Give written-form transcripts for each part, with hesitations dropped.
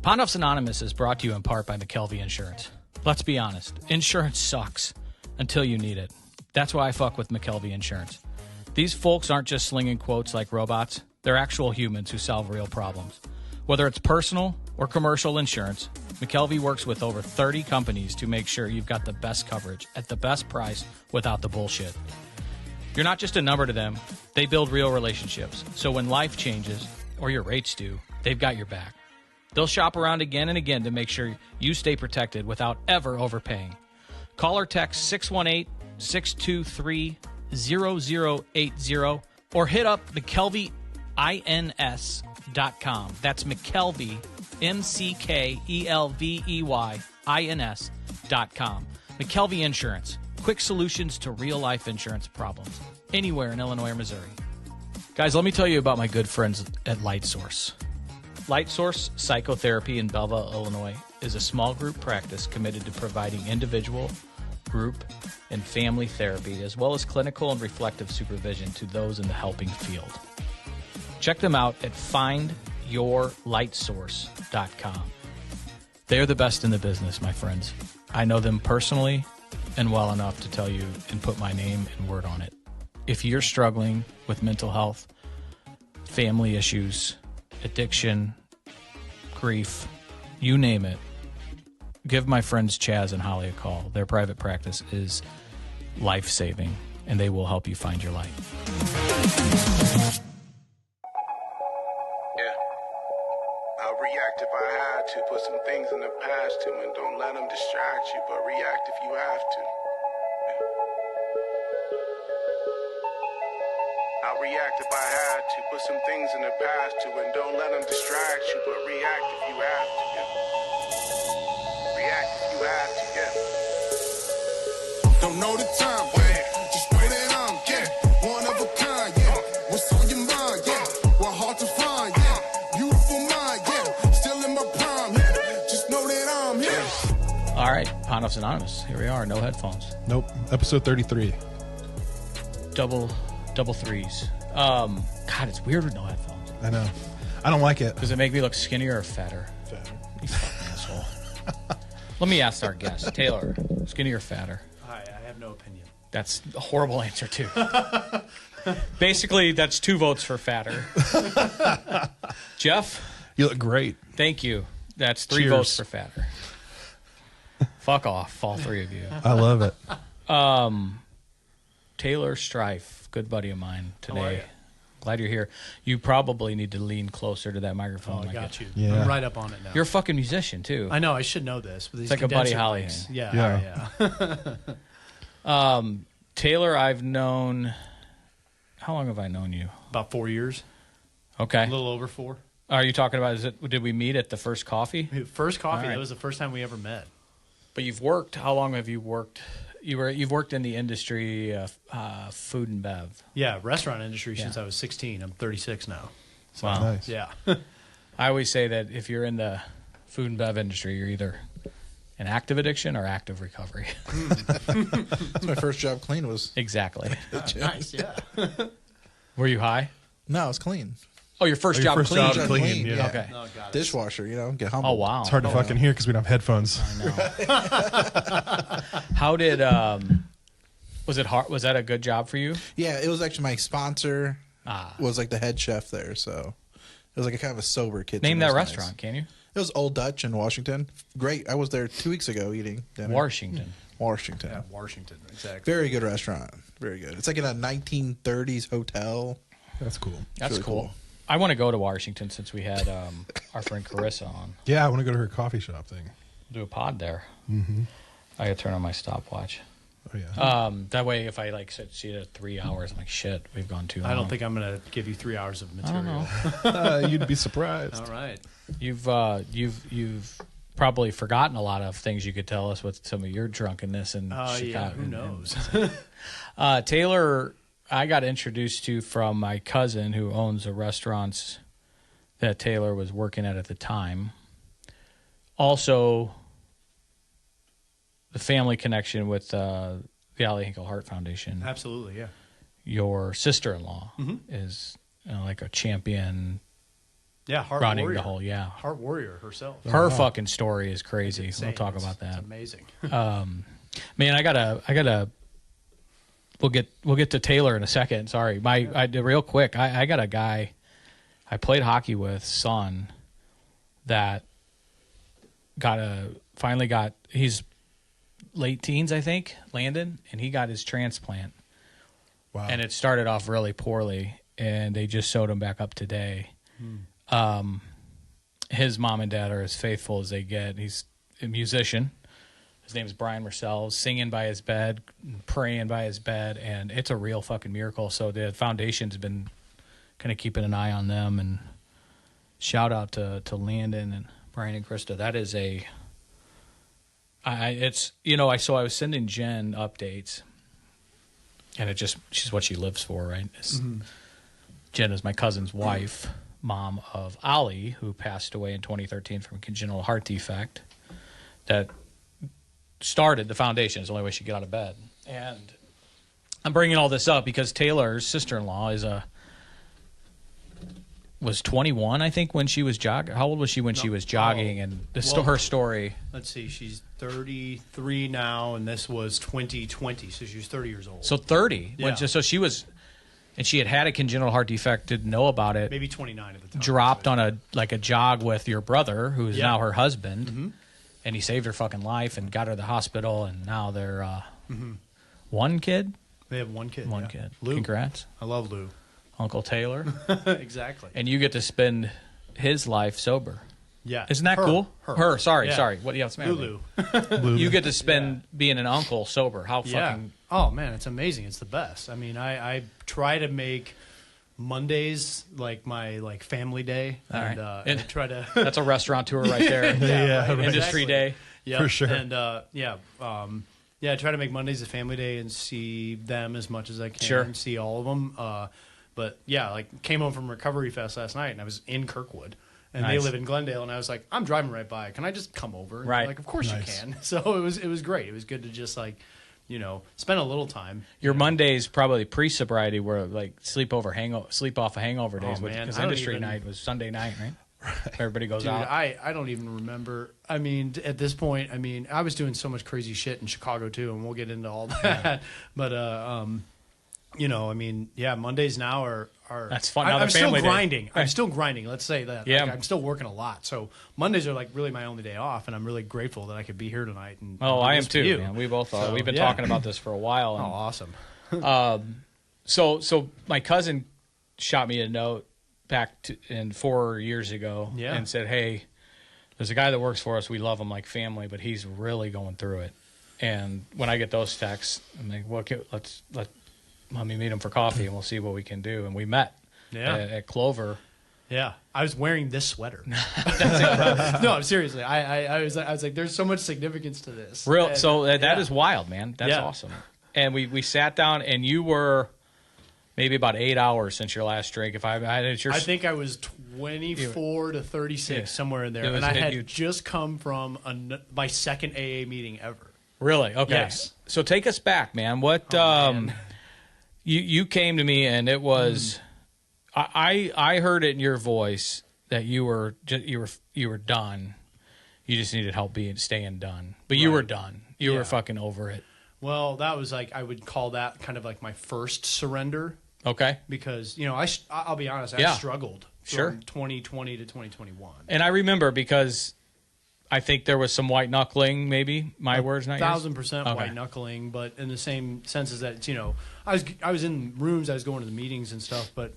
Pondoff's Anonymous is brought to you in part by McKelvey Insurance. Let's be honest, insurance sucks until you need it. That's why I fuck with McKelvey Insurance. These folks aren't just slinging quotes like robots. They're actual humans who solve real problems. Whether it's personal or commercial insurance, McKelvey works with over 30 companies to make sure you've got the best coverage at the best price without the bullshit. You're not just a number to them. They build real relationships. So when life changes, or your rates do, they've got your back. They'll shop around again and again to make sure you stay protected without ever overpaying. Call or text 618-623-0080 or hit up McKelveyINS.com. That's McKelvey, McKelveyINS.com. McKelvey Insurance. Quick solutions to real-life insurance problems. Anywhere in Illinois or Missouri. Guys, let me tell you about my good friends at Light Source. Light Source Psychotherapy in Belleville, Illinois is a small group practice committed to providing individual, group, and family therapy, as well as clinical and reflective supervision to those in the helping field. Check them out at findyourlightsource.com. They're the best in the business, my friends. I know them personally and well enough to tell you and put my name and word on it. If you're struggling with mental health, family issues, addiction, grief, you name it, give my friends Chaz and Holly a call. Their private practice is life-saving, and they will help you find your light. Yeah. I'll react if I had to. Put some things in the past too, and don't let them distract you, but react if you have to. I'll react if I had to. Put some things in the past too, and don't let them distract you, but react if you have to. Yeah. React if you have to, yeah. Don't know the time, yeah. Just know that I'm, yeah, one of a kind, yeah. What's on your mind, yeah. What hard to find, yeah. Beautiful mind, yeah. Still in my prime, yeah. Just know that I'm here. All right, Pondoff's Anonymous. Here we are. No headphones. Nope. Episode 33. Double threes. God, it's weird with no headphones. I know. I don't like it. Does it make me look skinnier or fatter? Fatter. You fucking asshole. Let me ask our guest, Taylor, skinnier or fatter? Hi, I have no opinion. That's a horrible answer, too. Basically, that's 2 votes for fatter. Jeff? You look great. Thank you. That's 3 Cheers. votes for fatter. Fuck off, all 3 of you. I love it. Taylor Streiff, good buddy of mine How are today. you? Glad you're here. You probably need to lean closer to that microphone. Oh, I got you. Yeah. I'm right up on it now. You're a fucking musician, too. I know. I should know this. But these It's like a Buddy condenser Holly mics. thing. Yeah. Yeah. Taylor, I've known... How long have I known you? About 4 years. Okay. A little over 4. Are you talking about, did we meet at the first coffee? First coffee. All right. That was the first time we ever met. But you've worked, how long have you worked? You've worked in the industry, food and bev. Yeah, restaurant industry Yeah. since I was 16. I'm 36 now. So, Wow. Nice. yeah. I always say that if you're in the food and bev industry, you're either an active addiction or active recovery. That's my first job clean was. Exactly. Nice, yeah. Were you high? No, it's clean. Oh, your first job first clean? job clean, yeah. Okay. Oh, got it. Dishwasher, get humble. Oh, wow. It's hard to fucking hear because we don't have headphones. I know. How did, was it hard? Was that a good job for you? Yeah, it was actually my sponsor Ah. was like the head chef there, so it was like a kind of a sober kitchen. Name It that was nice. restaurant, can you? It was Old Dutch in Washington. Great. I was there 2 weeks ago eating dinner. Washington. Washington. Yeah, Washington. Exactly. Very good restaurant. Very good. It's like in a 1930s hotel. That's cool. That's really cool. cool. I want to go to Washington since we had our friend Carissa on. Yeah, I want to go to her coffee shop thing. Do a pod there. I got to turn on my stopwatch. Oh, yeah. That way, if I see it at 3 hours, I'm like, shit, we've gone too long. I don't think I'm going to give you 3 hours of I don't material. know. You'd be surprised. All right. You've probably forgotten a lot of things you could tell us with some of your drunkenness and Oh, Chicago. yeah. Who knows? Taylor, I got introduced to from my cousin who owns the restaurants that Taylor was working at the time. Also, the family connection with the Allie Hinkle Heart Foundation. Absolutely, yeah. Your sister-in-law is like a champion Yeah, Heart running Warrior. the whole, Heart Warrior herself. Her fucking story is crazy. Insane. We'll talk about that. It's amazing. Man, I gotta. We'll get to Taylor in a second. Sorry, real quick. I got a guy I played hockey with, son, that finally got. He's late teens, I think, Landon, and he got his transplant. Wow. And it started off really poorly, and they just sewed him back up today. His mom and dad are as faithful as they get. He's a musician. His name's Brian Marcel, singing by his bed, praying by his bed, and it's a real fucking miracle. So the foundation's been kind of keeping an eye on them, and shout out to Landon and Brian and Krista. That is I was sending Jen updates, and she's what she lives for, right? Jen is my cousin's wife, mom of Ali, who passed away in 2013 from congenital heart defect. That started the foundation. It's the only way she could get out of bed. And I'm bringing all this up because Taylor's sister-in-law was 21, I think, when she was jogging. How old was she when she was jogging? And her story. Let's see. She's 33 now, and this was 2020, so she was 30 years old. So 30. Yeah. So she was, and she had a congenital heart defect, didn't know about it. Maybe 29 at the time. Dropped on a jog with your brother, who's now her husband. Mm-hmm. And he saved her fucking life and got her to the hospital, and now they're one kid? They have one kid. One yeah. kid. Lou. Congrats. I love Lou. Uncle Taylor. Exactly. And you get to spend his life sober. Yeah. Isn't that cool? Her. Sorry. Yeah. What? Yeah, what's the matter? Lulu. You get to spend being an uncle sober. How fucking... Yeah. Oh, man, it's amazing. It's the best. I mean, I try to make Mondays my family day. All and, right. and I try to... That's a restaurateur right there. Yeah, right, Industry exactly. day. Yeah, For sure. And I try to make Mondays a family day and see them as much as I can. Sure. And see all of them. But yeah, came home from Recovery Fest last night, and I was in Kirkwood, and they Nice. live in Glendale, and I was like, I'm driving right by. Can I just come over? And Right. they're like, of course Nice. you can. So it was great. It was good to just spend a little time. Your Mondays probably pre-sobriety were sleep off a hangover days. Oh, man, Because I don't industry even- night was Sunday night, right? Everybody goes Dude, out. I don't even remember. I mean, at this point, I was doing so much crazy shit in Chicago too, and we'll get into all that. But Mondays now are That's fun. Now I'm the still family day. grinding. I'm still grinding. Let's say that. Yeah. I'm still working a lot. So Mondays are really my only day off, and I'm really grateful that I could be here tonight. And Oh, do I am this for too, you. man. We both are. So, We've been yeah. talking about this for a while. Oh, And, awesome. So my cousin shot me a note back 4 years ago Yeah. and said, "Hey, there's a guy that works for us. We love him like family, but he's really going through it." And when I get those texts, I'm like, "Well, okay, let me meet him for coffee, and we'll see what we can do." And we met at Clover. Yeah, I was wearing this sweater. No, seriously. I was like, there's so much significance to this. And, That is wild, man. That's awesome. And we sat down, and you were maybe about 8 hours since your last drink. I think I was 24 to 36, somewhere in there. And I had just come from my second AA meeting ever. Really? Okay. Yes. So take us back, man. What man. You came to me, and it was I heard it in your voice that you were done. You just needed help staying done. But you were done. You were fucking over it. Well, that was I would call that kind of my first surrender. Okay. Because, I'll be honest, I struggled from 2020 to 2021. And I remember because I think there was some white knuckling, maybe. My words, not yours. 1,000% white knuckling, but in the same sense as that, I was in rooms, I was going to the meetings and stuff, but,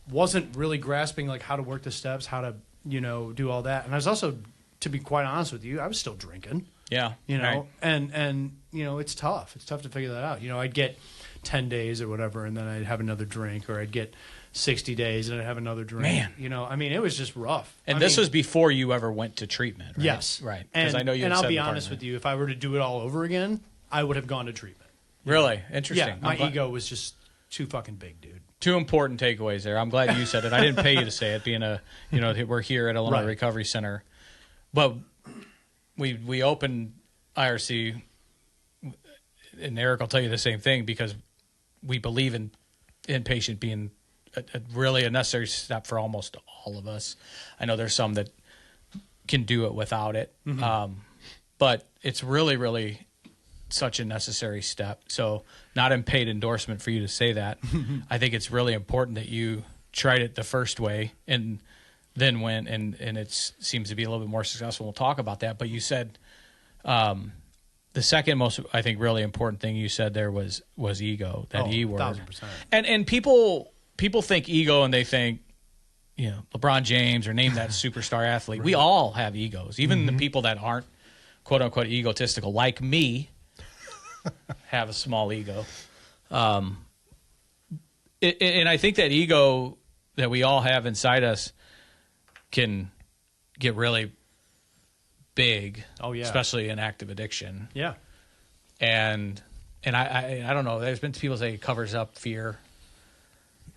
wasn't really grasping how to work the steps, how to, do all that. And I was also, to be quite honest with you, I was still drinking. Yeah. Right. And it's tough. It's tough to figure that out. I'd get 10 days or whatever, and then I'd have another drink, or I'd get 60 days and I'd have another drink. Man. It was just rough. And this was before you ever went to treatment, right? Yes. Right. Because I know you. And had I'll said be in the honest partner. with you, if I were to do it all over again, I would have gone to treatment. Really interesting. Yeah, my ego was just too fucking big, dude. Two important takeaways there. I'm glad you said it. I didn't pay you to say it, being we're here at Illinois Recovery Center, but we opened IRC, and Eric will tell you the same thing, because we believe in inpatient being really a necessary step for almost all of us. I know there's some that can do it without it. Mm-hmm. But it's really, really such a necessary step. So not a paid endorsement for you to say that. I think it's really important that you tried it the first way and then went and it seems to be a little bit more successful. We'll talk about that. But you said the second most, I think, really important thing you said there was ego, that E word. 1,000%. And people think ego and they think, you know, LeBron James or name that superstar athlete. We all have egos. Even the people that aren't quote unquote egotistical, like me, have a small ego. And I think that ego that we all have inside us can get really big. Oh, yeah. Especially in active addiction. Yeah. And I don't know. There's been people say it covers up fear.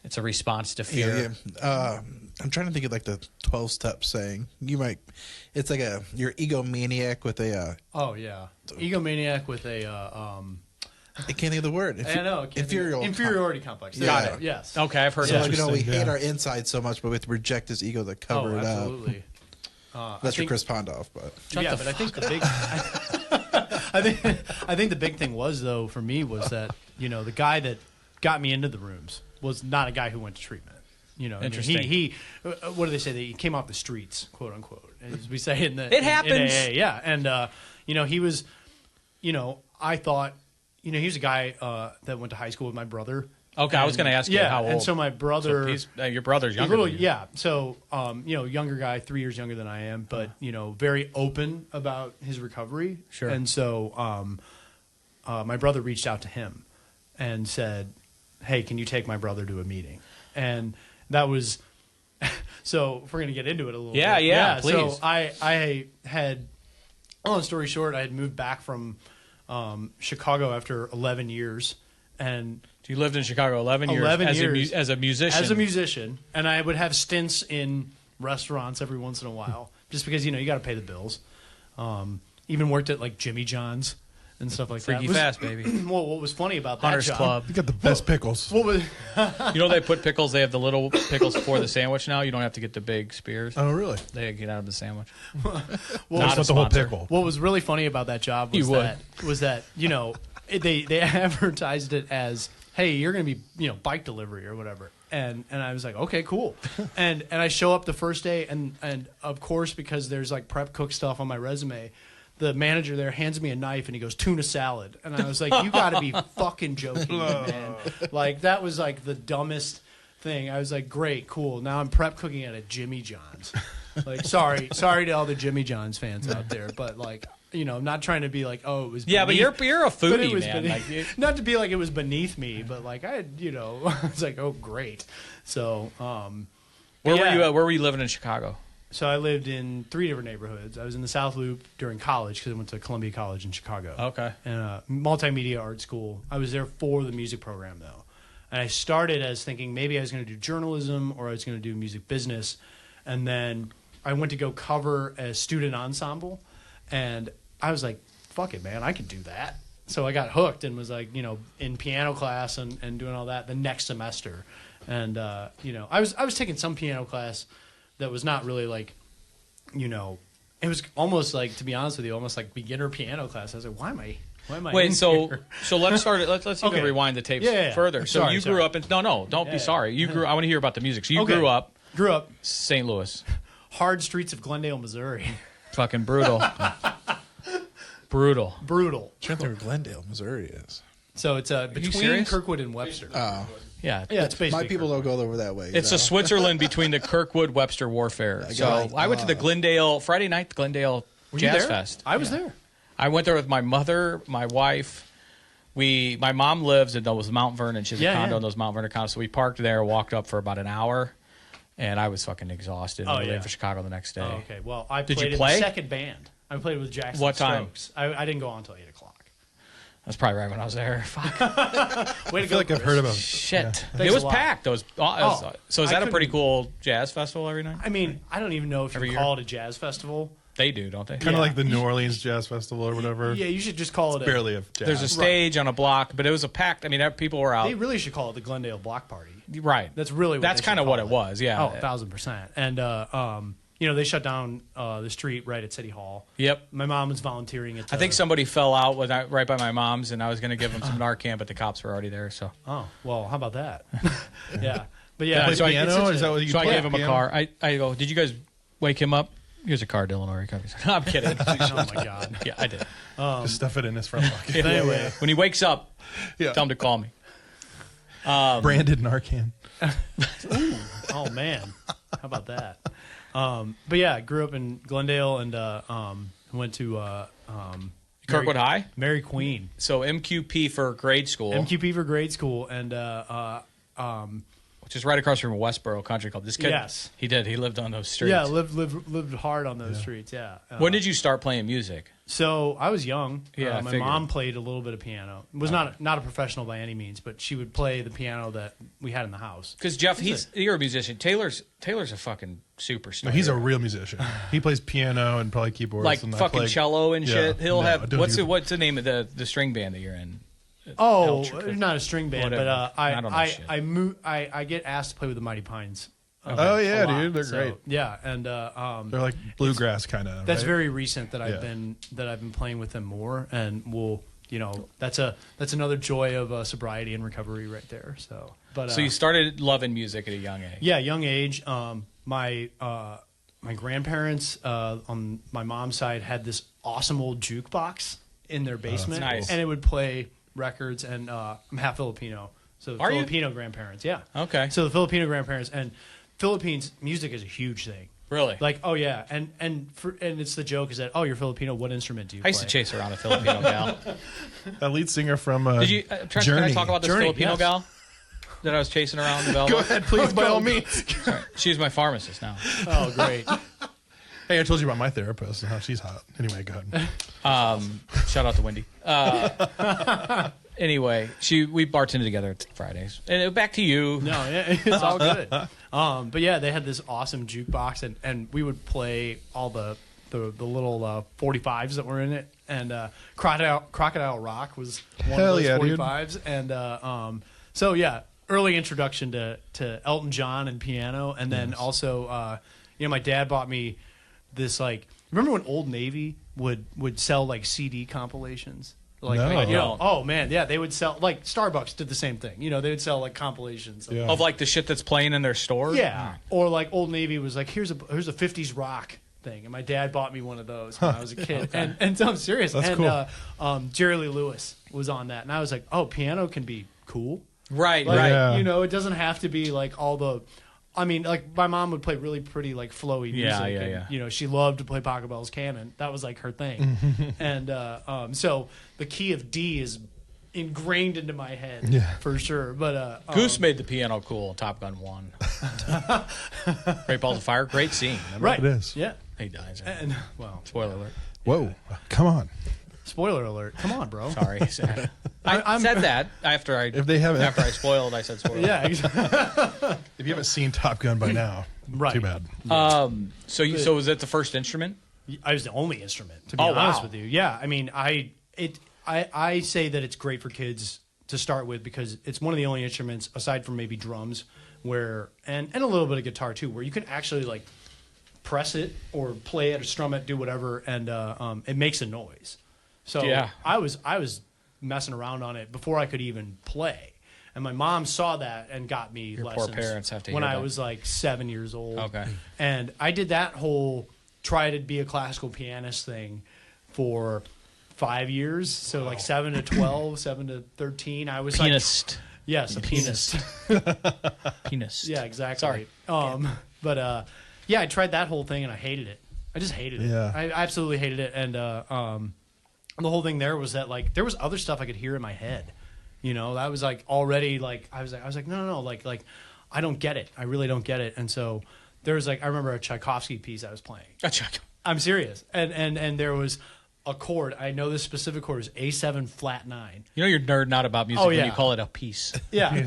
It's a response to fear. Yeah. I'm trying to think of like the 12-step saying. It's like you're egomaniac with a. Oh yeah, egomaniac with a. I can't think of the word. I know. Inferiority complex. Yeah. Got it. Yes. Okay, I've heard So that. we hate our inside so much, but we have to reject this ego to cover it up. Absolutely. That's for Chris Pondoff, but I think the big. I think the big thing was though for me was that the guy that got me into the rooms was not a guy who went to treatment. Interesting. He what do they say? He came off the streets, quote unquote, as we say in the. It happens. In AA, yeah, and he was, I thought, he was a guy that went to high school with my brother. Okay, I was going to ask you how old. And so my brother, your brother's younger. Than you. Yeah. So, younger guy, 3 years younger than I am, but very open about his recovery. Sure. And so, my brother reached out to him and said, "Hey, can you take my brother to a meeting?" And that was, so if we're going to get into it a little bit. Yeah, please. So I had, long story short, I had moved back from Chicago after 11 years. And so you lived in Chicago 11 years, as a musician. As a musician. And I would have stints in restaurants every once in a while, just because, you got to pay the bills. Even worked at like Jimmy John's and stuff like Freaky that. Fast, baby. Well, what was funny about that Hunter's job? Club. You got the best pickles. What was They put pickles. They have the little pickles for the sandwich now. You don't have to get the big spears. Oh, really? They get out of the sandwich. Well, Not a the whole sponsor. pickle. What was really funny about that job was that they advertised it as, hey, you're going to be bike delivery or whatever, and I was like, okay, cool, and I show up the first day, and of course, because there's like prep cook stuff on my resume, the manager there hands me a knife and he goes, tuna salad, and I was like, you got to be fucking joking me, man. Like that was like the dumbest thing. I was like, great, cool, now I'm prep cooking at a Jimmy John's. Like, sorry to all the Jimmy John's fans out there, but like, I'm not trying to be like, oh, it was beneath. Yeah, but you're a foodie, man. Like, not to be like it was beneath me, but like I had, I was like, oh, great. So, where were you living in Chicago? So I lived in 3 different neighborhoods. I was in the South Loop during college because I went to Columbia College in Chicago. Okay. And multimedia art school. I was there for the music program though, and I started as thinking maybe I was going to do journalism or I was going to do music business, and then I went to go cover a student ensemble. And I was like, fuck it, man, I could do that. So I got hooked and was like, in piano class and doing all that the next semester. And, I was taking some piano class that was not really like, it was almost like, to be honest with you, almost like beginner piano class. I was like, why am I Wait, in so here? let's start it. Let's even rewind the tapes further. So Sorry, you grew up in, don't be sorry. You grew, I want to hear about the music. So you grew up St. Louis. Hard streets of Glendale, Missouri. Fucking brutal. Brutal. I'm trying to think where Glendale, Missouri is. So it's between serious? Kirkwood and Webster. Yeah. Yeah, it's basically My people don't go over that way. It's a Switzerland between the Kirkwood-Webster warfare. So I went to the Glendale, Friday night, the Glendale Jazz Fest. I was there. I went there with my mother, my wife. My mom lives in those Mount Vernon. She has a condo in those Mount Vernon condos. So we parked there, walked up for about an hour, and I was fucking exhausted. We were leaving for Chicago the next day. Oh, okay. Well, I Did played you play? in the second band. I played with Jackson What time? Strokes. I didn't go on until 8 o'clock. That's probably right when I was there. Fuck. Way to I feel like I've heard about Shit. Yeah. It was a lot. packed. So is that a pretty cool jazz festival every night? I mean, I don't even know if Every you year? call it a jazz festival. They do, don't they? Kind of like the New Orleans Jazz Festival or whatever. Yeah, you should just call it Barely a jazz. There's a stage on a block, but it was a packed. I mean, people were out. They really should call it the Glendale Block Party. Right. That's really what That's kind of what it was. Yeah. Oh, 1,000%. And they shut down the street right at City Hall. Yep. My mom was volunteering at. I think somebody fell out right by my mom's, and I was going to give them some Narcan, but the cops were already there. So. Oh well, how about that? Yeah, but yeah. So piano? Is that what you So I play gave him a piano? car. I go, did you guys wake him up? Here's a car, Dylan. Or no, I'm kidding. Oh my god. Yeah, I did. Just stuff it in his front pocket. But anyway, When he wakes up, Yeah. tell him to call me. Branded Narcan. oh man, how about that? But yeah, I grew up in Glendale and went to Kirkwood High? Mary Queen. So MQP for grade school, MQP for grade school, and which is right across from Westboro Country Club. This kid, Yes. he did. He lived on those streets. yeah, lived hard on those streets. Yeah. When did you start playing music? So I was young. Yeah, I my figured. mom played a little bit of piano. Was not a professional by any means, but she would play the piano that we had in the house. Because Jeff, you're a musician. Taylor's a fucking superstar. No, he's a real musician. He plays piano and probably keyboards. like and I fucking play- cello and Yeah. shit. He'll No, have don't what's do- what's the name of the string band that you're in? Oh, Elch- not a string band, Whatever. but I don't know shit. I get asked to play with the Mighty Pines. Oh yeah, a lot. dude, they're So, great. Yeah, and They're like bluegrass kind of. that's right? very recent that I've Yeah. been playing with them more, and that's another joy of sobriety and recovery right there. So, but So you started loving music at a young age. yeah, young age. My grandparents on my mom's side had this awesome old jukebox in their basement, nice. and it would play records. And I'm half Filipino, so Are you? Filipino grandparents. Yeah. Okay. So the Filipino grandparents and Philippines music is a huge thing. Really? Like, oh yeah, and it's the joke is that you're Filipino. What instrument do you I used play? to chase around a Filipino gal. That lead singer from Did you? Can I Journey. talk about this Journey, Filipino yes. gal that I was chasing around the Velvet? Go ahead, please, by all means. Sorry. She's my pharmacist now. Oh, great. Hey, I told you about my therapist and how she's hot. Anyway, go ahead. Shout out to Wendy. Anyway, we bartended together at Fridays. And back to you. No, yeah, it's all good. But yeah, they had this awesome jukebox, and we would play all the little 45s that were in it, and Crocodile Rock was one Hell of those yeah, dude. 45s, and so yeah, early introduction to Elton John and piano, and then also my dad bought me this remember when Old Navy would sell CD compilations. No. Oh man, yeah, they would sell Starbucks did the same thing. They would sell compilations. Yeah. Of the shit that's playing in their store? Yeah, or Old Navy was here's a 50s rock thing, and my dad bought me one of those when I was a kid. And so I'm serious. That's cool. Jerry Lee Lewis was on that, and I was like, oh, piano can be cool. Right, Like, right. Yeah. it doesn't have to be all the. I mean, my mom would play really pretty, flowy music. Yeah, and, yeah. she loved to play Paco Bell's Canon. That was her thing. And so the key of D is ingrained into my head, for sure. But Goose made the piano cool in Top Gun 1. Great Balls of Fire, great scene. Remember? right, It is. yeah. He dies. And Spoiler alert. Whoa, come on. spoiler alert. Come on, bro. Sorry. I said that after I spoiled, I said spoiler. Yeah, exactly. If you haven't seen Top Gun by now, Right. too bad. So was that the first instrument? I was the only instrument, to be Oh, honest wow. with you. Yeah, I mean, I say that it's great for kids to start with because it's one of the only instruments, aside from maybe drums, where and a little bit of guitar too, where you can actually press it or play it or strum it, do whatever, and it makes a noise. So Yeah. I was messing around on it before I could even play. And my mom saw that and got me Your poor lessons parents have to when hear I that. was 7 years old. Okay. And I did that whole try to be a classical pianist thing for 5 years. So 7 to 12, 7 to 13. I was Pianist. yes, a pianist. Pianist. Yeah, exactly. Sorry. But I tried that whole thing and I hated it. I just hated it. Yeah. I absolutely hated it. And the whole thing there was that there was other stuff I could hear in my head. That was already I was like no, I don't get it. I really don't get it. And so there was I remember a Tchaikovsky piece I was playing. I'm serious. And there was a chord. I know this specific chord is A7 flat 9. You're nerding out about music Oh, when yeah. you call it a piece. Yeah.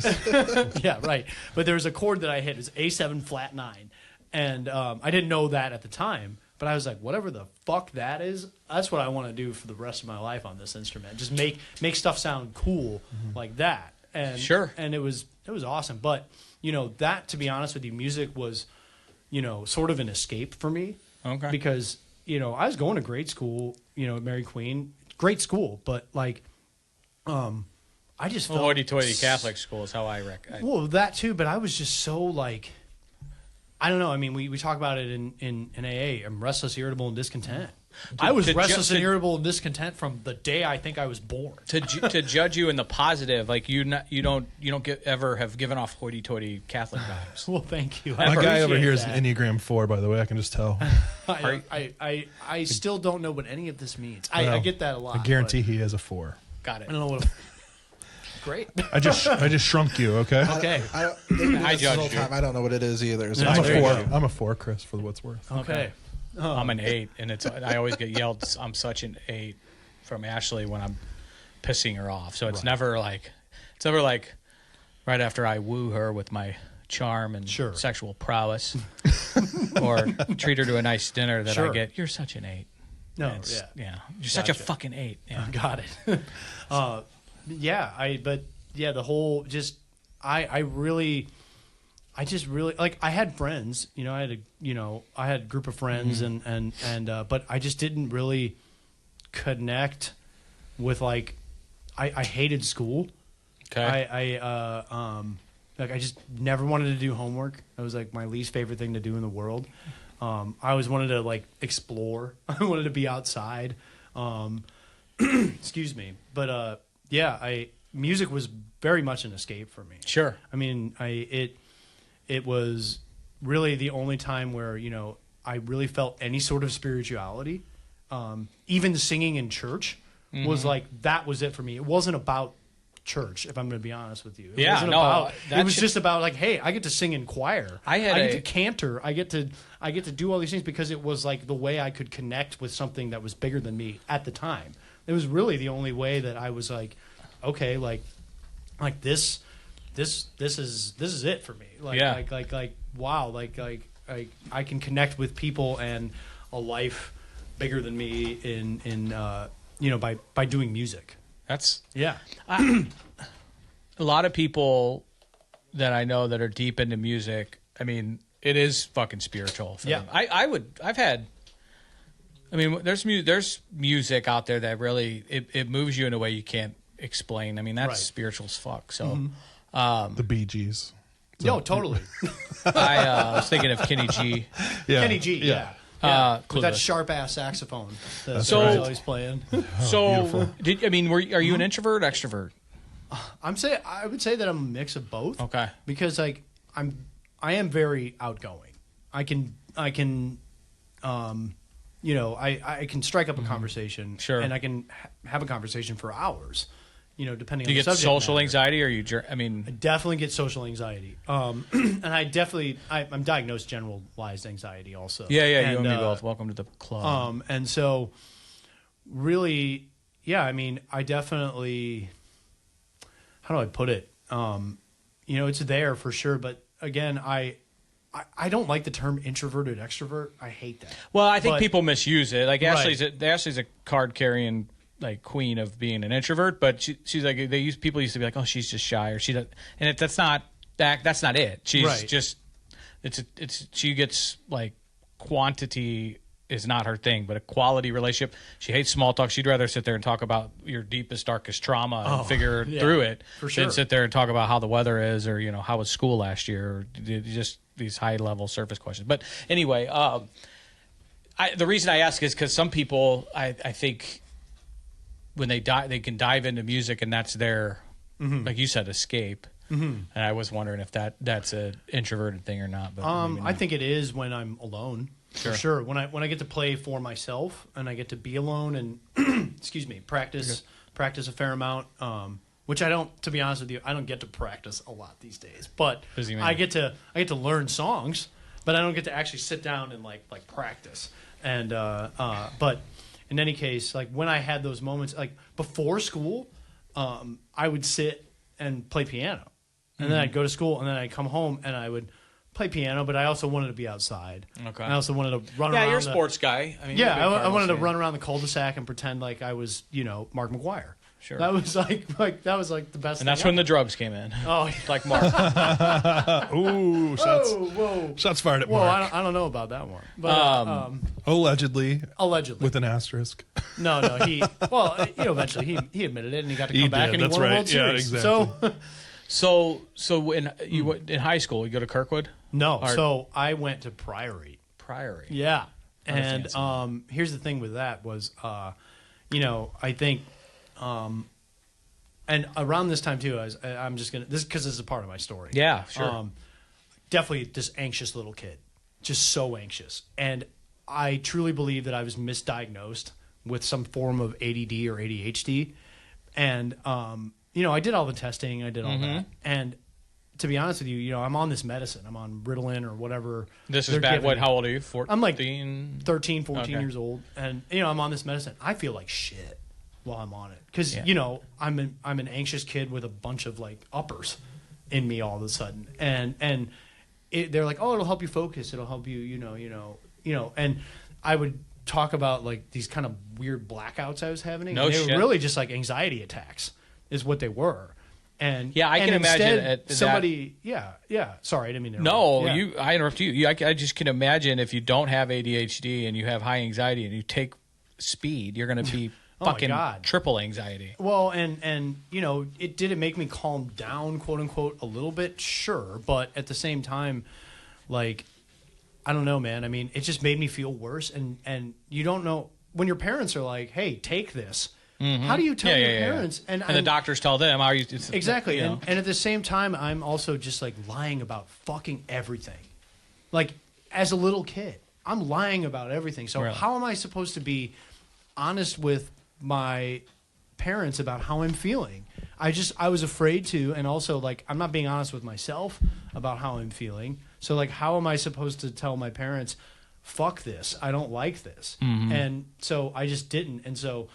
Yeah, right. But there was a chord that I hit. It was A7 flat 9. And I didn't know that at the time. But I was like, whatever the fuck that is, that's what I want to do for the rest of my life on this instrument. Just make stuff sound cool like that. And Sure. And it was awesome. But, that, to be honest with you, music was, sort of an escape for me. Okay. Because, I was going to grade school, at Mary Queen. Great school, but like I just felt hoity-toity Catholic school is how I reckon. Well, that too, but I was just so like, I don't know. I mean, we talk about it in AA. I'm restless, irritable, and discontent. I was restless and irritable and discontent from the day I think I was born. To judge you in the positive, like you don't ever have given off hoity-toity Catholic vibes. Well, thank you. My guy over here is an Enneagram 4, by the way. I can just tell. I still don't know what any of this means. I Well, get that a lot. I guarantee he is a 4. Got it. I don't know what. Great. I just shrunk you. Okay. Okay. I judged you. I don't know what it is either. So I'm a Very 4. good. I'm a 4, Chris, for what's worth. Okay. I'm an 8, and I always get yelled. I'm such an 8 from Ashley when I'm pissing her off. So it's never like right after I woo her with my charm and sexual prowess, or treat her to a nice dinner that I get. You're such an 8. No, you're such a fucking 8. Yeah. Got it. The whole just I just really like, I had friends, I had a group of friends and but I just didn't really connect with like, I hated school. Okay. I just never wanted to do homework. That was like my least favorite thing to do in the world. I always wanted to like explore. I wanted to be outside. Excuse me. But music was very much an escape for me. Sure. I mean, it was really the only time where, I really felt any sort of spirituality. Even singing in church was like, that was it for me. It wasn't about church, if I'm going to be honest with you. It was just about like, hey, I get to sing in choir. I get to cantor. I get to do all these things because it was like the way I could connect with something that was bigger than me at the time. It was really the only way that I was like, okay, like this is it for me. Wow, I can connect with people and a life bigger than me in by doing music. That's a lot of people that I know that are deep into music. I mean, it is fucking spiritual for them. There's music out there that really it moves you in a way you can't explain. I mean, that's spiritual as fuck. So the Bee Gees. Totally. I was thinking of Kenny G. Yeah. Kenny G. Yeah. With that sharp ass saxophone that he's always playing. So, are you an introvert, extrovert? I would say that I'm a mix of both. Okay. Because I am very outgoing. I can strike up a conversation. Sure. And I can have a conversation for hours. Depending Do you on the get subject social matter. anxiety, or I definitely get social anxiety. And I'm diagnosed generalized anxiety also. Yeah, you and me both. Welcome to the club. And so really, I definitely, how do I put it? It's there for sure. But again, I don't like the term introverted extrovert. I hate that. Well, I think people misuse it. Like Ashley's a card carrying like queen of being an introvert, but she's like people used to be like, oh, she's just shy, or she doesn't, and that's not it. She's just she gets like quantity is not her thing, but a quality relationship. She hates small talk. She'd rather sit there and talk about your deepest, darkest trauma and figure through it for sure. than sit there and talk about how the weather is, or how was school last year, or just these high level surface questions. But anyway, the reason I ask is because some people, I think, when they can dive into music, and that's their, like you said, escape. And I was wondering if that's an introverted thing or not. But I think it is when I'm alone. For sure. When I get to play for myself and I get to be alone and excuse me, practice a fair amount. Which I don't, to be honest with you, I don't get to practice a lot these days. But I get to learn songs, but I don't get to actually sit down and like practice. And but in any case, like when I had those moments, like before school, I would sit and play piano, and then I'd go to school, and then I'd come home and I would play piano, but I also wanted to be outside. Okay. I also wanted to run around. Yeah, you're a sports guy. I mean, Yeah, you're a big I wanted to Cardinals run around the cul-de-sac and pretend like I was, Mark McGuire. Sure. That was like that was like the best. And that's when the drugs came in. Oh, Like Mark. Ooh, whoa. shots fired at Well, Mark. I don't know about that one, but Allegedly. allegedly. With an asterisk. No, he. Well, eventually he admitted it, and he got to come He back, did, and he that's won a right. World Yeah, Series. exactly. So In high school, you go to Kirkwood? no, Or- so I went to Priory. Priory. Yeah, Understand and here's the thing with that was, I think, and around this time too, I'm just gonna this is a part of my story. Yeah, sure. Definitely this anxious little kid, just so anxious, and I truly believe that I was misdiagnosed with some form of ADD or ADHD, and I did all the testing, I did all that, and to be honest with you, I'm on this medicine, I'm on Ritalin or whatever. This is they're bad. giving What? me. How old are you? 14? I'm like 13, 13, 14 Okay. years old, and I'm on this medicine. I feel like shit while I'm on it because Yeah. I'm an anxious kid with a bunch of like uppers in me all of a sudden, and they're like, oh, it'll help you focus, it'll help you, and I would talk about like these kind of weird blackouts I was having. No and they shit. were really just like anxiety attacks, is what they were. And Yeah, I and can imagine instead, that- somebody. Yeah. Sorry, I didn't mean to. No, interrupt. Yeah. I interrupt you. I just can imagine if you don't have ADHD and you have high anxiety and you take speed, you're going to be Oh my fucking God. triple anxiety. Well, and did it make me calm down, quote unquote, a little bit? Sure, but at the same time, like, I don't know, man. I mean, it just made me feel worse, and you don't know when your parents are like, "Hey, take this." How do you tell your parents? And the doctors tell them, "Are you exactly?" You know. And at the same time, I'm also just like lying about fucking everything. Like as a little kid, I'm lying about everything. So Really? how am I supposed to be honest with my parents about how I'm feeling? I was afraid to, and also like I'm not being honest with myself about how I'm feeling. So like how am I supposed to tell my parents, fuck this, I don't like this? And so I just didn't. And so,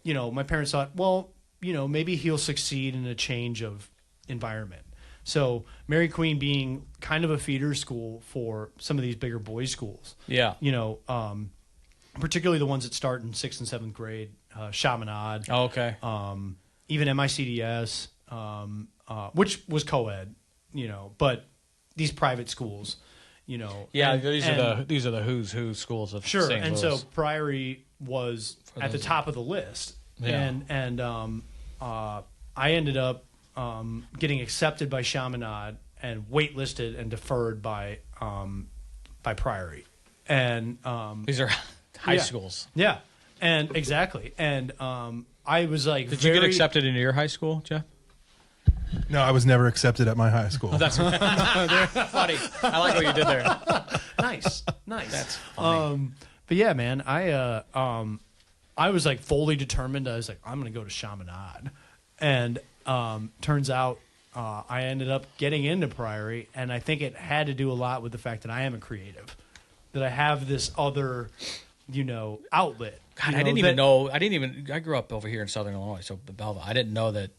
my parents thought, well, maybe he'll succeed in a change of environment. So Mary Queen being kind of a feeder school for some of these bigger boys' schools. Yeah. Particularly the ones that start in 6th and 7th grade, Chaminade, Oh, okay. even MICDS, which was co-ed, but these private schools, Yeah, these are the who's who schools of Sure, St. and Louis. so Priory was at the top of the list, Yeah. and I ended up getting accepted by Chaminade and waitlisted and deferred by Priory, and these are high yeah. schools. yeah, and exactly, and I was like, Did you get accepted into your high school, Jeff? No, I was never accepted at my high school. That's funny. I like what you did there. Nice. That's funny. But yeah, man, I was like fully determined. I was like, I'm going to go to Chaminade. And turns out I ended up getting into Priory, and I think it had to do a lot with the fact that I am a creative, that I have this other, outlet. God, I didn't even know. I grew up over here in Southern Illinois, so Belleville. I didn't know that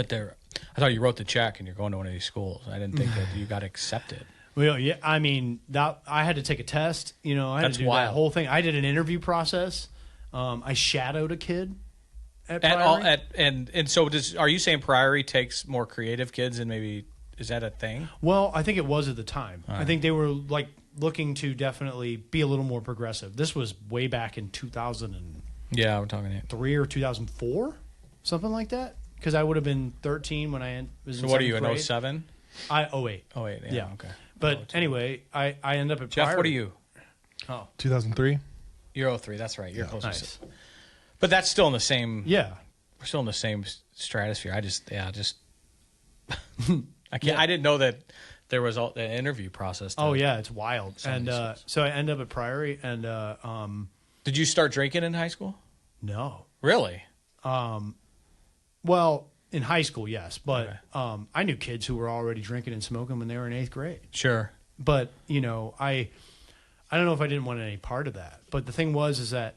there. I thought you wrote the check and you're going to one of these schools. I didn't think that you got accepted. Well, yeah, I mean, I had to take a test. I had That's to do wild. that whole thing. I did an interview process. I shadowed a kid at At Priory. all, and so are you saying Priory takes more creative kids and maybe is that a thing? Well, I think it was at the time. All I right. think they were like looking to definitely be a little more progressive. This was way back in 2003 Yeah, we're talking. or 2004, something like that. Because I would have been 13 when I was in So what are you, 7th an grade. 07? 08. Oh wait, yeah, Yeah. okay. But anyway, I ended up at Jeff, Priory. what are you? 2003. You're 03. That's right. You're Yeah. closest. But that's still in the same. Yeah. We're still in the same stratosphere. I can't. Yeah. I didn't know that there was an interview process. Oh, yeah, it's wild. Some of And these schools. so I ended up at Priory, and Did you start drinking in high school? no. Really? Well, in high school, yes. But Okay. I knew kids who were already drinking and smoking when they were in 8th grade. Sure. But I don't know if I didn't want any part of that. But the thing is that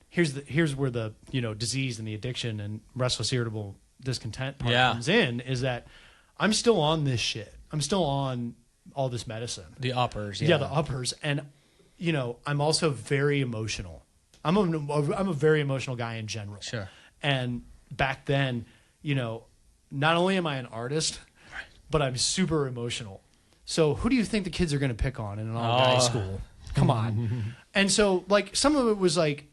here's where the disease and the addiction and restless, irritable discontent part Yeah. comes in. Is that I'm still on this shit. I'm still on all this medicine. The uppers. Yeah, the uppers. And, you know, I'm also very emotional. I'm a very emotional guy in general. Sure. And back then, you know, not only am I an artist, but I'm super emotional. So who do you think the kids are going to pick on in an all-guy school? Come on. And so, like, some of it was like,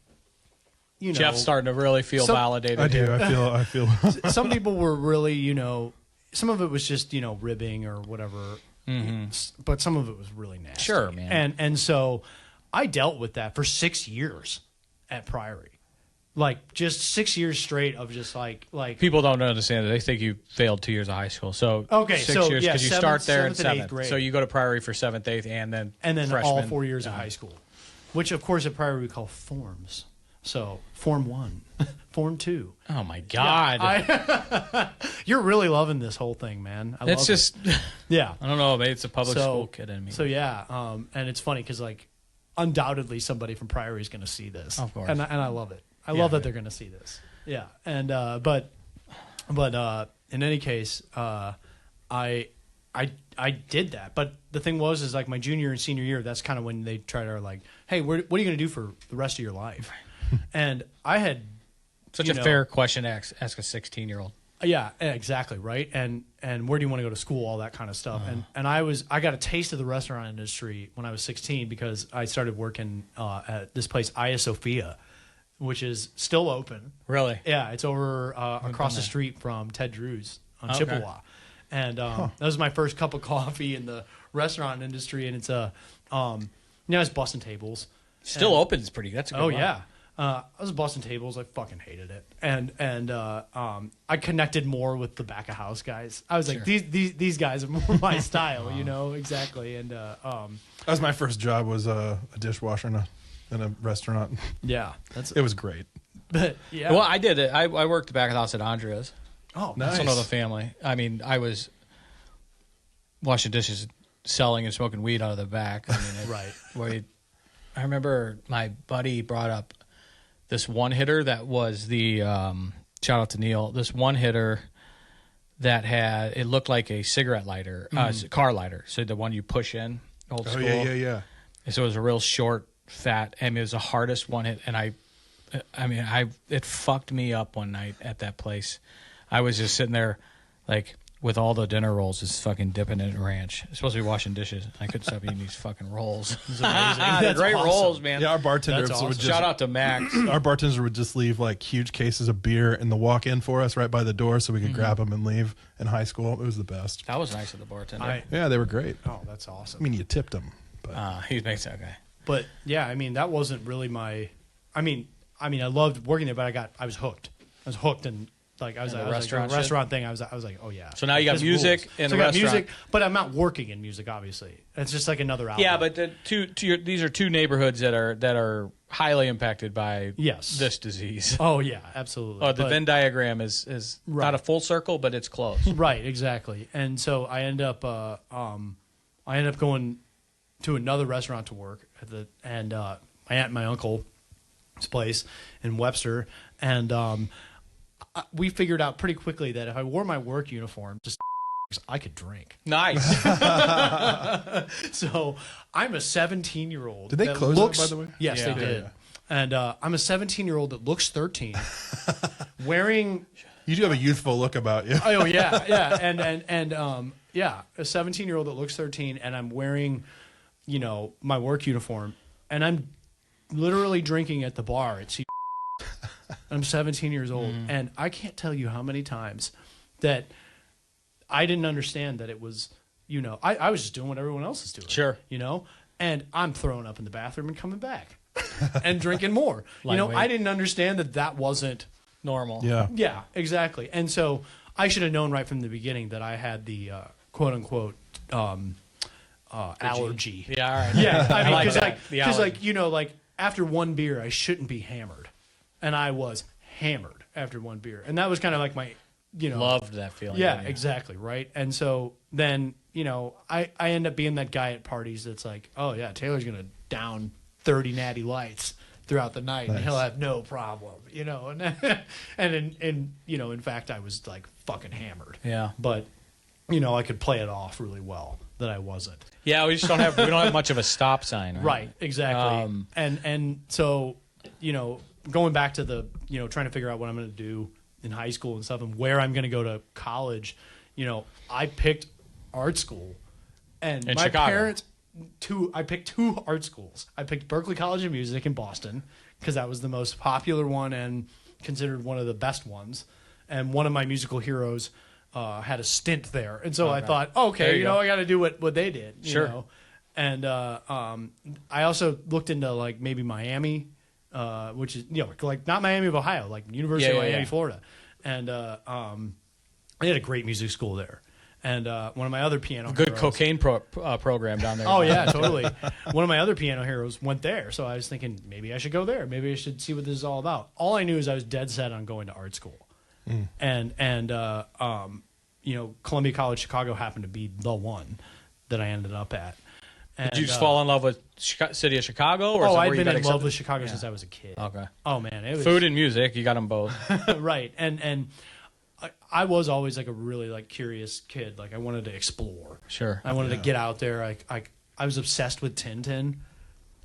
you know. Jeff's starting to really feel validated. I do. here. I feel. Some people were really, you know, some of it was just, you know, ribbing or whatever. But some of it was really nasty. Sure, man. And so I dealt with that for 6 years at Priory. Like, just 6 years straight of just like People don't understand it. They think you failed 2 years of high school. So okay, 6 so years yeah, because you start there in 7th and 8th seventh. grade. So you go to Priory for 7th, 8th, and then freshman. all 4 years of high school, which of course at Priory we call forms. So Form 1, Form 2. Oh my God! You're really loving this whole thing, man. I It's love just it. Yeah. I don't know. Maybe it's a public So- school kid in me. So yeah, and it's funny because like undoubtedly somebody from Priory is going to see this, Of course. and I love it. I love that they're going to see this. Yeah, and but in any case, I did that. But the thing is like my junior and senior year, that's kind of when they try to like, hey, what are you going to do for the rest of your life? And I had Such a fair question to ask a 16-year-old. yeah, exactly, right. And where do you want to go to school, all that kind of stuff. And I got a taste of the restaurant industry when I was 16 because I started working at this place, Aya Sophia, which is still open. Really? Yeah, it's over across the street from Ted Drew's on Chippewa. And that was my first cup of coffee in the restaurant industry. And it's it's busting tables. Still open is pretty. That's a good one. Yeah. I was busting tables. I fucking hated it. And I connected more with the back of house guys. I was like, these guys are more my style, you know, exactly. And That was my first job. Was a dishwasher in a restaurant. yeah, It was great. but yeah. Well, I did it. I worked the back of the house at Andrea's. Oh, Nice. That's another family. I mean, I was washing dishes, selling and smoking weed out of the back. I mean, right. I remember my buddy brought up this one hitter that was the shout out to Neil. This one hitter that it looked like a cigarette lighter, car lighter. So the one you push in, old school. Yeah. And so it was a real short, fat. I mean, it was the hardest one hit, and it fucked me up one night at that place. I was just sitting there, like, with all the dinner rolls, just fucking dipping it in ranch. I'm supposed to be washing dishes. I couldn't stop eating these fucking rolls. It's amazing. They're That's great awesome. rolls, man. Yeah, our bartender That's awesome. would just, Shout out to Max. our bartender would just leave like huge cases of beer in the walk-in for us right by the door so we could grab them and leave. In high school, it was the best. That was nice of the bartender. Yeah, they were great. Oh, that's awesome. I mean, you tipped them, but He makes that guy. But yeah, I mean, that wasn't really my. I mean, I loved working there, but I was hooked. I was hooked, and like I was, And the like restaurant the restaurant thing. I was like, oh yeah. So now you got This music rules. in so the I got restaurant. music, but I'm not working in music. Obviously, it's just like another outlet. Yeah, but these are two neighborhoods that are highly impacted by Yes. this disease. oh yeah, absolutely. The But- Venn diagram is Right. not a full circle, but it's close. Right, exactly. And so I end up going to another restaurant to work my aunt and my uncle's place in Webster, and we figured out pretty quickly that if I wore my work uniform, just I could drink. Nice. So I'm a 17-year-old. Did they that close it, looks, by the way? Yes, Yeah. they did. Yeah. And I'm a 17-year-old that looks 13, wearing. you do have a youthful look about you. Oh yeah, yeah, and a 17-year-old that looks 13, and I'm wearing, you know, my work uniform, and I'm literally drinking at the bar at C. I'm 17 years old, and I can't tell you how many times that I didn't understand that it was, you know, I was just doing what everyone else is doing. Sure. You know, and I'm throwing up in the bathroom and coming back and drinking more. You know, Lightweight. I didn't understand that wasn't. Normal. Yeah. Yeah, exactly. And so I should have known right from the beginning that I had the quote unquote allergy. Yeah, all right. Yeah, I mean, like because that. The allergy. like you know, like after one beer, I shouldn't be hammered, and I was hammered after one beer, and that was kind of like my, you know, Loved that feeling. yeah, didn't you? exactly, right. And so then, you know, I end up being that guy at parties that's like, oh yeah, Taylor's gonna down 30 natty lights throughout the night, and Nice. he'll have no problem, you know. And and you know, in fact, I was like fucking hammered. Yeah. But I could play it off really well that I wasn't. Yeah, we don't have much of a stop sign, right? Right, exactly. And so, going back to the, trying to figure out what I'm going to do in high school and stuff and where I'm going to go to college, I picked art school. And in my Chicago. parents, I picked 2 art schools. I picked Berklee College of Music in Boston because that was the most popular one and considered one of the best ones. And one of my musical heroes had a stint there. And so I thought, okay, I got to do what they did. Sure. You know? And I also looked into like maybe Miami, which is, like not Miami of Ohio, like University of Miami, Florida. And they had a great music school there. And one of my other piano Good heroes, cocaine program down there. Oh yeah, totally. One of my other piano heroes went there, so I was thinking maybe I should go there. Maybe I should see what this is all about. All I knew is I was dead set on going to art school, and Columbia College Chicago happened to be the one that I ended up at. And, Did you just fall in love with city of Chicago? Or I'd been in love with Chicago since I was a kid. Okay. Oh man, it was food and music. You got them both. right, and. I was always like a really like curious kid. Like I wanted to explore. Sure. I wanted to get out there. I was obsessed with Tintin.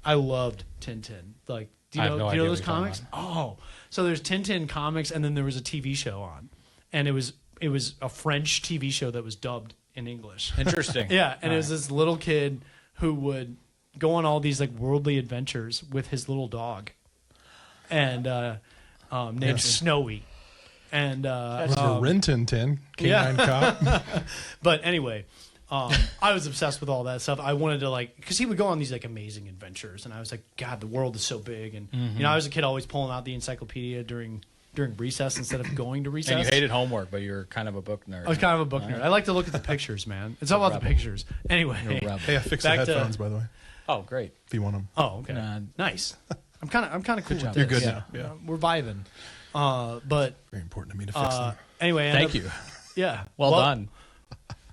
I loved Tintin. Like, do you know idea those what you're comics? Oh, so there's Tintin comics, and then there was a TV show on, and it was a French TV show that was dubbed in English. Interesting. Yeah, and it was this little kid who would go on all these like worldly adventures with his little dog, and named Snowy. And Rin Tin Tin, Canine Cop. But anyway, I was obsessed with all that stuff. I wanted to because he would go on these like amazing adventures, and I was like, God, the world is so big. And I was a kid always pulling out the encyclopedia during recess instead of going to recess. And you hated homework, but you're kind of a book nerd. I was kind of a book nerd. I like to look at the pictures, man. It's all about the pictures. Anyway, Hey, I fixed the headphones, by the way, Oh, great. if you want them. Oh, okay, nice. I'm kind of cool. With job. this. You're good now. Yeah. We're vibing. But Very important to me to fix them. anyway, Thank you. Yeah, Well done.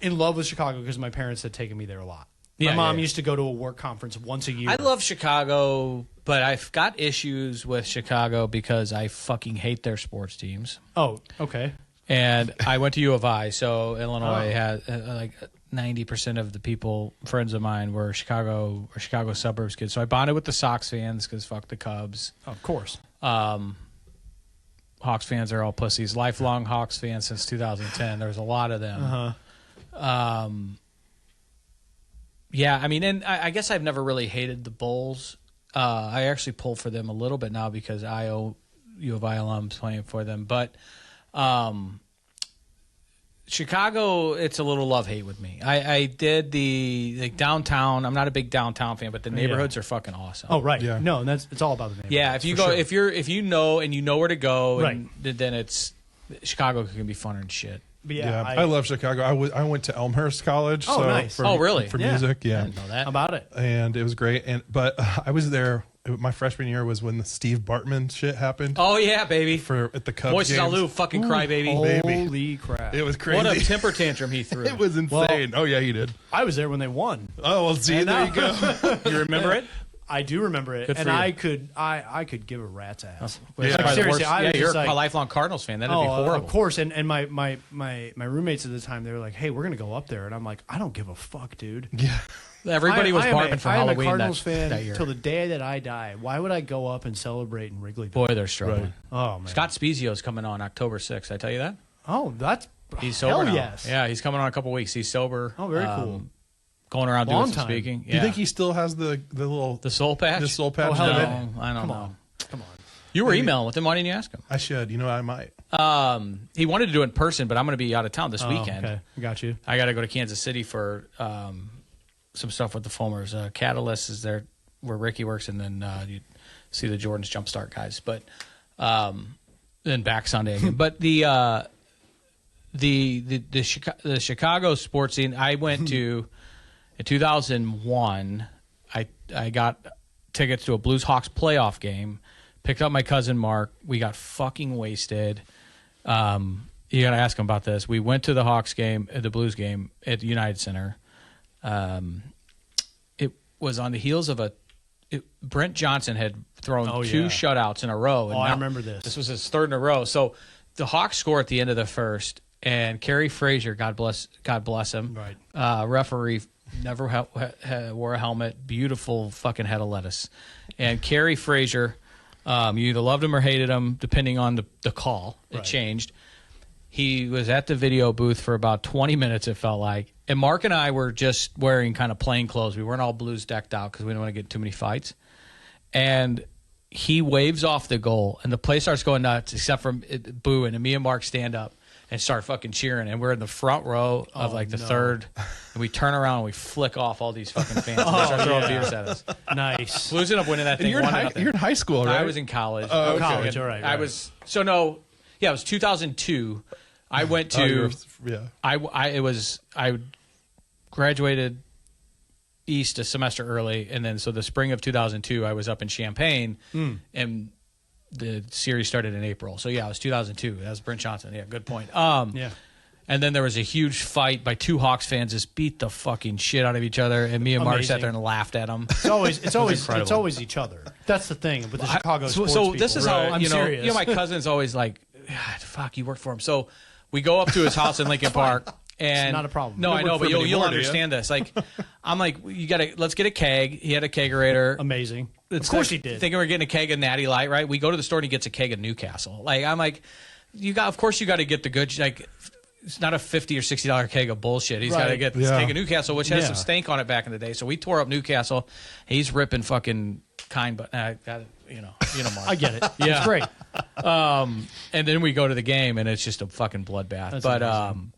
In love with Chicago because my parents had taken me there a lot. Yeah, My mom yeah. used to go to a work conference once a year. I love Chicago, but I've got issues with Chicago because I fucking hate their sports teams. Oh, okay. And I went to U of I, so Illinois had like 90% of the people, friends of mine, were Chicago or Chicago suburbs kids. So I bonded with the Sox fans because fuck the Cubs. Of course. Hawks fans are all pussies. Lifelong Hawks fans since 2010. There's a lot of them. Yeah, I mean, and I guess I've never really hated the Bulls. I actually pull for them a little bit now because I owe U of I alums playing for them. But Chicago, it's a little love-hate with me. I did the downtown. I'm not a big downtown fan, but the neighborhoods are fucking awesome. Oh, right. Yeah. No, it's all about the neighborhood. Yeah, if you go, sure. if you know and you know where to go, Right. and then it's Chicago can be funner and shit. But Yeah, I I love Chicago. I went to Elmhurst College. Oh, so nice. For, Oh, really? For Yeah. music, I yeah. didn't know that. about it. And it was great. But I was there. My freshman year was when the Steve Bartman shit happened. Oh yeah, baby. At the Cubs Moises games. Alou, fucking crybaby. Holy crap. It was crazy. What a temper tantrum he threw. It was insane. Oh yeah, he did. I was there when they won. Oh well, see, And there now- you go. You remember it? I do remember it. Good for and you. I could give a rat's ass. Well, it's Yeah. probably the Seriously, worst- I was yeah, just you're like- a lifelong Cardinals fan. That'd be horrible. Of course. And my roommates at the time, they were like, hey, we're going to go up there. And I'm like, I don't give a fuck, dude. Yeah. Everybody was barking for I am Halloween a Cardinals that fan year. till the day that I die. Why would I go up and celebrate in Wrigleyville? Boy, they're struggling. Right. Oh, man. Scott Spezio's coming on October 6th. I tell you that? Oh, that's... He's sober hell now. yes. Yeah, he's coming on a couple weeks. He's sober. Oh, very cool. Going around Long doing some time. speaking. Do you think he still has the little The soul patch? the soul patch? Oh, hell No, yeah. I don't Come know. on. Come on. You were emailing with him. Why didn't you ask him? I should. You know, I might. He wanted to do it in person, but I'm going to be out of town this Oh, weekend. okay. Got you. I got to go to Kansas City for some stuff with the Fulmers. Catalyst is there where Ricky works, and then you see the Jordan's Jumpstart guys. But then back Sunday again. But the Chicago sports scene I went to in 2001. I got tickets to a Blues Hawks playoff game. Picked up my cousin Mark. We got fucking wasted. You got to ask him about this. We went to the Hawks game, the Blues game at the United Center. It was on the heels of Brent Johnson had thrown two shutouts in a row. And I now- remember this. This was his third in a row. So the Hawks score at the end of the first, and Kerry Frazier, God bless him, Right. referee, never wore a helmet, beautiful fucking head of lettuce. And Kerry Frazier, you either loved him or hated him, depending on the call. It changed. He was at the video booth for about 20 minutes, it felt like. And Mark and I were just wearing kind of plain clothes. We weren't all blues decked out because we didn't want to get too many fights. And he waves off the goal, and the place starts going nuts, except for booing. And me and Mark stand up and start fucking cheering. And we're in the front row of the third. And we turn around and we flick off all these fucking fans. And they start throwing beers at us. Nice. Blues ended up winning that thing. You're in high school, right? I was in college. Oh, okay. College, all right. I was it was 2002. I went to I graduated east a semester early, and then so the spring of 2002 I was up in Champaign, and the series started in April. So yeah, it was 2002. That was Brent Johnson. Yeah, good point. Yeah. And then there was a huge fight by two Hawks fans, just beat the fucking shit out of each other, and me and Mark sat there and laughed at them. It's always each other. That's the thing with the Chicago sports So people. this is how I'm serious. my cousin's always like, God, fuck, you work for him. So we go up to his house in Lincoln Park. And It's not a problem. No, You I don't know, work but for him you'll anymore, do you? understand this. Like, I'm like, let's get a keg. He had a kegerator. Amazing. Of course he did. Thinking we're getting a keg of Natty Light, right? We go to the store and he gets a keg of Newcastle. Like, I'm like, of course you got to get the good, like, it's not a $50 or $60 keg of bullshit. He's got to get this keg of Newcastle, which has some stank on it back in the day. So we tore up Newcastle. He's ripping fucking but Mark. I get it. Yeah. It's great. And then we go to the game and it's just a fucking bloodbath.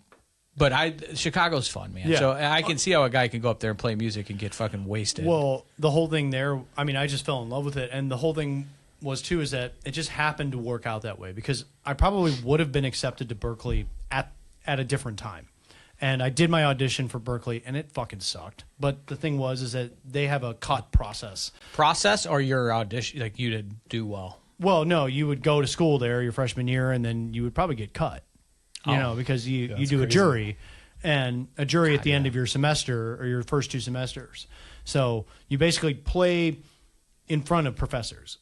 But Chicago's fun, man. Yeah. So I can see how a guy can go up there and play music and get fucking wasted. Well, the whole thing there, I mean, I just fell in love with it. And the whole thing was, too, is that it just happened to work out that way because I probably would have been accepted to Berkeley at a different time. And I did my audition for Berkeley, and it fucking sucked. But the thing is that they have a cut process. Process or your audition, like you did do well? Well, no, you would go to school there your freshman year, and then you would probably get cut. Because you do a jury, and a jury at the end of your semester or your first two semesters. So you basically play in front of professors,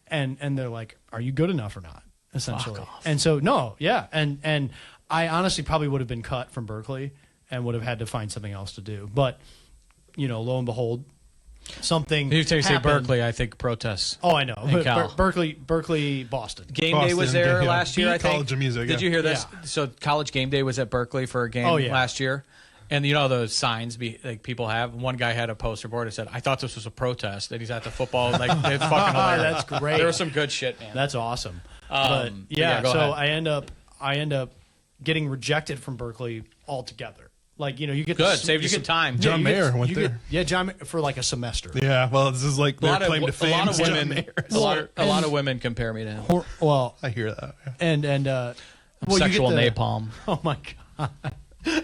and they're like, "Are you good enough or not?" Essentially. Fuck off. And so and I honestly probably would have been cut from Berkeley and would have had to find something else to do. But lo and behold, something. You say happened. Berkeley, I think protests. Oh, I know. And Cal. Berkeley, Boston. Game Day was there last year, I think. College of Music. Did you hear this? Yeah. So College Game Day was at Berkeley for a game last year. And those signs people have. One guy had a poster board that said, "I thought this was a protest." And he's at the football. Like, it's fucking hilarious. That's great. There was some good shit, man. That's awesome. Go ahead. I end up getting rejected from Berkeley altogether. Like, you get good. Saved you some time. John Mayer went there. John for like a semester. Yeah, well, this is like their claim to fame. A lot of women compare me to him. Well, I hear that. Yeah. And sexual napalm. Oh my god.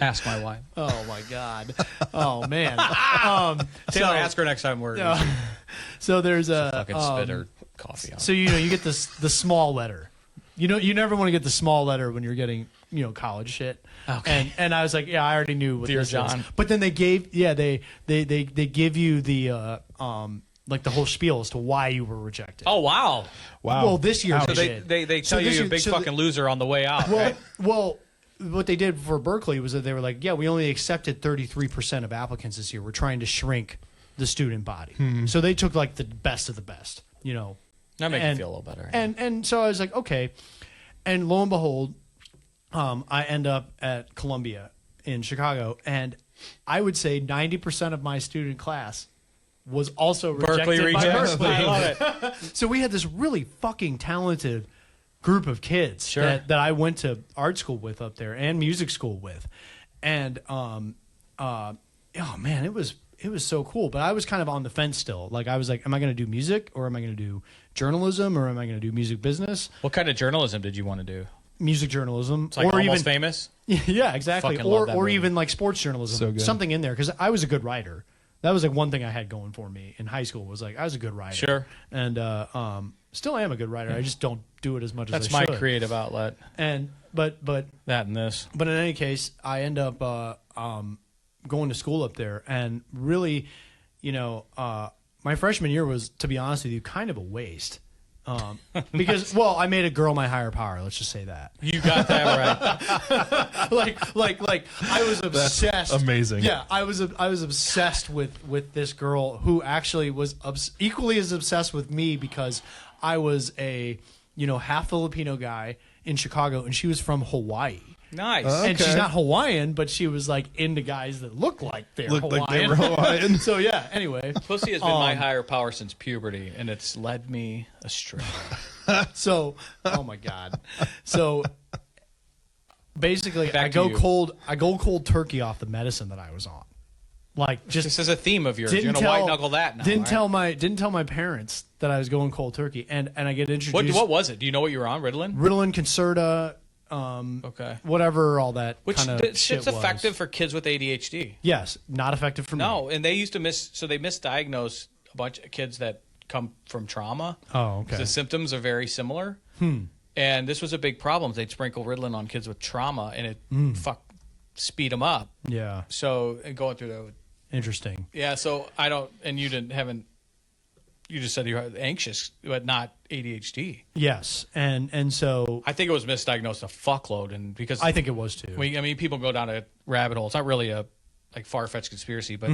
Ask my wife. Oh my god. Oh man. Taylor, ask her next time we're so there's a fucking spit her coffee on. So you get the small letter. You never want to get the small letter when you're getting college shit. Okay. And I was like, yeah, I already knew what Dear this John. is. But then they give they give you the like the whole spiel as to why you were rejected. Oh wow. Well, this year So they did. they tell you you're a big fucking loser on the way out. Well, right? well, what they did for Berkeley was that they were like, yeah, we only accepted 33% of applicants this year. We're trying to shrink the student body. So they took like the best of the best, That makes me feel a little better. And so I was like, okay. And lo and behold, I end up at Columbia in Chicago, and I would say 90% of my student class was also Berkeley rejected by rejects. Berkeley. I love it. So we had this really fucking talented group of kids that I went to art school with up there and music school with, and oh man, it was so cool. But I was kind of on the fence still. Like I was like, am I going to do music or am I going to do journalism or am I going to do music business? What kind of journalism did you want to do? Music journalism, It's like or Almost even Famous. yeah, exactly, Fucking love or that movie. even like sports journalism, So good. something in there because I was a good writer. That was like one thing I had going for me in high school was like I was a good writer. Sure. And still am a good writer. I just don't do it as much That's as I my should. creative outlet. And but That and this. in any case, I end up going to school up there, and really, my freshman year was, to be honest with you, kind of a waste. Because I made a girl my higher power. Let's just say that. You got that right. like I was obsessed. That's amazing. Yeah, I was obsessed with this girl who actually was equally as obsessed with me because I was a half Filipino guy in Chicago and she was from Hawaii. Nice. And she's not Hawaiian, but she was like into guys that look like they're Hawaiian. Like they were Hawaiian. So yeah. Anyway, Pussy has been my higher power since puberty, and it's led me astray. so oh my god. So basically, Back I to go you. cold. I go cold turkey off the medicine that I was on. Like just This is a theme of yours. You're didn't gonna tell, white knuckle that now. Didn't right? tell my parents that I was going cold turkey, and I get introduced. What was it? Do you know what you were on? Ritalin? Ritalin, Concerta, Okay. whatever, all that Which kind of shit's shit was. effective for kids with ADHD. Yes, not effective for me. No, and they used to they misdiagnose a bunch of kids that come from trauma. Oh, okay. The symptoms are very similar. And this was a big problem. They'd sprinkle Ritalin on kids with trauma, and it speed them up. Yeah, So and going through the interesting. yeah. So I don't. And you haven't. You just said you're anxious, but not ADHD. Yes, and so I think it was misdiagnosed a fuckload, and because I think it was too. people go down a rabbit hole. It's not really a far-fetched conspiracy, but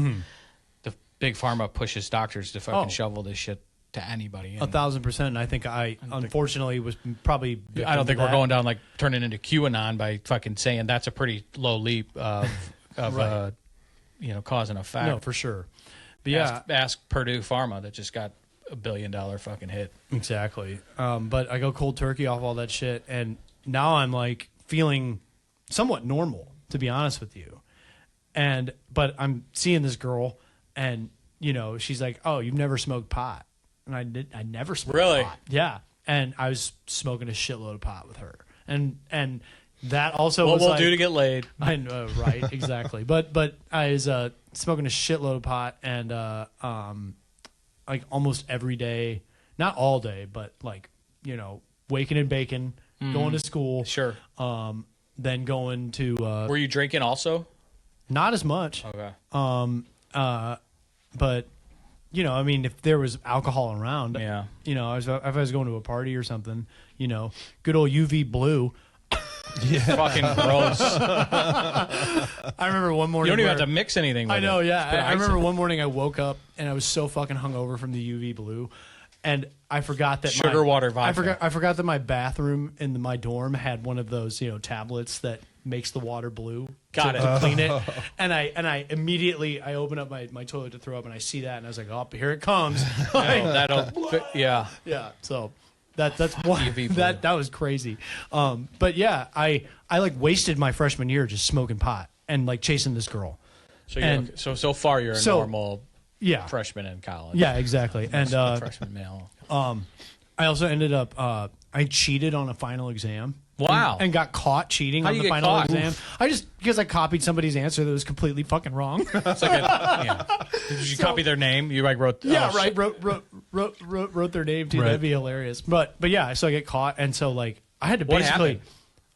the big pharma pushes doctors to fucking shovel this shit to anybody. 1,000%. And I think I unfortunately was probably. I don't think we're that. going down like turning into QAnon by fucking saying that's a pretty low leap of Right. cause and effect. No, for sure. But yeah, ask Purdue Pharma that just got $1 billion fucking hit. exactly. But I go cold turkey off all that shit, and now I'm like feeling somewhat normal, to be honest with you. But I'm seeing this girl, and she's like, "Oh, you've never smoked pot," and I never smoked Really? pot. Yeah, and I was smoking a shitload of pot with her, and that also What was we'll like, do to get laid. I know, right? Exactly. But I was smoking a shitload of pot, and like almost every day, not all day, but like waking and baking, going to school, Sure. then going to Were you drinking also? not as much, Okay. but I mean, if there was alcohol around, Yeah. if I was going to a party or something, good old UV blue. Fucking gross. I remember one morning. You don't even where- have to mix anything with I know, it. yeah. Just put I ice remember in it. one morning I woke up and I was so fucking hungover from the UV blue, and I forgot that Sugar water vodka. I forgot that my bathroom in my dorm had one of those tablets that makes the water blue. Got to, it. to clean it, and I immediately open up my toilet to throw up, and I see that, and I was like, oh, here it comes. Yeah. Yeah, so that's one UV blue. that was crazy. But yeah, I like wasted my freshman year just smoking pot and like chasing this girl. So And- so far you're a normal Yeah, freshman in college. yeah, exactly. And Freshman male. I also ended up I cheated on a final exam. Wow. And got caught cheating How on do the you get final caught? exam. Because I copied somebody's answer that was completely fucking wrong. It's like Did you copy their name? You like wrote. Yeah, oh, right. Wrote their name too. Right. That'd be hilarious. But yeah, so I get caught, and so like I had to What basically,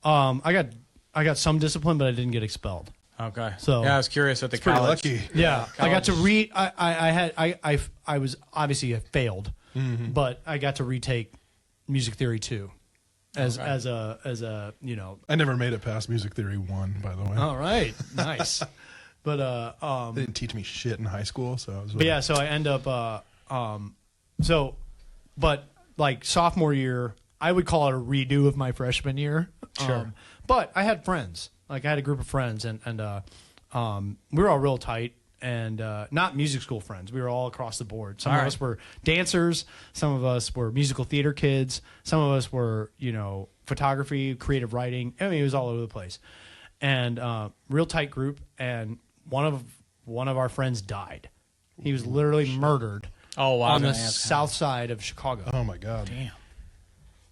I got some discipline, but I didn't get expelled. Okay. So- yeah, I was curious what the Pretty college. lucky. Yeah, I got to college. read. I was obviously I failed, but I got to retake music theory 2 as a I never made it past Music Theory 1, by the way. All right, nice. But They didn't teach me shit in high school, so I was but yeah, so I end up but like sophomore year, I would call it a redo of my freshman year. Sure. But I had friends. Like I had a group of friends, and we were all real tight, and not music school friends. We were all across the board. Some All of right. us were dancers. Some of us were musical theater kids. Some of us were photography, creative writing. I mean, it was all over the place, and real tight group. And one of our friends died. He was literally murdered. Oh wow. On the I was gonna ask south side of Chicago. Oh my god. Damn.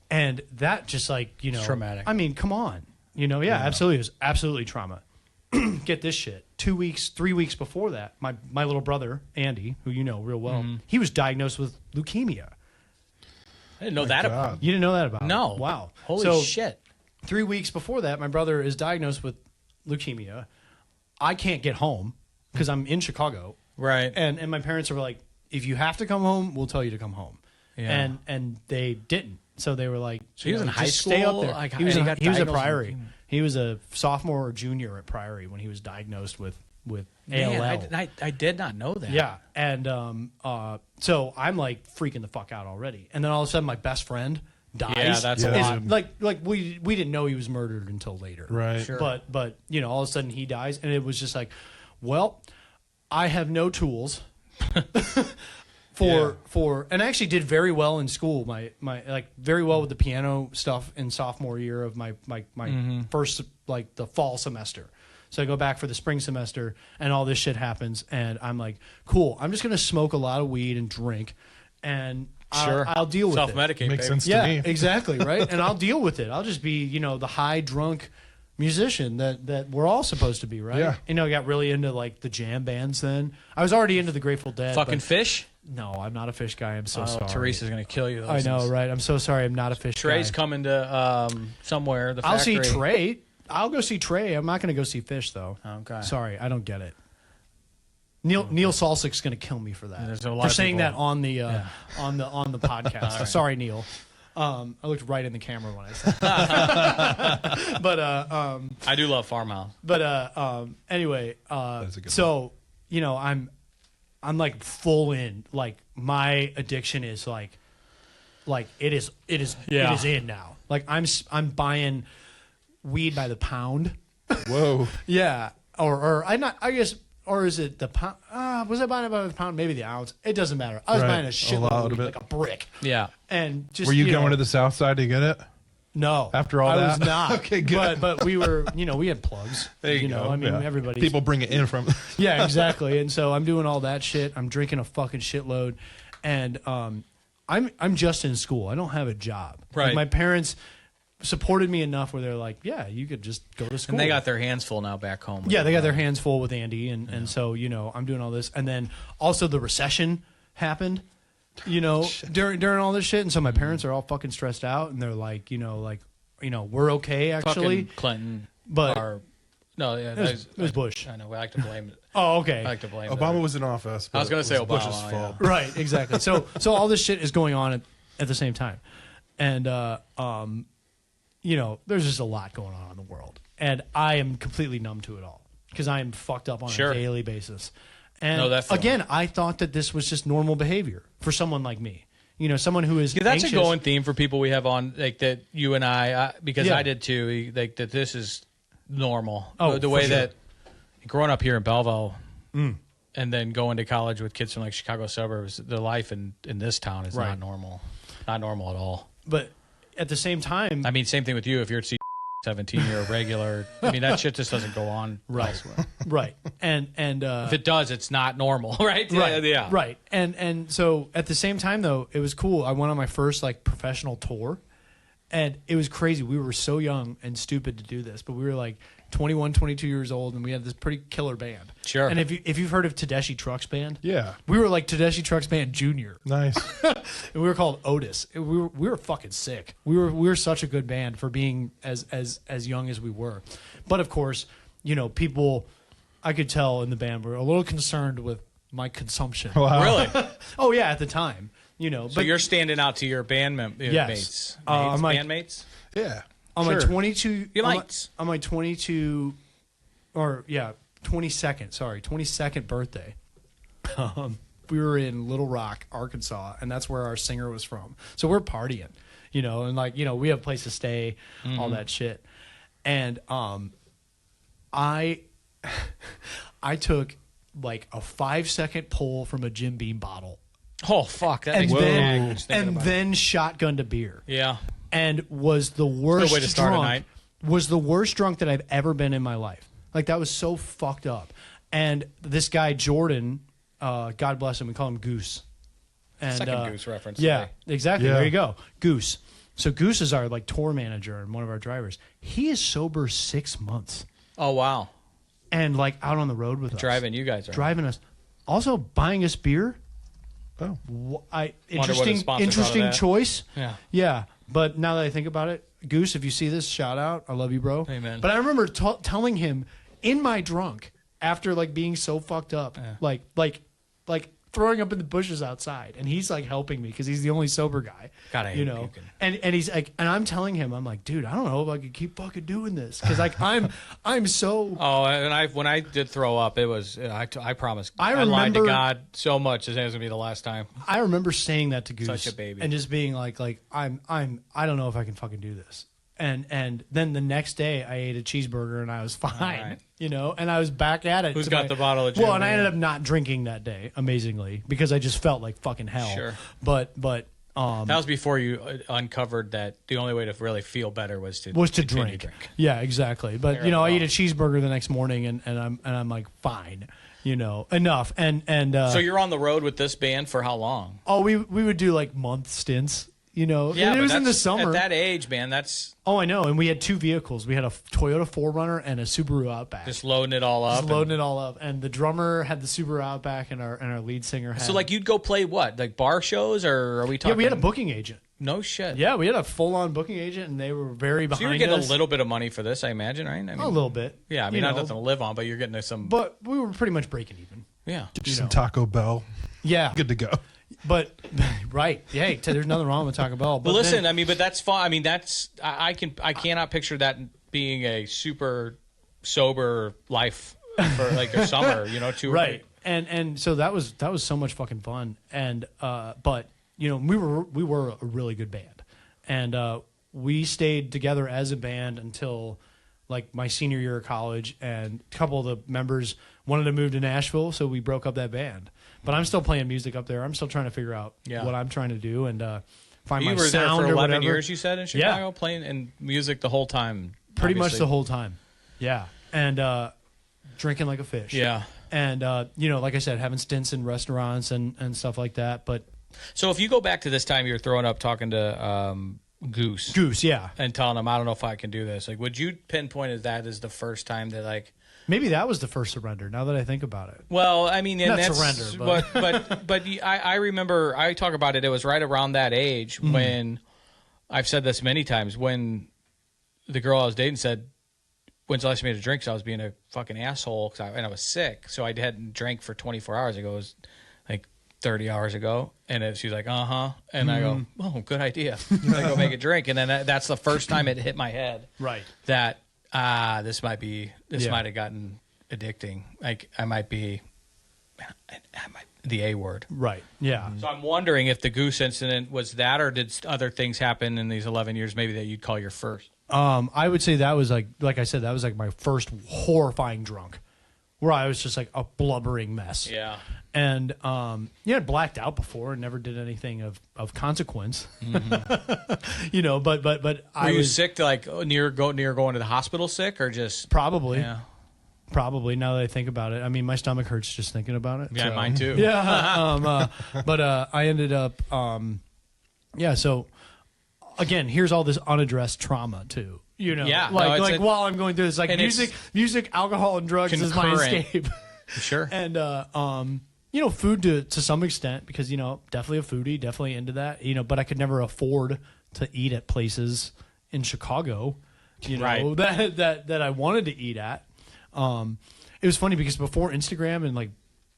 And that just like, It's traumatic. I mean, come on. Yeah, absolutely. It was absolutely trauma. Get this shit. 3 weeks before that, my little brother, Andy, who you know real well, he was diagnosed with leukemia. I didn't know that God. about. You didn't know that about him? No. Wow. Holy So, shit. 3 weeks before that, my brother is diagnosed with leukemia. I can't get home because I'm in Chicago. Right. And my parents were like, if you have to come home, we'll tell you to come home. Yeah. and they didn't. So they were like, So he was in high just stay up school? there. Like, he was and he at got diagnosed Priory. with- He was a sophomore or junior at Priory when he was diagnosed with Man, ALL. I did not know that. Yeah, and so I'm like freaking the fuck out already, and then all of a sudden my best friend dies. Yeah, that's a Yeah. lot. Like we didn't know he was murdered until later. Right. Sure. But you know, all of a sudden he dies, and it was just like, well, I have no tools for and I actually did very well in school. My like very well with the piano stuff in sophomore year of my first like the fall semester. So I go back for the spring semester, and all this shit happens, and I'm like, cool. I'm just gonna smoke a lot of weed and drink, and I'll deal with it. Self-medicate. Makes baby. sense to Yeah, me. exactly, right? And I'll deal with it. I'll just be, you know, the high drunk musician that we're all supposed to be, right? Yeah. You know, I got really into like the jam bands then. I was already into the Grateful Dead. Fucking but fish. no, I'm not a Fish guy. I'm so Oh, sorry. Teresa's gonna kill you. I know, right? I'm so sorry. I'm not a Fish Trey's guy. coming to somewhere. The I'll see factory. Trey. I'll go see Trey. I'm not going to go see Fish though. Okay. Sorry, I don't get it. Neil Salsik's going to kill me for that. There's a lot for of saying people- that on the on the podcast. Sorry, Neil. I looked right in the camera when I said that. But I do love Farmhouse. anyway, That's a good so you know, I'm like full in. Like my addiction is like it is Yeah. it is in now. Like I'm buying weed by the pound. Whoa. Yeah, or I guess, or is it the pound? Was I buying it by the pound? Maybe the ounce. It doesn't matter. I was Right. buying a A shitload lot of of weed, it. like a brick. Yeah. And just Were you know, going to the south side to get it? No. after all I that? was not. Okay, good. But we were, you know, we had plugs. There you know, go. I mean, Yeah. everybody. People bring it in from. Yeah, exactly. And so I'm doing all that shit. I'm drinking a fucking shitload, and I'm just in school. I don't have a job. Like, Right. my parents supported me enough where they're like, yeah, you could just go to school. And they got their hands full now back home. Yeah, they got their hands full with Andy, and so, you know, I'm doing all this, and then also the recession happened, you know, during all this shit, and so my parents are all fucking stressed out, and they're like, we're okay actually, Fucking Clinton. but No, yeah, it was Bush. I know. I like to blame it. Oh, okay. I like to blame Obama it. was in office. I was but gonna it say was Obama, Bush's yeah. fault. Right, exactly. So all this shit is going on at the same time, and you know, there's just a lot going on in the world, and I am completely numb to it all because I am fucked up on Sure. a daily basis. And No, that feeling. again, I thought that this was just normal behavior for someone like me. You know, someone who is Yeah, that's anxious. a going theme for people we have on, like that you and I because Yeah. I did too. Like that, this is normal. Oh, the for way sure. that growing up here in Belleville, and then going to college with kids from like Chicago suburbs, the life in this town is Right. not normal. Not normal at all. But at the same time, I mean, same thing with you. If you're at 17, you're a regular. I mean, that shit just doesn't go on Right. elsewhere. right, and If it does, it's not normal, right? right, Yeah. right, and so at the same time though, it was cool. I went on my first like professional tour, and it was crazy. We were so young and stupid to do this, but we were like 21, 22 years old, and we had this pretty killer band. Sure. And if you've heard of Tedeschi Trucks Band, Yeah. we were like Tedeschi Trucks Band Junior, Nice. and we were called Otis. And we were fucking sick. We were such a good band for being as young as we were. But of course, you know, people, I could tell in the band were a little concerned with my consumption. Wow. Really? Oh yeah, at the time, you know. So but you're standing out to your band Yes. mates, I'm like- bandmates. Yeah. on my Sure. 22, You on my- might. on my 22, or yeah, 22nd birthday. We were in Little Rock, Arkansas, and that's where our singer was from. So we're partying, you know, and like, you know, we have a place to stay, all that shit. And I took like a 5-second pull from a Jim Beam bottle, Oh fuck! That and makes me then mad just thinking about it. shotgunned a beer. Yeah. And was the worst way to start a drunk. night. Was the worst drunk that I've ever been in my life. Like that was so fucked up. And this guy Jordan, God bless him, we call him Goose. And, Second Goose reference Yeah, today. exactly. Yeah. There you go, Goose. So Goose is our like tour manager and one of our drivers. He is sober 6 months Oh wow! and like out on the road with us, Driving you guys are driving us, also buying us beer. Oh. sponsors thought of Interesting that. choice. Yeah. Yeah, but now that I think about it, Goose, if you see this, shout out. I love you, bro. Amen. But I remember telling him in my drunk after like being so fucked up, like throwing up in the bushes outside, and he's like helping me because he's the only sober guy. God, I hate puking. And he's like, and I'm telling him, I'm like, dude, I don't know if I could keep fucking doing this because like I'm so. Oh, and when I did throw up, it was I promise. I lied to remember- God so much. It was gonna be the last time. I remember saying that to Goose, Such a baby. and just being like I don't know if I can fucking do this. And then the next day I ate a cheeseburger and I was fine, right. you know, and I was back at it. Who's to got my- the bottle of gin? Well, and I ended up not drinking that day, amazingly, because I just felt like fucking hell. Sure. But That was before you uncovered that the only way to really feel better was to continue drink. Yeah, exactly. But Fair you know, I enough. eat a cheeseburger the next morning and I'm like fine, you know, enough. And So you're on the road with this band for how long? oh, we would do like month stints. You know, Yeah, and it but was in the that's- summer. At that age, man, that's Oh, I know. And we had two vehicles. We had a Toyota 4Runner and a Subaru Outback. just loading it all up. Just loading it all up. And the drummer had the Subaru Outback, and our lead singer had. So like you'd go play what? Like bar shows, or are we yeah, talking? we had a booking agent. No shit. Yeah, we had a full-on booking agent, and they were very So behind you were getting us. a little bit of money for this, I imagine, right? I mean, A little bit. Yeah, I mean, you not know. nothing to live on, but you're getting some. But we were pretty much breaking even. Yeah. Just some Taco Bell. Yeah. Good to go. But right, yeah. There's nothing wrong with Taco Bell. But But listen, then- I mean, but that's fine. I mean, that's I cannot picture that being a super sober life for like a summer, you know, right. And so that was so much fucking fun. And but you know, we were a really good band, and we stayed together as a band until like my senior year of college. And a couple of the members wanted to move to Nashville, so we broke up that band. But I'm still playing music up there. I'm still trying to figure out what I'm trying to do and find You my were there sound for or 11 whatever. years, you said, in Chicago, Yeah. playing and music the whole time. Pretty much obviously. the whole time. Yeah. And drinking like a fish. Yeah. And, you know, like I said, having stints in restaurants and stuff like that. But So if you go back to this time you're throwing up talking to Goose yeah. and telling him, I don't know if I can do this, like, would you pinpoint that as the first time that, like, Maybe that was the first surrender, now that I think about it. well, I mean, and Not that's surrender, but I remember I talk about it. It was right around that age when I've said this many times when the girl I was dating said, "When's the last time you had a drink?" So I was being a fucking asshole and I was sick, so I hadn't drank for 24 hours ago. It was like 30 hours ago, and she's like, and I go, "Oh, good idea." I go make a drink, and then that's the first time it hit my head, Right. that this might have gotten addicting. Like I might be the A word. Right. Yeah. So I'm wondering if the Goose incident was that, or did other things happen in these 11 years maybe that you'd call your first? I would say that was like I said, that was like my first horrifying drunk, where I was just like a blubbering mess. Yeah. And I'd blacked out before and never did anything of consequence. You know, but Were I you was sick, like near going to the hospital sick, or just probably Yeah. now that I think about it. I mean, my stomach hurts just thinking about it. Yeah, so- mine too. Yeah. But I ended up, so again, here's all this unaddressed trauma too. You know, Yeah, no, like it's while I'm going through this, like and it's music, alcohol, and drugs is my concurrent. escape. Sure. And you know, food to some extent, because you know, definitely a foodie, definitely into that. You know, but I could never afford to eat at places in Chicago, you know, Right. that I wanted to eat at. It was funny because before Instagram and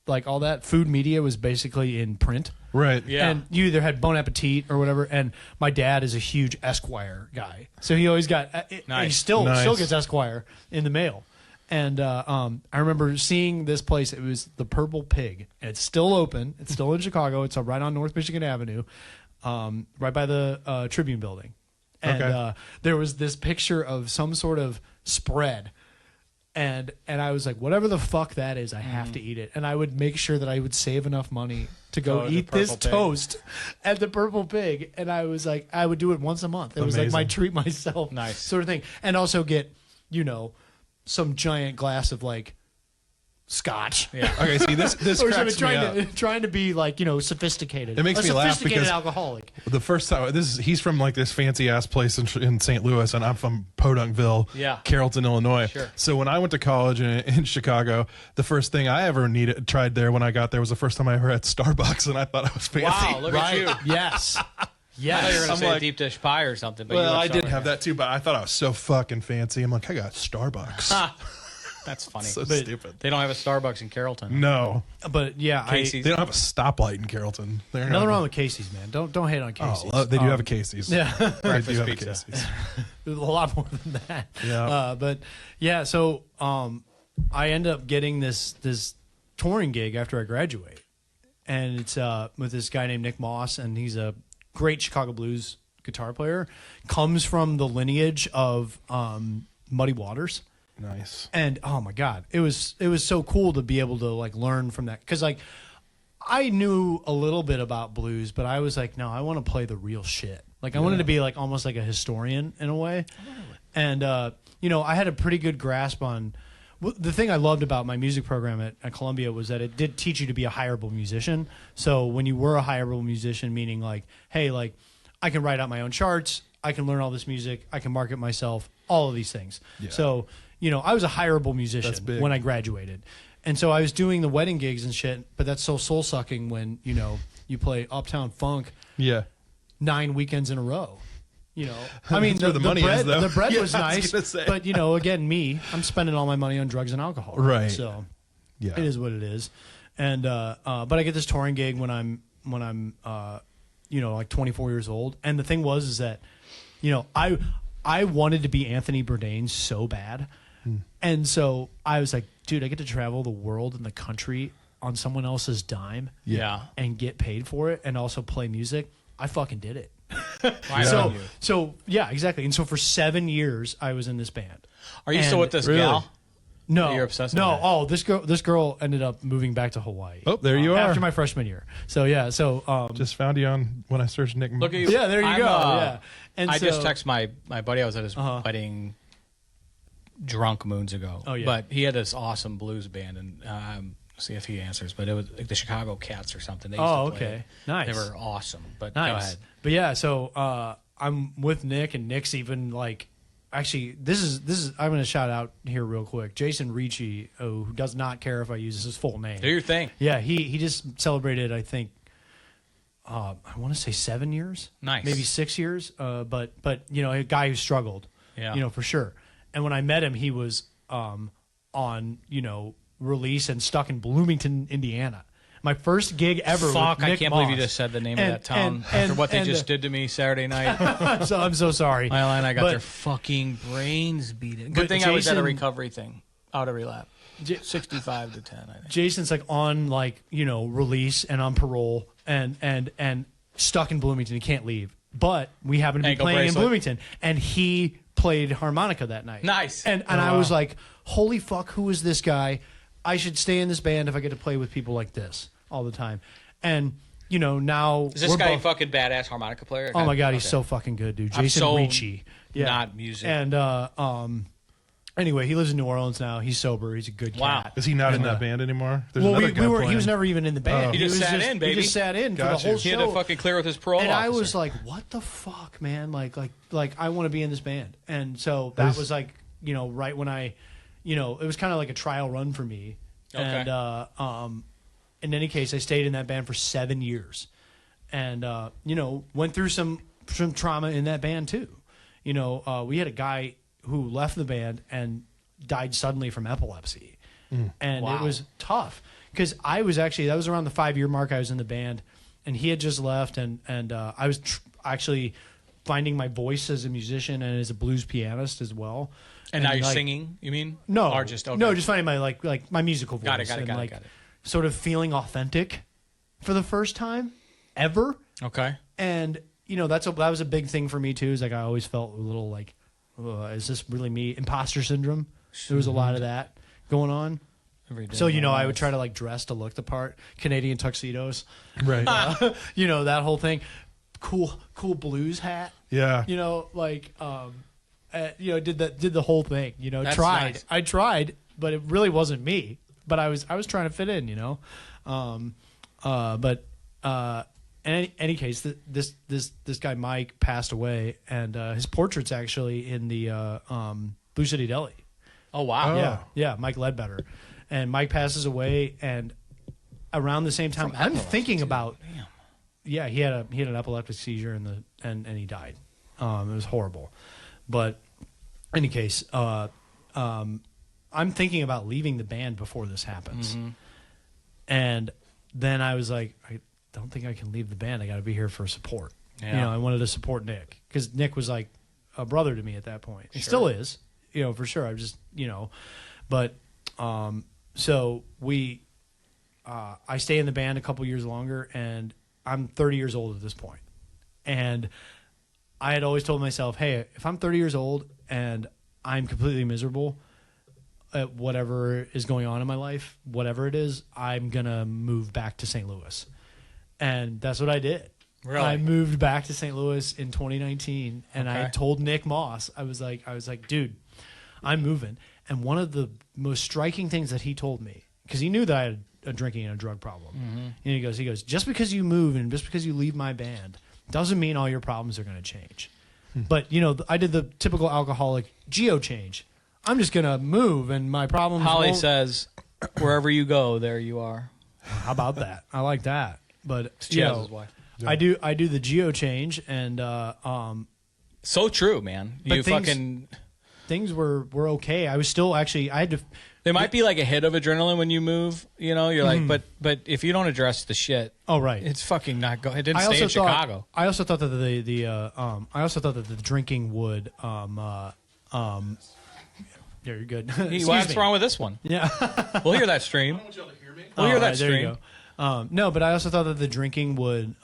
like all that, food media was basically in print. Right. Yeah. And you either had Bon Appetit or whatever. And my dad is a huge Esquire guy, so he always got. He Nice. still Nice. gets Esquire in the mail. And I remember seeing this place. It was the Purple Pig, and it's still open. It's still in Chicago. It's right on North Michigan Avenue, right by the Tribune Building. And Okay. there was this picture of some sort of spread. And I was like, whatever the fuck that is, I have to eat it. And I would make sure that I would save enough money to go Go to the eat this Purple Pig. toast at the Purple Pig. And I was like, I would do it once a month. It was like my Amazing. treat myself Nice. sort of thing. And also get, you know, some giant glass of like scotch. Yeah. Okay, see this Or cracks something, me up. trying to be like, you know, sophisticated. It makes a me laugh sophisticated because- alcoholic. The first time he's from like this fancy ass place in St. Louis, and I'm from Podunkville, Yeah. Carrollton, Illinois. Sure. So when I went to college in Chicago, the first thing I ever tried there when I got there was the first time I ever had Starbucks, and I thought I was fancy. Wow, look at you. Yes. I thought you were Yes. going to I'm say like- deep dish pie or something. But you Well, went I did somewhere. have that too, but I thought I was so fucking fancy. I'm like, I got Starbucks. That's funny. So But- stupid. They don't have a Starbucks in Carrollton. No, But yeah, Casey's. they don't have a stoplight in Carrollton. They're nothing wrong with Casey's, man. Don't hate on Casey's. Oh, they do have a Casey's. Yeah, They do Breakfast have a pizza. Casey's. a lot more than that. Yeah. But yeah, so I end up getting this touring gig after I graduate, and it's with this guy named Nick Moss, and he's a great Chicago blues guitar player. Comes from the lineage of Muddy Waters. Nice. And oh my god, it was so cool to be able to like learn from that, because like I knew a little bit about blues, but I was like, no, I want to play the real shit. Like I wanted to be like almost like a historian in a way. And you know, I had a pretty good grasp on the thing I loved about my music program at Columbia was that it did teach you to be a hireable musician. So when you were a hireable musician, meaning like, hey, like I can write out my own charts, I can learn all this music, I can market myself, all of these things. Yeah. So you know, I was a hireable That's musician big. when I graduated. And so I was doing the wedding gigs and shit, but that's so soul sucking when, you know, you play Uptown Funk Yeah. 9 weekends in a row. You know, I mean, That's where the money bread, is, though. the bread Yeah, was I was nice, gonna say. but you know, again, I'm spending all my money on drugs and alcohol. Right. So Yeah. it is what it is. And, but I get this touring gig when I'm, you know, like 24 years old. And the thing is that, you know, I wanted to be Anthony Bourdain so bad. And so I was like, dude, I get to travel the world and the country on someone else's dime Yeah. and get paid for it and also play music. I fucking did it. Why So, don't you? so yeah, exactly. And so for 7 years I was in this band. Are you still And- with this Really? gal? No, You're obsessed no. with her. Oh, this girl ended up moving back to Hawaii. Oh, there you are. After my freshman year. So yeah, so Just found you on when I searched Nick. Look at you. yeah, there you I'm, go. Yeah, and I so, just texted my buddy. I was at his Uh-huh. wedding drunk moons ago. Oh, yeah. But he had this awesome blues band, and see if he answers. But it was like the Chicago Cats or something. They used Oh, to play okay. it. Nice. They were awesome. But nice. go ahead. But yeah, so I'm with Nick, and Nick's even like, actually, this is I'm going to shout out here real quick. Jason Ricci, who does not care if I use his full name. Do your thing. Yeah, he just celebrated, I think, I want to say 7 years, Nice. maybe 6 years. But you know, a guy who struggled, Yeah. you know, for sure. And when I met him, he was on, you know, release and stuck in Bloomington, Indiana. My first gig ever. Fuck, with I Nick can't believe you Moss. just said the name And- of that town and- after what they and- just did to me Saturday night. So I'm so sorry. My line, I got But- their fucking brains beaten. But Good thing I was at a Jason- recovery thing, out of relapse. J- 65 to 10, I think. Jason's like on like, you know, release and on parole and stuck in Bloomington. He can't leave. But we happened to be Ankle playing bracelet. in Bloomington, and he played harmonica that night. Nice. And I was like, holy fuck, who is this guy? I should stay in this band if I get to play with people like this all the time. And you know, now Is this we're guy a both- fucking badass harmonica player? Oh my god, he's Okay. so fucking good, dude. I'm Jason so Ricci. Yeah. not music. And anyway, he lives in New Orleans now. He's sober. He's a good Wow. cat. Is he not in that band anymore? There's Well, another guy he playing. was never even in the band. Oh. He just was sat in, baby. He just sat in for the Got you. whole He show. had to fucking clear with his parole and I officer. was like, what the fuck, man? Like I want to be in this band. And so that was like, you know, right when I, you know, it was kind of like a trial run for me. Okay. And in any case, I stayed in that band for 7 years, and you know, went through some trauma in that band too. You know, we had a guy who left the band and died suddenly from epilepsy, and Wow. it was tough because I was actually, that was around the 5-year mark I was in the band, and he had just left, and I was actually finding my voice as a musician and as a blues pianist as well. and now you're like, singing, you mean? No, Or just, okay. no, just finding my like my musical voice. Got it, and got like it. sort of feeling authentic for the first time ever. Okay. And you know, that was a big thing for me too. Is like I always felt a little like, is this really me? Imposter syndrome. There was a lot of that going on. Every day So you of know, my I life. would try to like dress to look the part. Canadian tuxedos, right. you know, that whole thing. Cool blues hat. Yeah. You know, like you know, did the whole thing. You know, That's tried. nice. I tried, but it really wasn't me. But I was trying to fit in. You know, but in any case, this guy Mike passed away, and his portrait's actually in the Blue City Deli. Oh, wow. Oh. Yeah, Mike Ledbetter, and Mike passes away, and around the same time, I'm thinking about. Damn. Yeah, he had an epileptic seizure and he died. It was horrible, but in any case, I'm thinking about leaving the band before this happens. And then I was like, I don't think I can leave the band. I got to be here for support. Yeah. You know, I wanted to support Nick because Nick was like a brother to me at that point. He still is, you know, for sure. I just, you know, but so I stay in the band a couple years longer, and I'm 30 years old at this point. And I had always told myself, hey, if I'm 30 years old and I'm completely miserable at whatever is going on in my life, whatever it is, I'm going to move back to St. Louis. And that's what I did. Really? I moved back to St. Louis in 2019, and I told Nick Moss, I was like, dude, I'm moving. And one of the most striking things that he told me, because he knew that I had a drinking and a drug problem, and he goes, just because you move and just because you leave my band doesn't mean all your problems are going to change. But you know, I did the typical alcoholic geo change. I'm just going to move, and my problems. Holly says, "Wherever you go, there you are." How about that? I like that. But you Chaz's know, wife. I do the geo change, and So true, man. But things were okay. I was still actually I had to. There might be like a hit of adrenaline when you move. You know, you're like, but if you don't address the shit, Oh right. it's fucking not going. It didn't stay in Chicago. I also thought that the drinking would yeah, you're good. What's wrong with this one? Yeah. We'll hear that stream. I want y'all to hear me. We'll hear that There you stream. go. No, but I also thought that the drinking would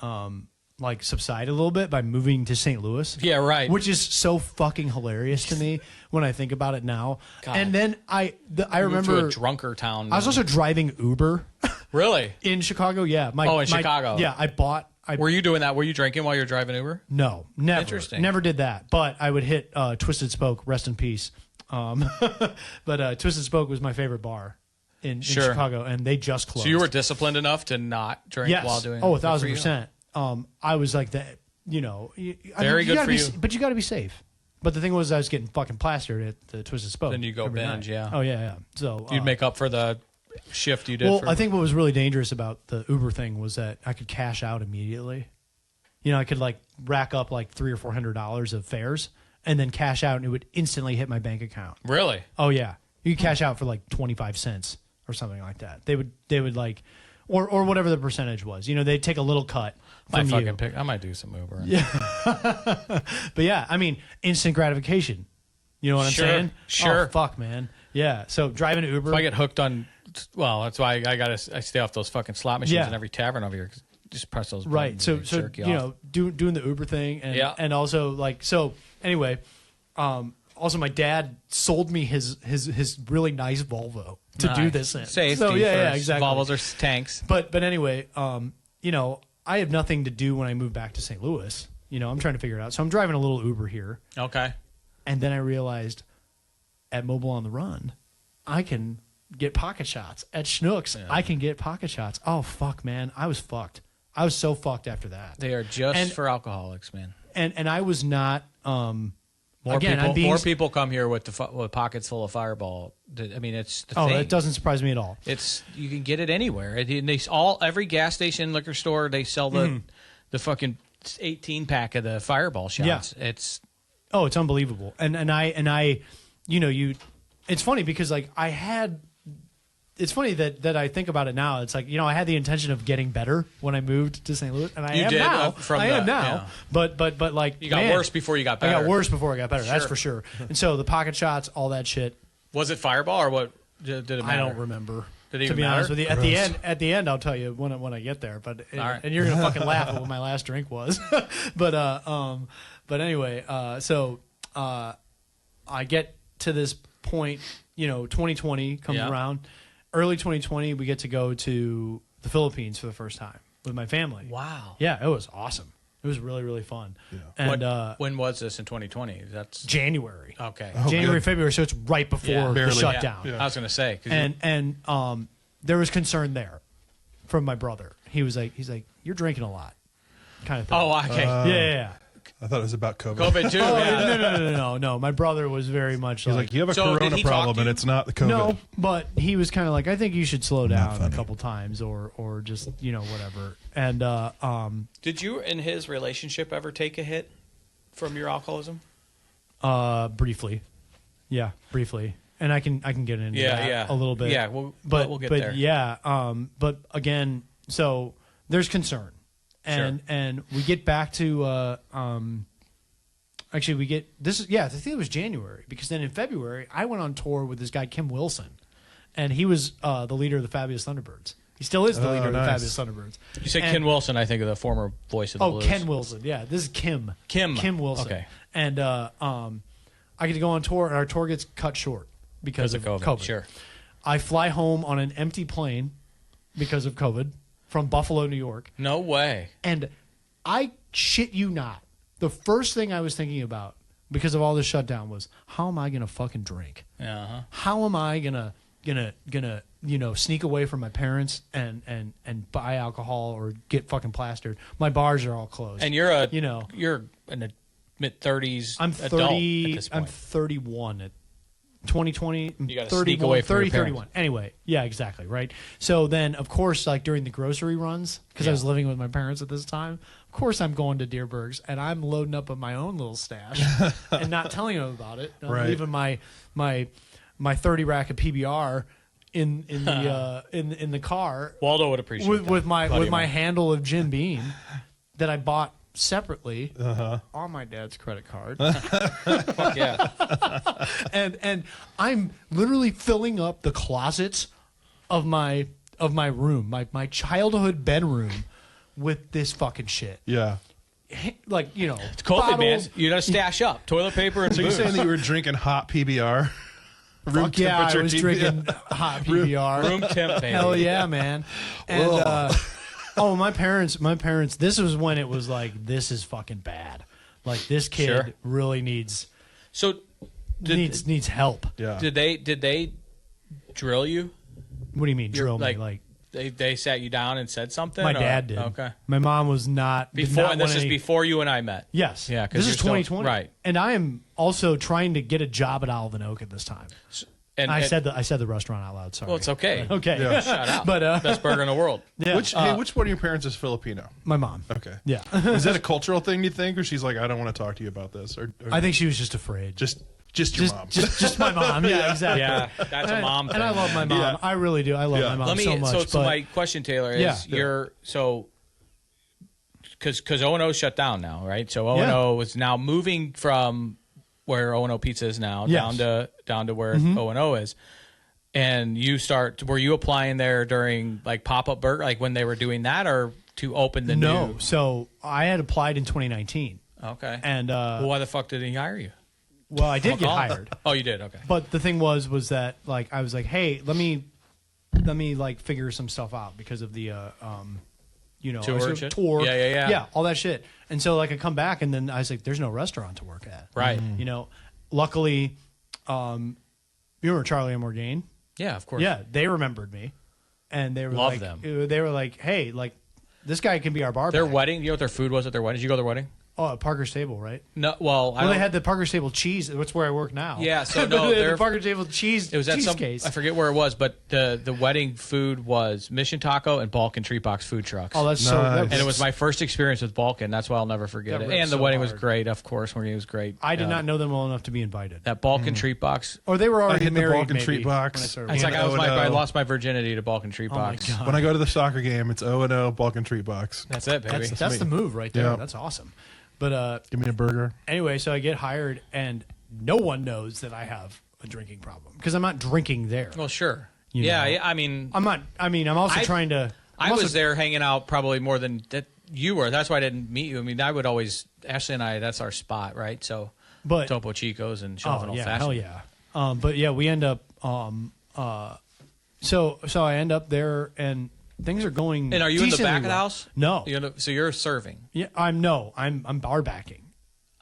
like subside a little bit by moving to St. Louis. Yeah, right. Which is so fucking hilarious to me when I think about it now. God. And then I Moved remember to a drunker town. I was also driving Uber really. in Chicago. Yeah. Chicago. Yeah, Were you doing that? Were you drinking while you were driving Uber? No, never. Interesting. Never did that. But I would hit Twisted Spoke, rest in peace. But Twisted Spoke was my favorite bar in Chicago, and they just closed. So you were disciplined enough to not drink while doing. Oh, Good for you. 1,000%. I was like that. You know, Very good for you. But you got to be safe. But the thing was, I was getting fucking plastered at the Twisted Spoke. Then you go every binge, night. yeah. Oh yeah. So You'd make up for the shift you did. Well, I think what was really dangerous about the Uber thing was that I could cash out immediately. You know, I could like rack up like $300 or $400 of fares and then cash out, and it would instantly hit my bank account. Really? Oh yeah, you could cash out for like 25 cents or something like that. They would like, or whatever the percentage was. You know, they'd take a little cut from you. I might do some Uber. Yeah. But yeah, I mean, instant gratification. You know what I'm saying? Sure. Oh, fuck, man. Yeah. So driving Uber. If I get hooked on, well, that's why I stay off those fucking slot machines Yeah. in every tavern over here. Just press those Right. buttons So and they jerk you off. know, doing the Uber thing, and Yeah. and also like so. Anyway, also my dad sold me his really nice Volvo to do Nice. this in. Safety So yeah, first. exactly. Volvos are tanks. But anyway, you know, I have nothing to do when I move back to St. Louis. You know, I'm trying to figure it out. So I'm driving a little Uber here, Okay. and then I realized at Mobile on the Run, I can get pocket shots. At Schnucks, I can get pocket shots. Oh fuck, man, I was fucked. I was so fucked after that. They are just And- for alcoholics, man. And I was not. More again, people, I'm being, more people come here with with pockets full of Fireball. I mean, it's the Oh, thing. that doesn't surprise me at all. It's you can get it anywhere. Every gas station, liquor store, they sell the fucking 18 pack of the Fireball shots. Yeah. It's Oh, it's unbelievable. And I, you know, it's funny because like it's funny that I think about it now. It's like, you know, I had the intention of getting better when I moved to St. Louis, and I You am did, now. I am now. yeah. But like you got man, worse before you got better. I got worse before I got better. That's Sure. for sure. And so the pocket shots, all that shit. Was it Fireball or what? Did it matter? I don't remember. Did it to even be honest matter? with you, at the end, I'll tell you when I get there. But All right. and you're gonna fucking laugh at what my last drink was. But anyway, so I get to this point. You know, 2020 comes Yeah. around. Early 2020, we get to go to the Philippines for the first time with my family. Wow. Yeah, it was awesome. It was really, really fun. Yeah. And when was this in 2020? That's January. okay. January, good. February, so it's right before Yeah. the Barely. shutdown. Yeah. I was going to say. 'Cause And there was concern there from my brother. He's like, you're drinking a lot, kind of thing. oh, okay. yeah. I thought it was about COVID. COVID too. Oh, yeah. no. My brother was very much He's like, you have a So did corona he talk problem, to and you? it's not the COVID. no, but he was kind of like, I think you should slow down a funny. couple times, or just whatever. And Did you and his relationship ever take a hit from your alcoholism? briefly, yeah, briefly. and I can get into that a little bit. Yeah, we'll get there. Yeah, but again, so there's concern, and we get back to actually we get this is I think it was January, because then in February I went on tour with this guy Kim Wilson, and he was the leader of the Fabulous Thunderbirds. He still is the leader of the Fabulous Thunderbirds. You say Ken Wilson, I think of the former voice of the Blues. Oh, Ken Wilson. Yeah, this is Kim. Kim Wilson. Okay. And I get to go on tour, and our tour gets cut short because of COVID. Sure. I fly home on an empty plane because of COVID from Buffalo, New York. No way. And I shit you not, the first thing I was thinking about because of all this shutdown was, how am I going to fucking drink? Uh-huh. How am I gonna sneak away from my parents and buy alcohol or get fucking plastered? My bars are all closed. And you're in the mid-30s. I'm 30. Adult at this point. I'm 31 at 2020. You got to sneak away from 30, your parents. 31. Anyway, yeah, exactly, right. So then, of course, like during the grocery runs, because I was living with my parents at this time, of course I'm going to Deerberg's and I'm loading up on my own little stash and not telling them about it. I'm leaving my 30 rack of PBR in the car. Waldo would appreciate that. with my handle of Jim Beam that I bought separately on my dad's credit card. Fuck yeah. and I'm literally filling up the closets of my room, my childhood bedroom, with this fucking shit. Yeah. Like, it's COVID, man. You got to stash up toilet paper and So you're booze. saying that you were drinking hot PBR? Fuck yeah, I was drinking hot PBR. Room temp, baby. Hell yeah, man. And my parents, this was when it was like, this is fucking bad. Like, this kid really needs help. Yeah. Did they drill you? What do you mean drill me? Like they sat you down and said something? my dad did. Okay. My mom was not. Before, and this is before you and I met. Yes. Yeah. This is 2020. Right. And I am also trying to get a job at Olive and Oak at this time. And I said the restaurant out loud. Sorry. Well, it's okay. Okay. Yeah. Shout out. But best burger in the world. yeah. Which one of your parents is Filipino? My mom. Okay. Yeah. Is that a cultural thing, you think, or she's like, I don't want to talk to you about this? Or I think she was just afraid. just your mom. Just my mom. Yeah, exactly. Yeah, that's a mom thing. And I love my mom. Yeah. I really do. I love my mom so much. So my question, Taylor, is because O&O shut down now, right? So O&O is now moving from where O&O Pizza is now down to where O&O is. And were you applying there during like pop-up burger, like when they were doing that, or to open the new? No. So I had applied in 2019. Okay. And well, why the fuck did he hire you? well, I did get hired. Oh, you did. Okay. But the thing was that like I was like, hey, let me like figure some stuff out because of the tour. Yeah, all that shit. And so like I come back and then I was like, there's no restaurant to work at. Right. Luckily, you remember Charlie and Morgaine? Yeah, of course. Yeah, they remembered me, and they were Love like, them. They were like, hey, like this guy can be our bar. Their back. wedding. You know what their food was at their wedding? Did you go to their wedding? Oh, at Parker's Table, right? No. Well, they had the Parker's Table cheese. That's where I work now. Yeah. So no, the Parker's Table cheese. It was at cheese case. I forget where it was, but the wedding food was Mission Taco and Balkan Treat Box food trucks. Oh, that's Nice. so. And it was my first experience with Balkan. That's why I'll never forget That it. ripped And the so wedding was hard. great, of course. When it was great. I did not know them well enough to be invited. That Balkan Treat Box. Or they were I already hit the married. Balkan maybe, Treat when I Box. started It's working. like And I O&O. lost my virginity to Balkan Treat Oh my Box. God. When I go to the soccer game, it's O&O Balkan Treat Box. That's it, baby. That's the move right there. Yeah. That's awesome. But Give me a burger. anyway, so I get hired, and no one knows that I have a drinking problem because I'm not drinking there. Well, sure. You Yeah, know. yeah. I mean, I'm not. I mean, I'm also trying to. I was there hanging out probably more than that you were. That's why I didn't meet you. I mean, I would always Ashley and I. That's our spot, right? So, But Topo Chico's and Shelvin Old yeah, Fashioned. hell yeah. But yeah, we end up. So I end up there, and things are going. And are you in the decently back of the well. house? No. So you're serving. Yeah, I'm bar backing.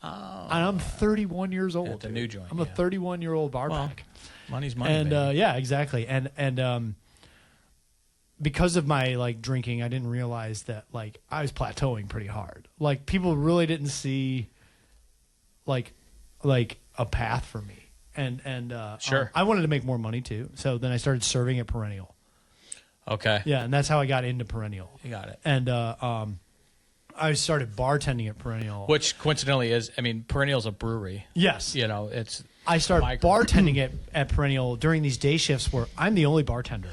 Oh. And I'm 31 years old. At the dude. new joint, I'm a yeah. 31-year-old bar Well, back. Money's money. And baby. yeah, exactly. And because of my like drinking, I didn't realize that like I was plateauing pretty hard. Like people really didn't see like a path for me. And Sure. I wanted to make more money too. So then I started serving at Perennial. Okay. Yeah, and that's how I got into Perennial. You got it. And I started bartending at Perennial. Which coincidentally is, I mean, Perennial's a brewery. Yes. You know, it's I start bartending at Perennial during these day shifts where I'm the only bartender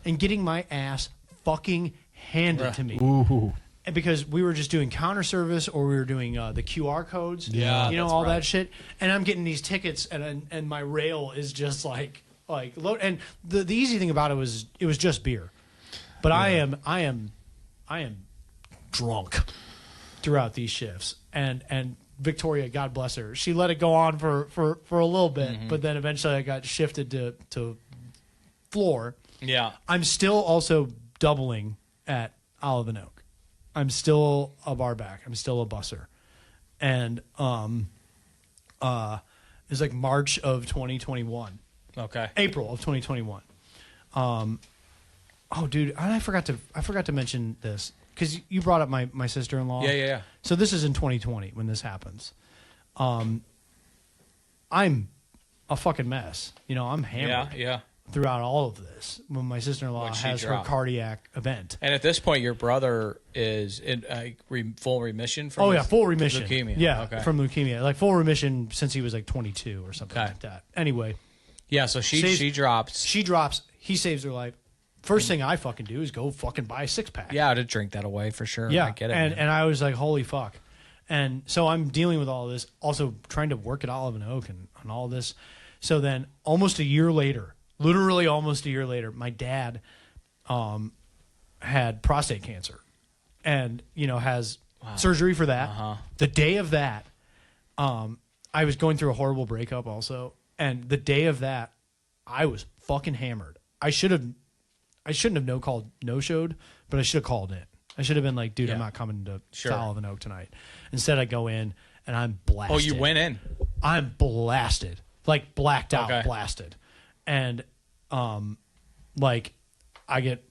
and getting my ass fucking handed to me. Ooh. And because we were just doing counter service or we were doing the QR codes, Yeah, you know, that's all right. that shit. And I'm getting these tickets and my rail is just like load. And the easy thing about it was just beer. But I am drunk throughout these shifts. And Victoria, God bless her, she let it go on for a little bit, but then eventually I got shifted to floor. Yeah. I'm still also doubling at Olive and Oak. I'm still a bar back. I'm still a busser. And it's like March of 2021. Okay. April of 2021. Oh, dude, and I forgot to mention this because you brought up my sister-in-law. Yeah. So this is in 2020 when this happens. I'm a fucking mess. You know, I'm hammered Yeah. throughout all of this when my sister-in-law When she has her dropped. cardiac event. And at this point, your brother is in full remission from his Full remission. leukemia. Yeah, Okay. from leukemia. Like full remission since he was like 22 or something Okay. like that. Anyway, Yeah, so she drops. she drops. He saves her life. First thing I fucking do is go fucking buy a 6-pack. Yeah, to drink that away for sure. Yeah, I get it. and man. I was like, holy fuck. And so I'm dealing with all this, also trying to work at Olive and Oak and all this. So then almost a year later, literally almost a year later, my dad had prostate cancer and, you know, has surgery for that. The day of that, I was going through a horrible breakup also. And the day of that, I was fucking hammered. I shouldn't have no-showed, but I should have called in. I should have been like, dude, I'm not coming to Olive and Oak tonight. Instead, I go in and I'm blasted. Oh, you went in. I'm blasted, like blacked out, Okay. blasted, and like I get,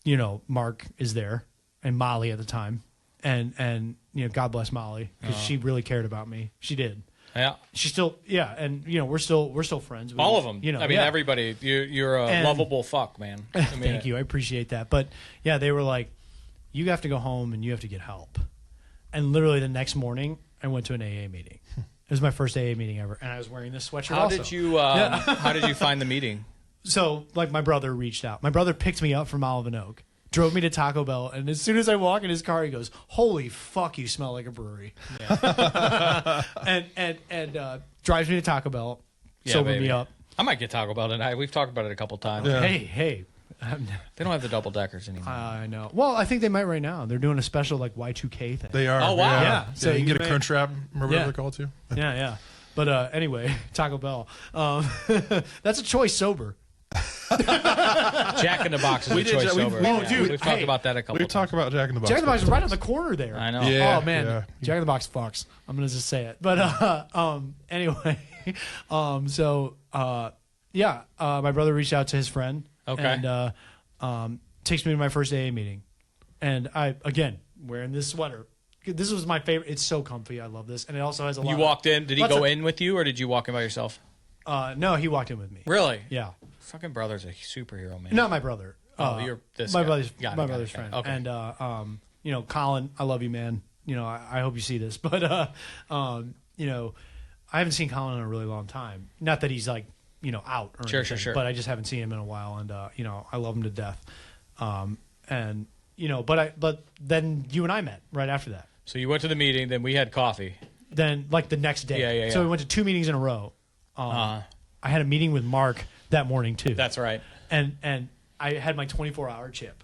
you know, Mark is there and Molly at the time, and you know, God bless Molly because she really cared about me. She did. Yeah. She still, and you know, we're still friends. All of them. You know, I mean, yeah. everybody. You're a And- lovable fuck, man. I mean, Thank you. I appreciate that. But yeah, they were like, you have to go home and you have to get help. And literally the next morning, I went to an AA meeting. It was my first AA meeting ever, and I was wearing this sweatshirt. How also. did you? How did you find the meeting? So, like, my brother reached out. My brother picked me up from Olive and Oak, drove me to Taco Bell, and as soon as I walk in his car, he goes, "Holy fuck, you smell like a brewery!" Yeah. and drives me to Taco Bell, Yeah, sobered baby. me up. I might get Taco Bell tonight. We've talked about it a couple times. Yeah. Hey, They don't have the double deckers anymore. I know. Well, I think they might right now. They're doing a special like Y2K thing. They are. Oh, wow. Yeah. So you can you get a may- crunch wrap, or whatever Yeah. they're called too. Yeah. But anyway, Taco Bell. That's a choice sober. Jack in the Box is a did- choice we've- over. we- Yeah, dude, we've talked hey. about that a couple We've times. talked about Jack in the Box. Jack in the Box is right on the corner there. I know. Yeah. Oh man, yeah. Jack in the Box fucks. I'm gonna just say it. But anyway, my brother reached out to his friend. Okay. And takes me to my first AA meeting, and I again wearing this sweater. This was my favorite. It's so comfy. I love this, and it also has a lot. You walked in. Did he lots go of- in with you, or did you walk in by yourself? No, he walked in with me. Really? Yeah, Fucking brother's a superhero, man. not my brother. Oh, you're this my guy. brother's Got it, my got it, brother's got it. friend. Okay. And you know, Colin, I love you, man. You know, I hope you see this, but you know, I haven't seen Colin in a really long time. Not that he's like, you know, out or Sure, anything, sure. but I just haven't seen him in a while, and you know, I love him to death. And you know, but then you and I met right after that. So you went to the meeting, then we had coffee. Then like the next day. Yeah. So we went to 2 meetings in a row. I had a meeting with Mark that morning too. That's right. And I had my 24-hour chip.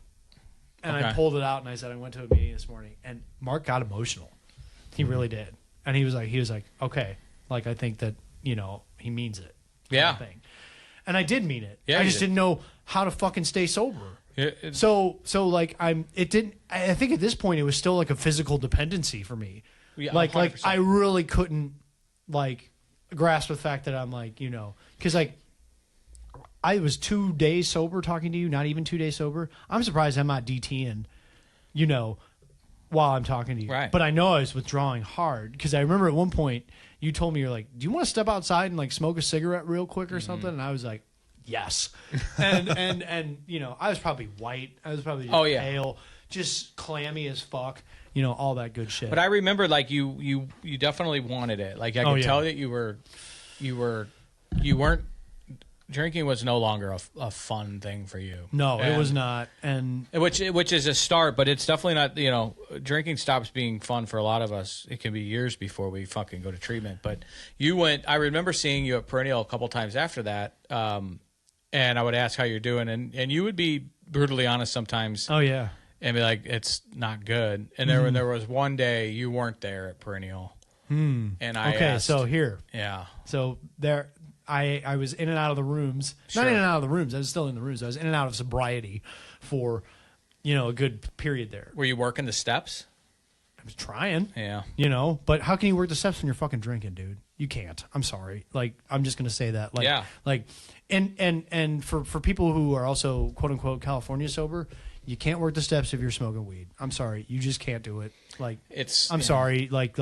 And I Okay. pulled it out and I said, I went to a meeting this morning. And Mark got emotional. He really did. And he was like, okay, like I think that, you know, he means it. kind Yeah. of thing. And I did mean it. Yeah, I you just did. didn't know how to fucking stay sober. It- So like I think at this point it was still like a physical dependency for me. Yeah, like 100%. I really couldn't like grasp the fact that I'm like, you know, because like I was 2 days sober talking to you, not even 2 days sober. I'm surprised I'm not DTing, you know, while I'm talking to you. Right. But I know I was withdrawing hard because I remember at one point you told me, you're like, do you want to step outside and like smoke a cigarette real quick or Mm-hmm. something? And I was like, yes. and you know, I was probably white. I was probably just Oh, yeah. pale, just clammy as fuck. You know, all that good shit. But I remember, like, you definitely wanted it. Like, I Oh, could yeah. tell that you were you weren't drinking was no longer a fun thing for you. No, it was not. And which is a start, but it's definitely not, you know, drinking stops being fun for a lot of us. It can be years before we fucking go to treatment. But I remember seeing you at Perennial a couple times after that. And I would ask how you're doing, and you would be brutally honest sometimes. Oh yeah. And be like, it's not good. And there was one day you weren't there at Perennial. And I asked, so here. Yeah. So there I was in and out of the rooms. Sure. Not in and out of the rooms. I was still in the rooms. I was in and out of sobriety for, you know, a good period there. Were you working the steps? I was trying. Yeah. You know, but how can you work the steps when you're fucking drinking, dude? You can't. I'm sorry. Like, I'm just gonna say that. Like, yeah. Like, and for people who are also quote unquote California sober, you can't work the steps if you're smoking weed. I'm sorry. You just can't do it. Like, I'm sorry. Like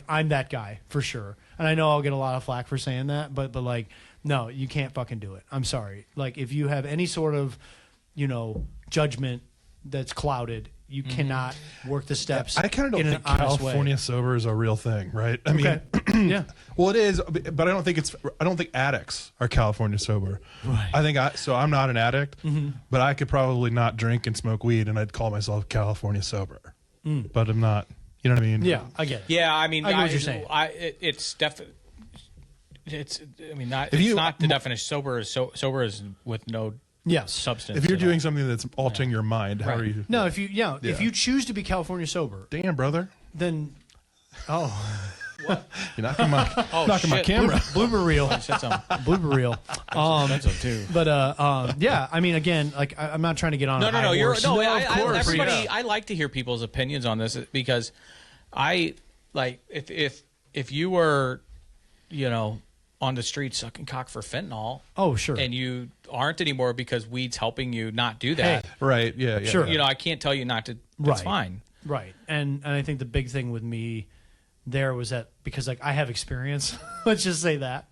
I'm that guy for sure. And I know I'll get a lot of flack for saying that, but like, no, you can't fucking do it. I'm sorry. Like, if you have any sort of, you know, judgment that's clouded, you cannot work the steps. I kind of don't think California sober is a real thing, right? I mean, yeah. Well, it is, but I don't think addicts are California sober. Right. I'm not an addict, but I could probably not drink and smoke weed, and I'd call myself California sober. But I'm not. You know what I mean? Yeah, I get it. Yeah, I mean, I get what you're saying. It's definitely. It's. I mean, it's not the definition. Sober is with no. Yes. Substance. If you're doing something that's altering your mind, how are you? No, if you choose to be California sober, damn brother, then you're knocking my camera. Blooper reel. Blooper reel. Expensive too. But yeah, I mean, again, like I'm not trying to get on. No. Of course. Everybody, I like to hear people's opinions on this because I like if you were, you know, on the street sucking cock for fentanyl. Oh, sure. And you aren't anymore because weed's helping you not do that. Hey. Right. Yeah. Sure. You know, I can't tell you not to. That's fine. Right. And I think the big thing with me there was that because like I have experience, let's just say that.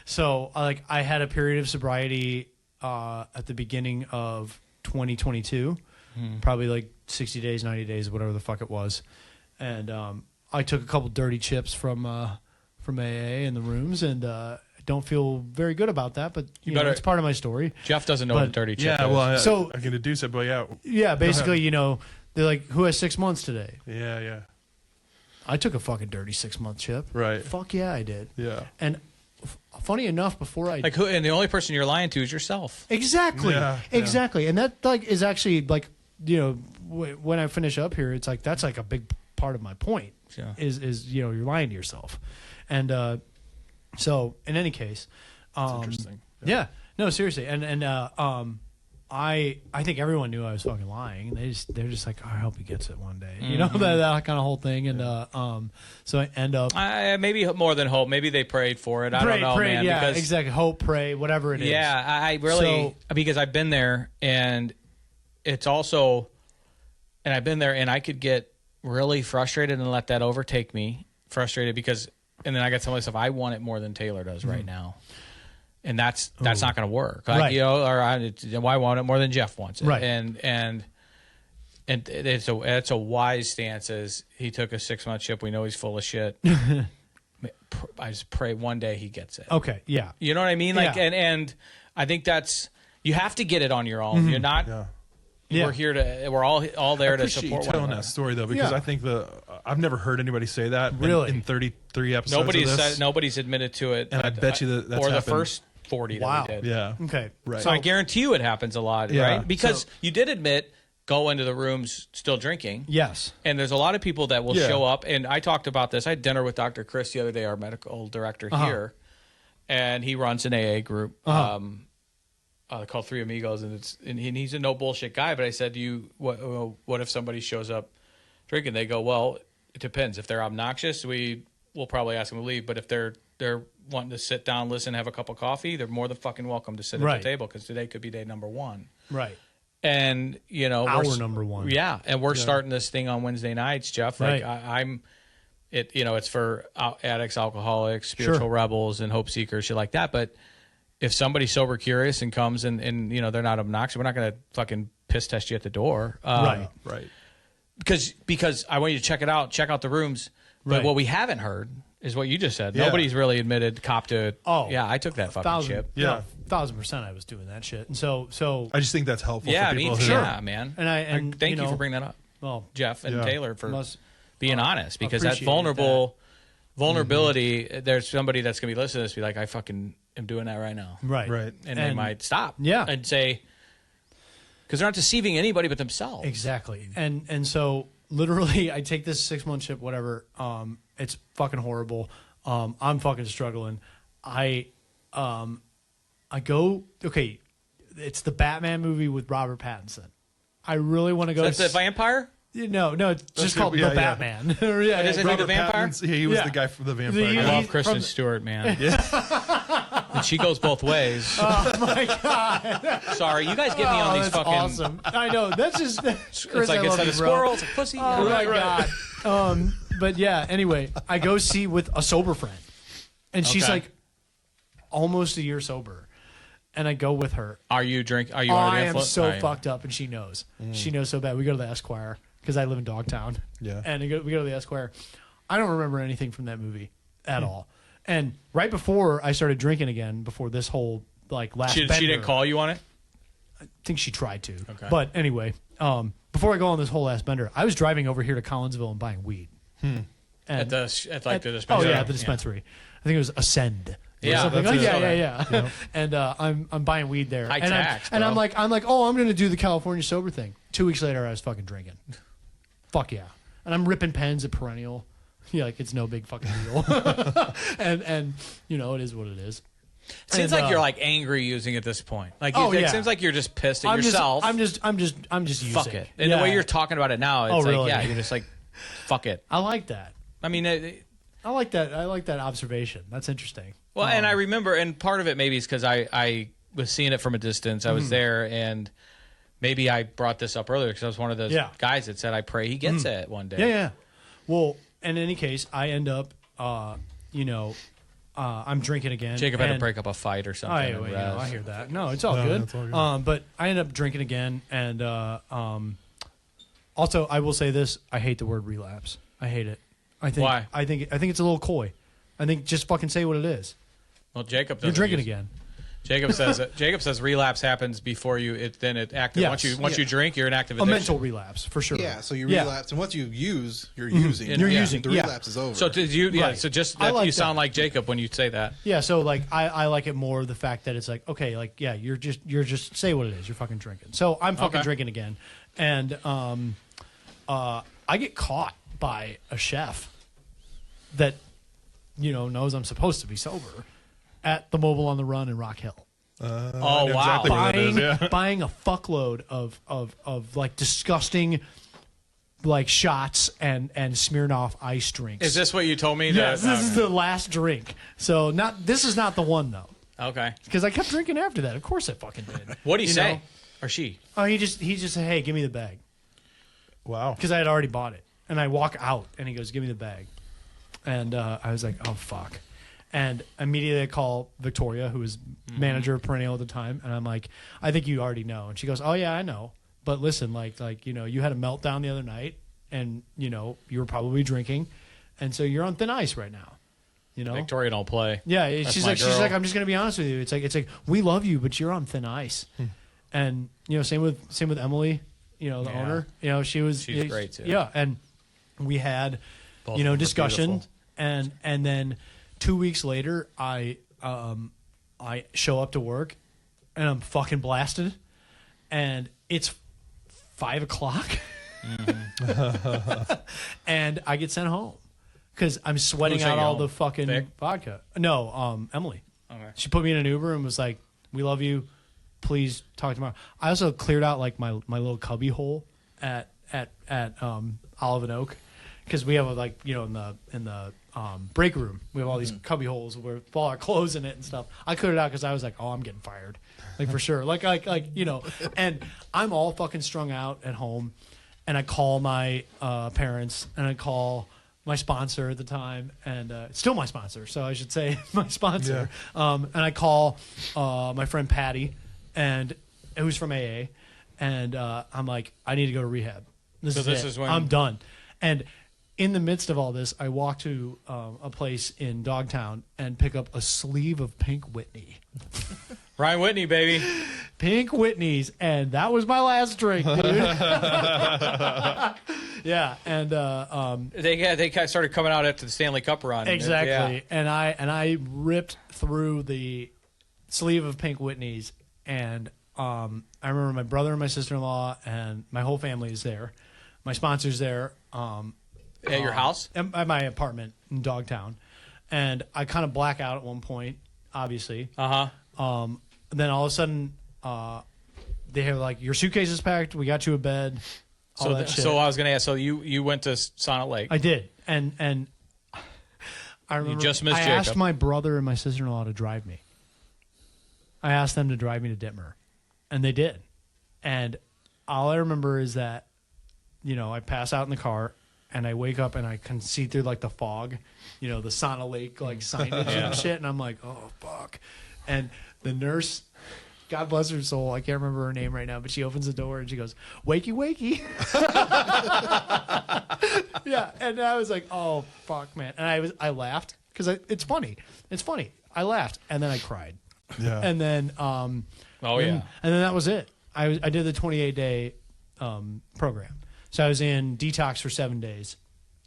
So like I had a period of sobriety at the beginning of 2022, probably like 60 days, 90 days, whatever the fuck it was. And I took a couple dirty chips from AA in the rooms, and don't feel very good about that, but you know, it's part of my story. Jeff doesn't know what a dirty chip is. Well, I can deduce it, but yeah, basically, you know, they're like, who has 6 months today? Yeah. I took a fucking dirty 6 month chip. Right. Fuck yeah, I did. Yeah. And funny enough, before I like who, and the only person you're lying to is yourself. Exactly. Yeah. Exactly. And that like is actually like, you know, when I finish up here, it's like that's like a big part of my point. Yeah. Is you know, you're lying to yourself. And so in any case, That's interesting. Yeah. No, seriously. And I think everyone knew I was fucking lying. They're just like, oh, I hope he gets it one day. You know, that kind of whole thing. And so I end up maybe more than hope. Maybe they prayed for it. I don't know, man. Yeah, because, exactly. Hope, pray, whatever it is. Yeah, I really because I've been there, and it's also, and I've been there, and I could get really frustrated and let that overtake me. Frustrated because, and then I got to tell myself I want it more than Taylor does right now. And that's not going to work. Like, right. You know, or I want it more than Jeff wants it. Right. And it's a wise stance. As he took a 6 month chip, we know he's full of shit. I just pray one day he gets it. Okay. Yeah. You know what I mean? Like, Yeah. and I think that's, you have to get it on your own. You're not. Yeah. We're here to. We're all there to support you one telling another. that story though, because I think I've never heard anybody say that really in 33 episodes. of this. Nobody's admitted to it, and I bet you that's or the happened. first 40 that we did. Yeah. Okay. Right. So I guarantee you it happens a lot, right? Because you did admit go into the rooms still drinking. Yes. And there's a lot of people that will show up. And I talked about this. I had dinner with Dr. Chris the other day, our medical director here, and he runs an AA group called Three Amigos, and he's a no bullshit guy. But I said, what if somebody shows up drinking? They go, well, it depends. If they're obnoxious, we'll probably ask them to leave. But if they're wanting to sit down, listen, have a cup of coffee, they're more than fucking welcome to sit at the table because today could be day number one. Right. And, you know, our number one. Yeah. And we're starting this thing on Wednesday nights, Jeff. Like it's for addicts, alcoholics, spiritual rebels, and hope seekers, shit like that. But if somebody's sober curious and comes and you know, they're not obnoxious, we're not going to fucking piss test you at the door. Right. Because I want you to check it out, check out the rooms. But what we haven't heard is what you just said. Yeah. Nobody's really admitted cop to. Oh, yeah, I took that fucking shit. Yeah. 1,000% I was doing that shit. And so I just think that's helpful Yeah, for I people mean, who yeah, man. And thank you you for know, bringing that up, well, Jeff and Yeah. Taylor, for must- being honest, because that appreciate vulnerability. There's somebody that's gonna be listening to this, be like, I fucking am doing that right now, right. Right. and they might stop, Yeah. and say, because they're not deceiving anybody but themselves. Exactly. And so literally I take this 6-month ship, whatever. It's fucking horrible. I'm fucking struggling. I go, okay, it's the Batman movie with Robert Pattinson. I really want to go. That's the vampire. No, it's just called yeah, The yeah. Batman. yeah, Isn't he the vampire? Pattinson, he was Yeah. the guy from the vampire. The- I guy. love Kristen from- Stewart, man. And she goes both ways. Oh my god! Sorry, you guys get me on these that's fucking. awesome. I know. That's just Chris. It's like I love instead you, of bro. squirrel, it's a pussy. Oh my god. But yeah. Anyway, I go see with a sober friend, and she's Okay. like almost a year sober, and I go with her. Are you drink? Are you I already am influenced? so Are you? fucked up, and she knows. She knows so bad. We go to the Esquire because I live in Dogtown. Yeah. And we go to the Esquire. I don't remember anything from that movie at all. And right before I started drinking again, before this whole like last She bender, didn't call you on it. I think she tried to. Okay. But anyway, before I go on this whole last bender, I was driving over here to Collinsville and buying weed. And At the the oh dispensary. yeah, at the dispensary. I think it was Ascend. or Yeah, something. that's Like, it. yeah. And I'm buying weed there. High and tax, I'm bro. like, oh, I'm going to do the California sober thing. 2 weeks later, I was fucking drinking. Fuck yeah. And I'm ripping pens at Perennial. Yeah, like it's no big fucking deal. and you know, it is what it is. Seems And, like you're like angry using at this point. Like Oh, it yeah. seems like you're just pissed at I'm yourself. just using. fuck it. And Yeah. the way you're talking about it now, it's Oh, like really? yeah, you're just like fuck it. I like that. I mean, I like that. I like that observation. That's interesting. well, and I remember, and part of it maybe is because I was seeing it from a distance. I was there, and maybe I brought this up earlier because I was one of those Yeah. guys that said, "I pray he gets it one day." Yeah. Well, in any case, I end up, I'm drinking again. Jacob had to and- break up a fight or something. I, and you know, res. I hear that. No, it's all No, good. it's all good. But I end up drinking again, and also I will say this: I hate the word relapse. I hate it. I think. Why? I think it's a little coy. I think just fucking say what it is. Well, Jacob You're doesn't drinking use- again. Jacob says Jacob says relapse happens before you. Then it active. Yes. Once you drink, you're an active A addiction. mental relapse for sure. Yeah, so you Yeah. relapse, and once you use, you're using. You're Yeah, using, The yeah. relapse is over. So did you? Yeah. Right. So just I that like you that. sound like Jacob when you say that. Yeah, so like I like it more the fact that it's like, okay, like yeah, you're just say what it is. You're fucking drinking. So I'm fucking Okay. drinking again. And I get caught by a chef that knows I'm supposed to be sober at the Mobile on the Run in Rock Hill. Oh I know wow! exactly where that is, yeah. Buying a fuckload of like disgusting like shots and Smirnoff ice drinks. Is this what you told me? Yes, that, this is the last drink. So this is not the one though. okay. Because I kept drinking after that. Of course I fucking did. What do you say? know? Or she? Oh, he just said, "Hey, give me the bag," Wow. because I had already bought it. And I walk out, and he goes, "Give me the bag," and I was like, "Oh fuck!" And immediately I call Victoria, who was manager of Perennial at the time, and I'm like, "I think you already know." And she goes, "Oh yeah, I know. But listen, you had a meltdown the other night, and you were probably drinking, and so you're on thin ice right now." Victoria don't play. Yeah, That's she's my like, girl. I'm just gonna be honest with you. It's like we love you, but you're on thin ice. And same with Emily, the Yeah. owner. She's great, too. Yeah, and we had Both of them are discussion, beautiful. and then 2 weeks later, I show up to work, and I'm fucking blasted, and it's 5 o'clock, and I get sent home because I'm sweating Who sent out you all home? the fucking Vic? vodka. No, Emily. Okay. She put me in an Uber and was like, "We love you. Please talk tomorrow." I also cleared out like my little cubby hole at Olive and Oak because we have in the break room we have all these cubby holes with all our clothes in it and stuff. I cleared it out because I was like, "Oh, I'm getting fired, like for sure." And I'm all fucking strung out at home, and I call my parents and I call my sponsor at the time, and still my sponsor, so I should say my sponsor. And I call my friend Patty, and who's from AA, and I'm like, I need to go to rehab. So this it. is when- I'm done. And in the midst of all this, I walk to a place in Dogtown and pick up a sleeve of Pink Whitney. Ryan Whitney, baby. Pink Whitney's, and that was my last drink, dude. Yeah, and They kind of started coming out after the Stanley Cup run. exactly. Yeah. And I ripped through the sleeve of Pink Whitney's, and I remember my brother and my sister-in-law and my whole family is there. My sponsor's there. At your house? At my apartment in Dogtown. And I kind of black out at one point, obviously. Uh-huh. Then all of a sudden, they have like, your suitcase is packed. We got you a bed. All that shit. So I was going to ask, so you went to Sonnet Lake. I did. And I remember just missed I Jacob. asked my brother and my sister-in-law to drive me. I asked them to drive me to Dittmer. And they did. And all I remember is that, I pass out in the car. And I wake up and I can see through like the fog, the Sonnet Lake like signage and shit. And I'm like, oh, fuck. And the nurse, God bless her soul, I can't remember her name right now, but she opens the door and she goes, wakey, wakey. Yeah. And I was like, oh, fuck, man. And I laughed because it's funny. It's funny. I laughed and then I cried. Yeah. And then, Oh, yeah. And then that was it. I did the 28-day program. So I was in detox for 7 days.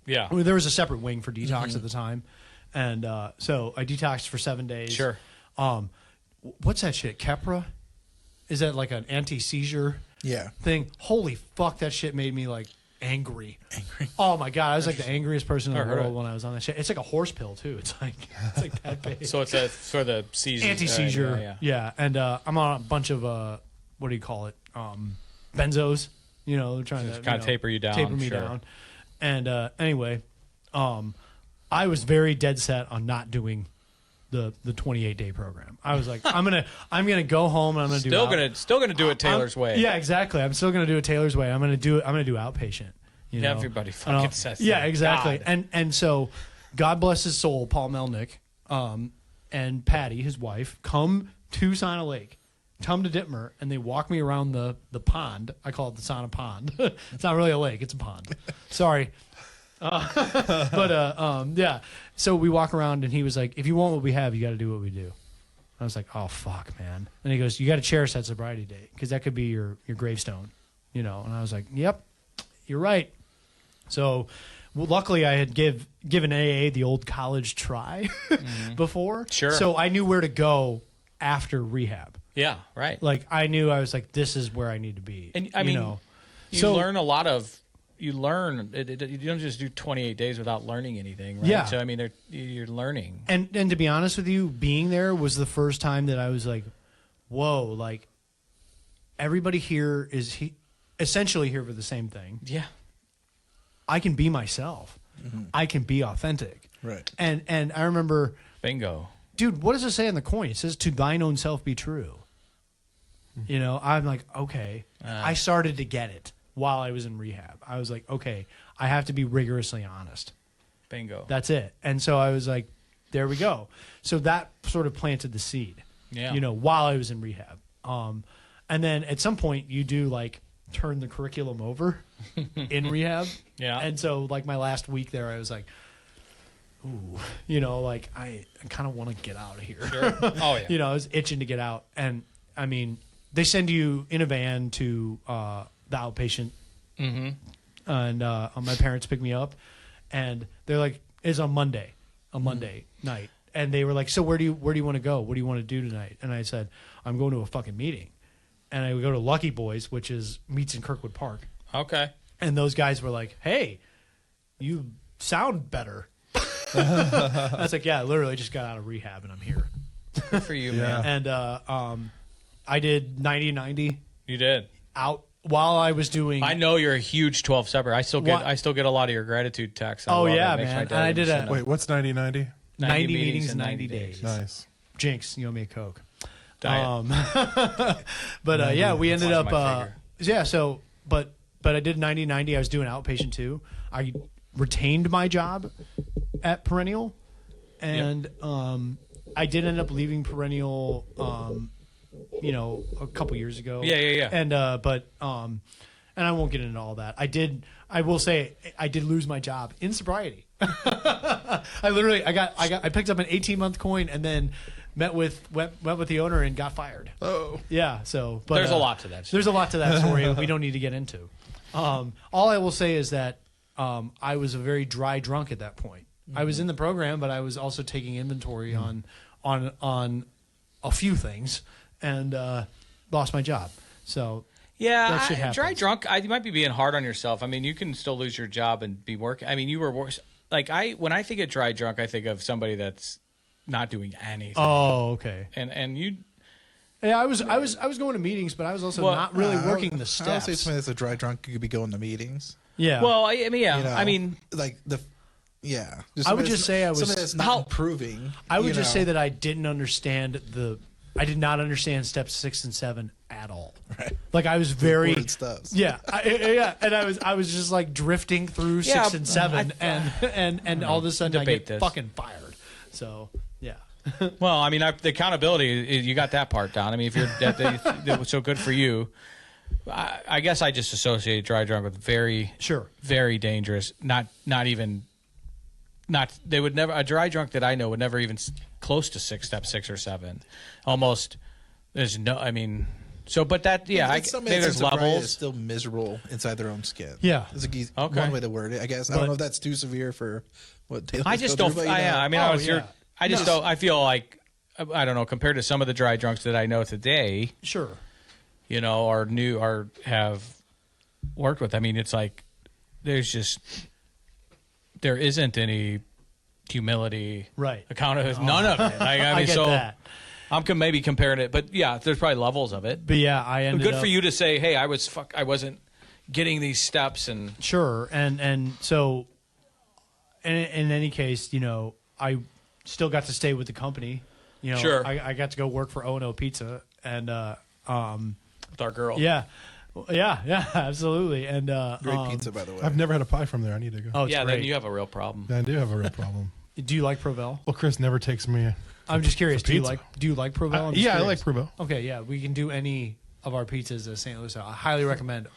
Yeah. I mean, there was a separate wing for detox at the time. And so I detoxed for 7 days. Sure. What's that shit? Keppra? Is that like an anti-seizure thing? Holy fuck, that shit made me like angry. Oh my God. I was like the angriest person in the world when I was on that shit. It's like a horse pill too. It's like that big. So it's for the seizure. Anti-seizure. Yeah. And I'm on a bunch of, what do you call it? Benzos. Trying to kind of taper you down. Taper me down. And anyway, I was very dead set on not doing the 28-day program. I was like, I'm gonna go home and I'm gonna still gonna do it Taylor's way. Yeah, exactly. I'm still gonna do it Taylor's way. I'm gonna do outpatient. Everybody fucking says that. Yeah, exactly. God. And so, God bless his soul, Paul Melnick, and Patty, his wife, come to Sonnet Lake. Come to Dittmer, and they walk me around the pond. I call it the Sonnet Pond. It's not really a lake; it's a pond. Sorry, yeah. So we walk around, and he was like, "If you want what we have, you got to do what we do." I was like, "Oh fuck, man!" And he goes, "You got to cherish that sobriety date because that could be your gravestone, And I was like, "Yep, you're right." So, luckily, I had given AA the old college try before, Sure. So I knew where to go after rehab. Yeah, right. Like I knew I was like, this is where I need to be. And I mean, you learn a lot of. You learn. You don't just do 28 days without learning anything, right? Yeah. So I mean, you're learning. And to be honest with you, being there was the first time that I was like, whoa, like everybody here is essentially here for the same thing. Yeah. I can be myself. Mm-hmm. I can be authentic. Right. And I remember, Bingo. Dude, what does it say on the coin? It says, "To thine own self be true." I'm like, okay. I started to get it while I was in rehab. I was like, okay, I have to be rigorously honest. Bingo. That's it. And so I was like, there we go. So that sort of planted the seed, while I was in rehab. And then at some point you do like turn the curriculum over in rehab. Yeah. And so like my last week there, I was like, ooh, like I kind of want to get out of here. Sure. Oh yeah. I was itching to get out. And I mean, they send you in a van to the outpatient. Mm-hmm. And my parents picked me up, and they're like, "It's on Monday night." And they were like, "So where do you want to go? What do you want to do tonight?" And I said, "I'm going to a fucking meeting." And I would go to Lucky Boys, which meets in Kirkwood Park. Okay. And those guys were like, "Hey, you sound better." I was like, "Yeah, I literally just got out of rehab and I'm here." Good for you, man. And I did 90-90 You did. out while I was doing. I know you're a huge 12-stepper. I still get a lot of your gratitude texts. Oh yeah, man. And I did Wait, what's 90-90? 90 meetings in 90 days. Nice. Jinx, you owe me a Coke. Diet. But yeah, we ended Watch up. my finger. Yeah, so but I did 90-90. I was doing outpatient too. I retained my job at Perennial, and I did end up leaving Perennial. A couple years ago. Yeah. And and I won't get into all that. I will say I did lose my job in sobriety. I picked up an 18-month coin and then went with the owner and got fired. Oh. Yeah. So, but There's a lot to that story. There's a lot to that story we don't need to get into. All I will say is that I was a very dry drunk at that point. I was in the program, but I was also taking inventory on a few things and lost my job. So Yeah, that shit dry happens. drunk. You might be being hard on yourself. I mean, you can still lose your job and be working. I mean, you were worse. Like when I think of dry drunk, I think of somebody that's not doing anything. Oh, okay. And you. Yeah, I was going to meetings, but I was also not really working the I would steps. say somebody that's a dry drunk could be going to meetings. Yeah. Well, I mean, yeah. You know, I mean, like yeah. I would just say I was somebody that's not improving. I would just say that I did not understand steps 6 and 7 at all. Right. Like I was very Important stuff. yeah, and I was just like drifting through 6 and 7, and all of a sudden I Debate get this. fucking fired. So yeah, well, I mean, the accountability. You got that part down. I mean, if you're that was so good for you. I guess I just associate dry drunk with very dangerous. Not even. They would never, a dry drunk that I know would never even close to step 6 or 7. Almost, there's no, I mean, so, but that, yeah, there's levels. Is still miserable inside their own skin. Yeah. It's Okay. one way to word it, I guess. I don't know if that's too severe for what Taylor I just don't, I mean, I just don't, I feel like, I don't know, compared to some of the dry drunks that I know today, sure, you know, or have worked with, I mean, it's like, there isn't any humility, right? Accountability, none of it. I mean, I get that. I'm maybe comparing it, but yeah, there's probably levels of it. But yeah, I ended good up, for you to say, hey, I wasn't getting these steps, and sure, and so, in any case, you know, I still got to stay with the company. You know, sure. I got to go work for O&O Pizza, and with our girl, yeah, absolutely, and Great pizza, by the way. I've never had a pie from there. I need to go. Oh, it's yeah, great. then you have a real problem. Yeah, I do have a real problem. Do you like Provel? Well, Chris never takes me. I'm just curious. Do you pizza. like Provel? I'm just Yeah, I curious. like Provel. Okay, yeah, we can do any of our pizzas at St. Louis. I highly recommend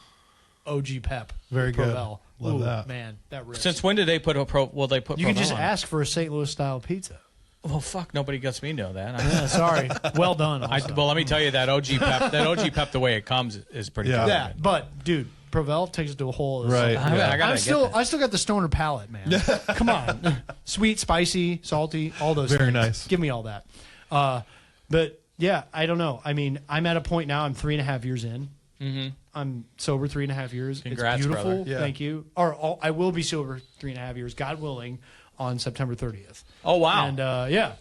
OG Pep. Very with good. Provel. Love that. Man, that rips. Since when did they put they put? You can Provel just on? ask for a St. Louis style pizza. Well, fuck, nobody gets me to know that. Yeah, sorry. Well done. Well, let me tell you that OG Pep, the way it comes is pretty. Yeah. good. Yeah, but dude, Provel takes it to a whole. Right. I still got the stoner palate, man. Come on, sweet, spicy, salty, all those. Very things. nice. Give me all that. But yeah, I don't know. I mean, I'm at a point now. I'm 3.5 years in. Mm-hmm. I'm sober 3.5 years. Congrats, it's beautiful. brother. Yeah. Thank you. I will be sober 3.5 years, God willing, on September 30th. Oh wow! And yeah.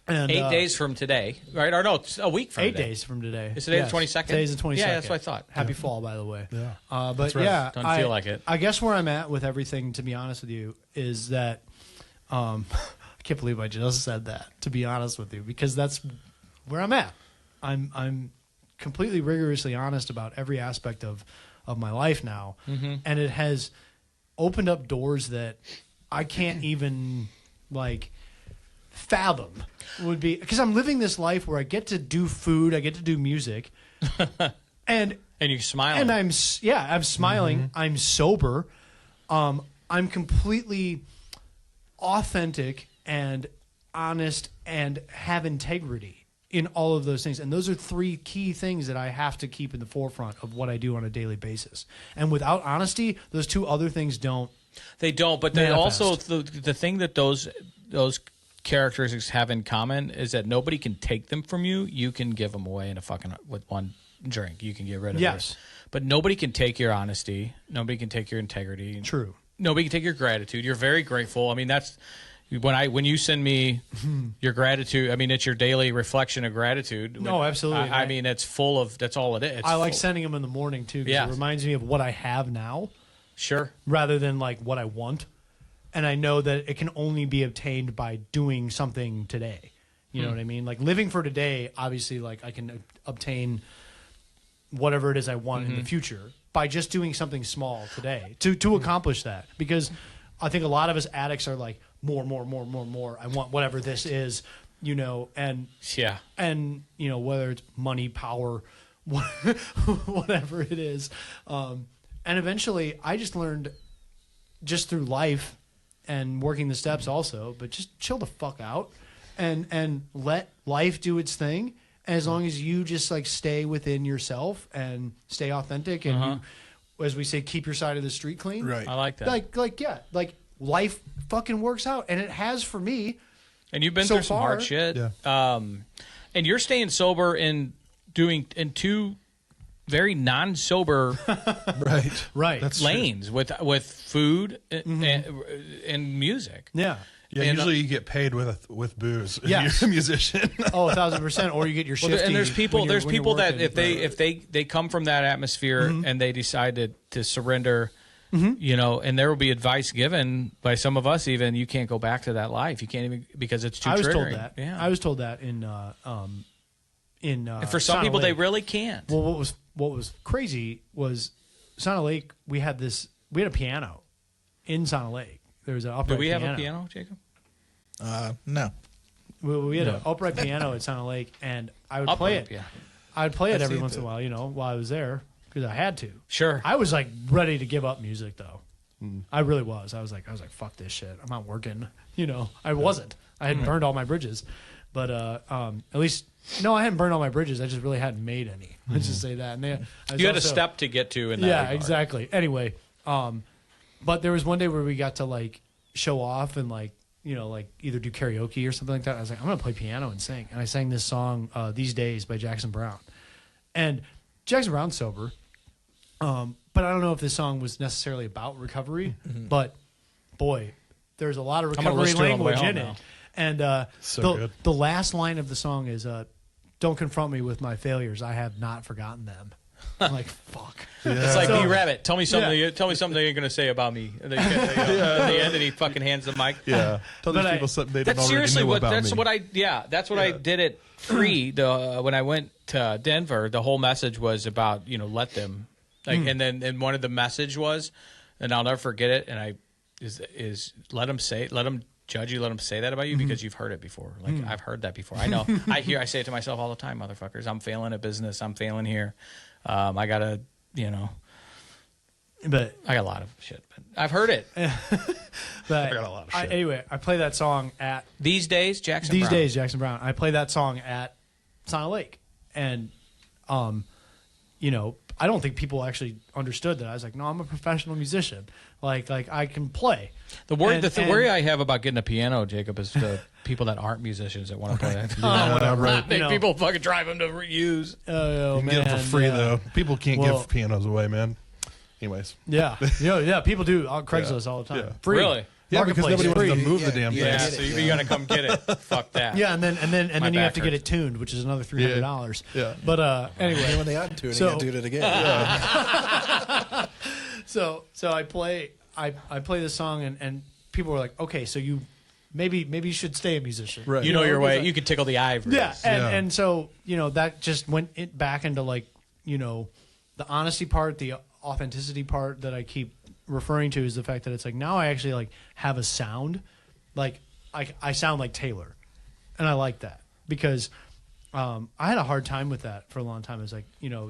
And 8 days from today, right? Or no, it's a week from 8 today. days from today. Is today Yes. the 22nd? Today's the 22nd. Yeah, that's what I thought. Happy fall, by the way. Yeah. But That's right. yeah, Doesn't feel like it. I guess where I'm at with everything, to be honest with you, is that I can't believe I just said that. To be honest with you, because that's where I'm at. I'm completely rigorously honest about every aspect of my life now, and it has opened up doors that I can't even like fathom. Would be because I'm living this life where I get to do food, I get to do music, and you're smiling. and I'm smiling. I'm sober. I'm completely authentic and honest and have integrity in all of those things. And those are 3 key things that I have to keep in the forefront of what I do on a daily basis. And without honesty, those 2 other things don't. They don't, but they manifest. also the thing that those characteristics have in common is that nobody can take them from you. You can give them away in with one drink. You can get rid of Yes. it. But nobody can take your honesty. Nobody can take your integrity. True. Nobody can take your gratitude. You're very grateful. I mean, that's when you send me your gratitude. I mean, it's your daily reflection of gratitude. No, absolutely. I mean, it's full of. That's all it is. I like sending them in the morning too because Yeah. it reminds me of what I have now Sure. rather than like what I want. And I know that it can only be obtained by doing something today. You know what I mean? Like living for today, obviously, like I can obtain whatever it is I want in the future by just doing something small today to accomplish that. Because I think a lot of us addicts are like more. I want whatever this is, you know, and Yeah. you know, whether it's money, power, whatever it is. And eventually, I just learned, just through life and working the steps also, but just chill the fuck out and let life do its thing. As long as you just like stay within yourself and stay authentic and you, as we say, keep your side of the street clean. Right. I like that. Like life fucking works out, and it has for me. And you've been so through some far. hard shit. Yeah. And you're staying sober and doing in two very non-sober Right. That's lanes with food and music. Yeah. Yeah, And, usually you get paid with booze. If Yes. you're a musician. Oh, 1,000%. Or you get your shifty. And there's people when you're that working. if they come from that atmosphere and they decide to surrender, you know, and there will be advice given by some of us, even you can't go back to that life. You can't even, because it's too I was triggering. told that. Yeah. I was told that in and for some Sauna people, they Lake. really can't. Well, what was crazy was Sauna Lake. We had a piano in Sauna Lake. There was an upright Do we have piano. a piano, Jacob? No. We had an upright piano at Sauna Lake, and I would play it. Yeah. I would play it I've every seen once in a it. while, you know, while I was there because I had to. Sure. I was like ready to give up music though. I really was. I was like, fuck this shit. I'm not working. You know, I wasn't. I had burned all my bridges, but at least no, I hadn't burned all my bridges. I just really hadn't made any. Let's just say that. And I was You had a also- step to get to in that Yeah, regard. exactly. Anyway, but there was one day where we got to like show off and like, you know, like either do karaoke or something like that. I was like, I'm gonna play piano and sing, and I sang this song "These Days" by Jackson Brown, and Jackson Brown's sober, but I don't know if this song was necessarily about recovery, but boy, there's a lot of I'm gonna recovery listen to it on the way language in home it, now. and So good. the last line of the song is "Don't confront me with my failures. I have not forgotten them." I'm like, fuck. It's like So- B-Rabbit. Tell me something. Yeah. Tell me something you're going to say about me. And then, in the end, and he fucking hands the mic. Yeah. Tell these But people something they don't That's already seriously know what. about That's me. what I. Yeah, that's what I did at Free. When I went to Denver, the whole message was about let them, like, and then one of the message was, and I'll never forget it. And is let them judge you, let them say that about you because you've heard it before. Like I've heard that before. I know. I say it to myself all the time, motherfuckers. I'm failing at business. I'm failing here. I gotta. But I got a lot of shit, but I've heard it. But got a lot of shit. anyway, I play that song at These days, Jackson These Brown. Days, Jackson Brown. I play that song at Sauna Lake, and I don't think people actually understood that. I was like, no, I'm a professional musician. Like I can play. The worry, And- the worry I have about getting a piano, Jacob, is the people that aren't musicians that want to play it. Whatever. Make people fucking drive them to reuse. Oh, You can get them for free yeah. though. People can't Well- give pianos away, man. Anyways. Yeah, yeah. People do on Craigslist all the time. Yeah. Free. Really? Yeah, because Marketplace, nobody wants to free. move the damn thing. Yeah, get so it, you got to come get it. Fuck that. Yeah, and then My you have back to get hurts. it tuned, which is another $300. Yeah. But And anyway, when they add to it, So- you gotta do it again. so I play this song, and people were like, okay, so you maybe you should stay a musician. Right. You know your way. because You can tickle the ivories. Yeah, Yeah. and so that just went back into like the honesty part, the authenticity part that I keep referring to is the fact that it's like now I actually like have a sound, like I sound like Taylor, and I like that because I had a hard time with that for a long time. It was like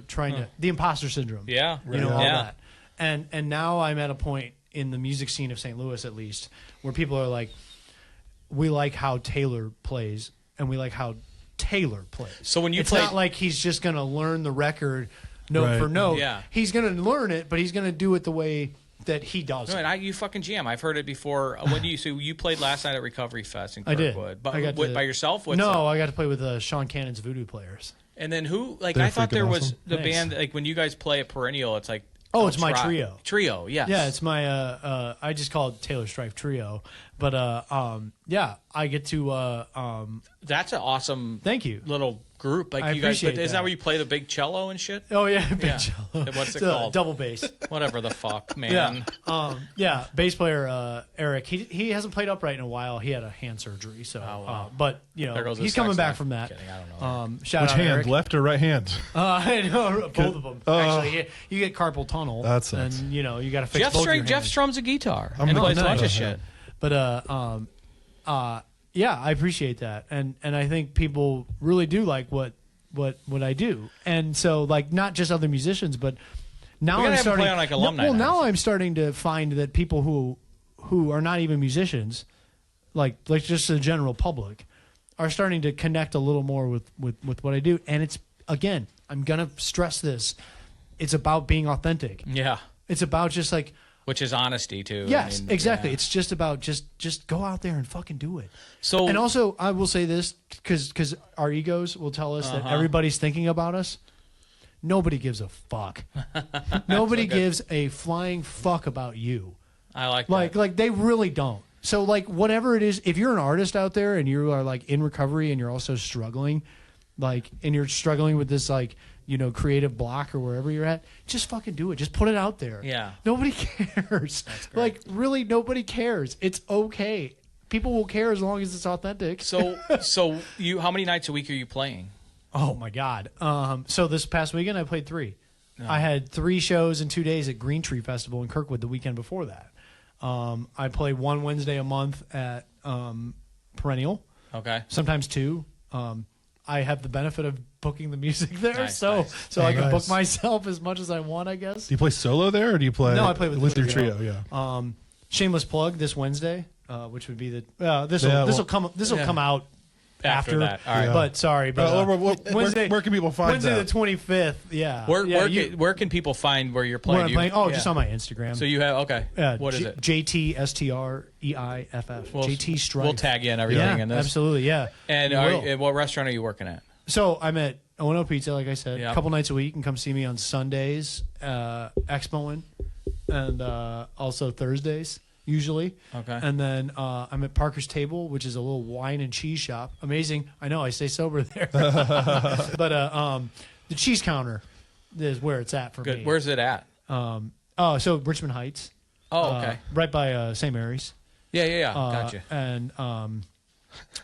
trying to the imposter syndrome. Yeah. All Yeah. that, and now I'm at a point in the music scene of St. Louis at least where people are like, we like how Taylor plays, and we like how Taylor plays. So when you it's play- not like he's just going to learn the record note Right. for note. Yeah. He's going to learn it, but he's going to do it the way that he does it. Right, you fucking jam. I've heard it before. You played last night at Recovery Fest in I did. Kirkwood. But I got what, to- by yourself? What's No, up? I got to play with Sean Cannon's Voodoo Players. And then who? Like They're I thought there freaking was awesome. the Thanks. band. Like when you guys play at Perennial, it's like Oh, it's my trio. Trio, yes. Yeah, it's my I just call it Taylor Streiff Trio. But yeah, I get to That's an awesome. thank you. Little group. Like I you guys. appreciate Isn't that that. where you play the big cello and shit? Oh yeah, big Yeah. cello. What's it It's a called? Double bass. Whatever the fuck, man. Yeah, bass player Eric. He hasn't played upright in a while. He had a hand surgery, so wow. but There goes he's the coming sex back life. from that. Kidding, I don't know. Shout Which out hand? Eric. Left or right hand? I know both of them. Actually, you get carpal tunnel. That sucks. And you got to fix both your hands. Jeff strums a guitar I'm and gonna plays a play bunch of that. shit. But yeah, I appreciate that, and I think people really do like what I do, and so like not just other musicians, but Now We gotta I'm have them starting play on, like, alumni Well, nights. now I'm starting to find that people who are not even musicians, like just the general public, are starting to connect a little more with what I do. And it's, again, I'm gonna stress this. It's about being authentic. Yeah. It's about just like, Which is honesty too. yes, I mean, exactly. yeah. It's just about just go out there and fucking do it. So And also, I will say this because our egos will tell us that everybody's thinking about us. Nobody gives a fuck. Nobody gives a flying fuck about you. I like that. Like they really don't. So like whatever it is, if you're an artist out there and you are like in recovery and you're also struggling, like and you're struggling with this like, you know, creative block or wherever you're at, just fucking do it. Just put it out there. Yeah. Nobody cares. Like really nobody cares. It's okay. People will care as long as it's authentic. So you how many nights a week are you playing? Oh my God. So this past weekend I played 3. I had 3 shows in 2 days at Green Tree Festival in Kirkwood the weekend before that. I play 1 Wednesday a month at Perennial, Okay. sometimes 2. I have the benefit of booking the music there, Nice, so nice. I can book Nice. myself as much as I want, I guess. Do you play solo there, or do you play? No, I play with the your trio. trio. Yeah. Shameless plug this Wednesday, which would be the this Yeah, will well- come out After that. All right. Yeah. But sorry, but where can people find Wednesday that? the 25th. Yeah. Where can people find where you're playing? Where I'm Do you- playing? Oh, yeah. just on my Instagram. So you have okay. What is it? JTSTREIFF. JT Streiff. We'll tag you and everything Yeah, in this. absolutely. Yeah. And We will. what restaurant are you working at? So I'm at O&O Pizza, like I said, Yeah. a couple nights a week, and come see me on Sundays, Expoing, and also Thursdays usually. Okay. And then I'm at Parker's Table, which is a little wine and cheese shop. Amazing. I know I stay sober there, but the cheese counter is where it's at for Good. me. Where's it at? So Richmond Heights. Oh, okay. Right by St. Mary's. Yeah. Gotcha. And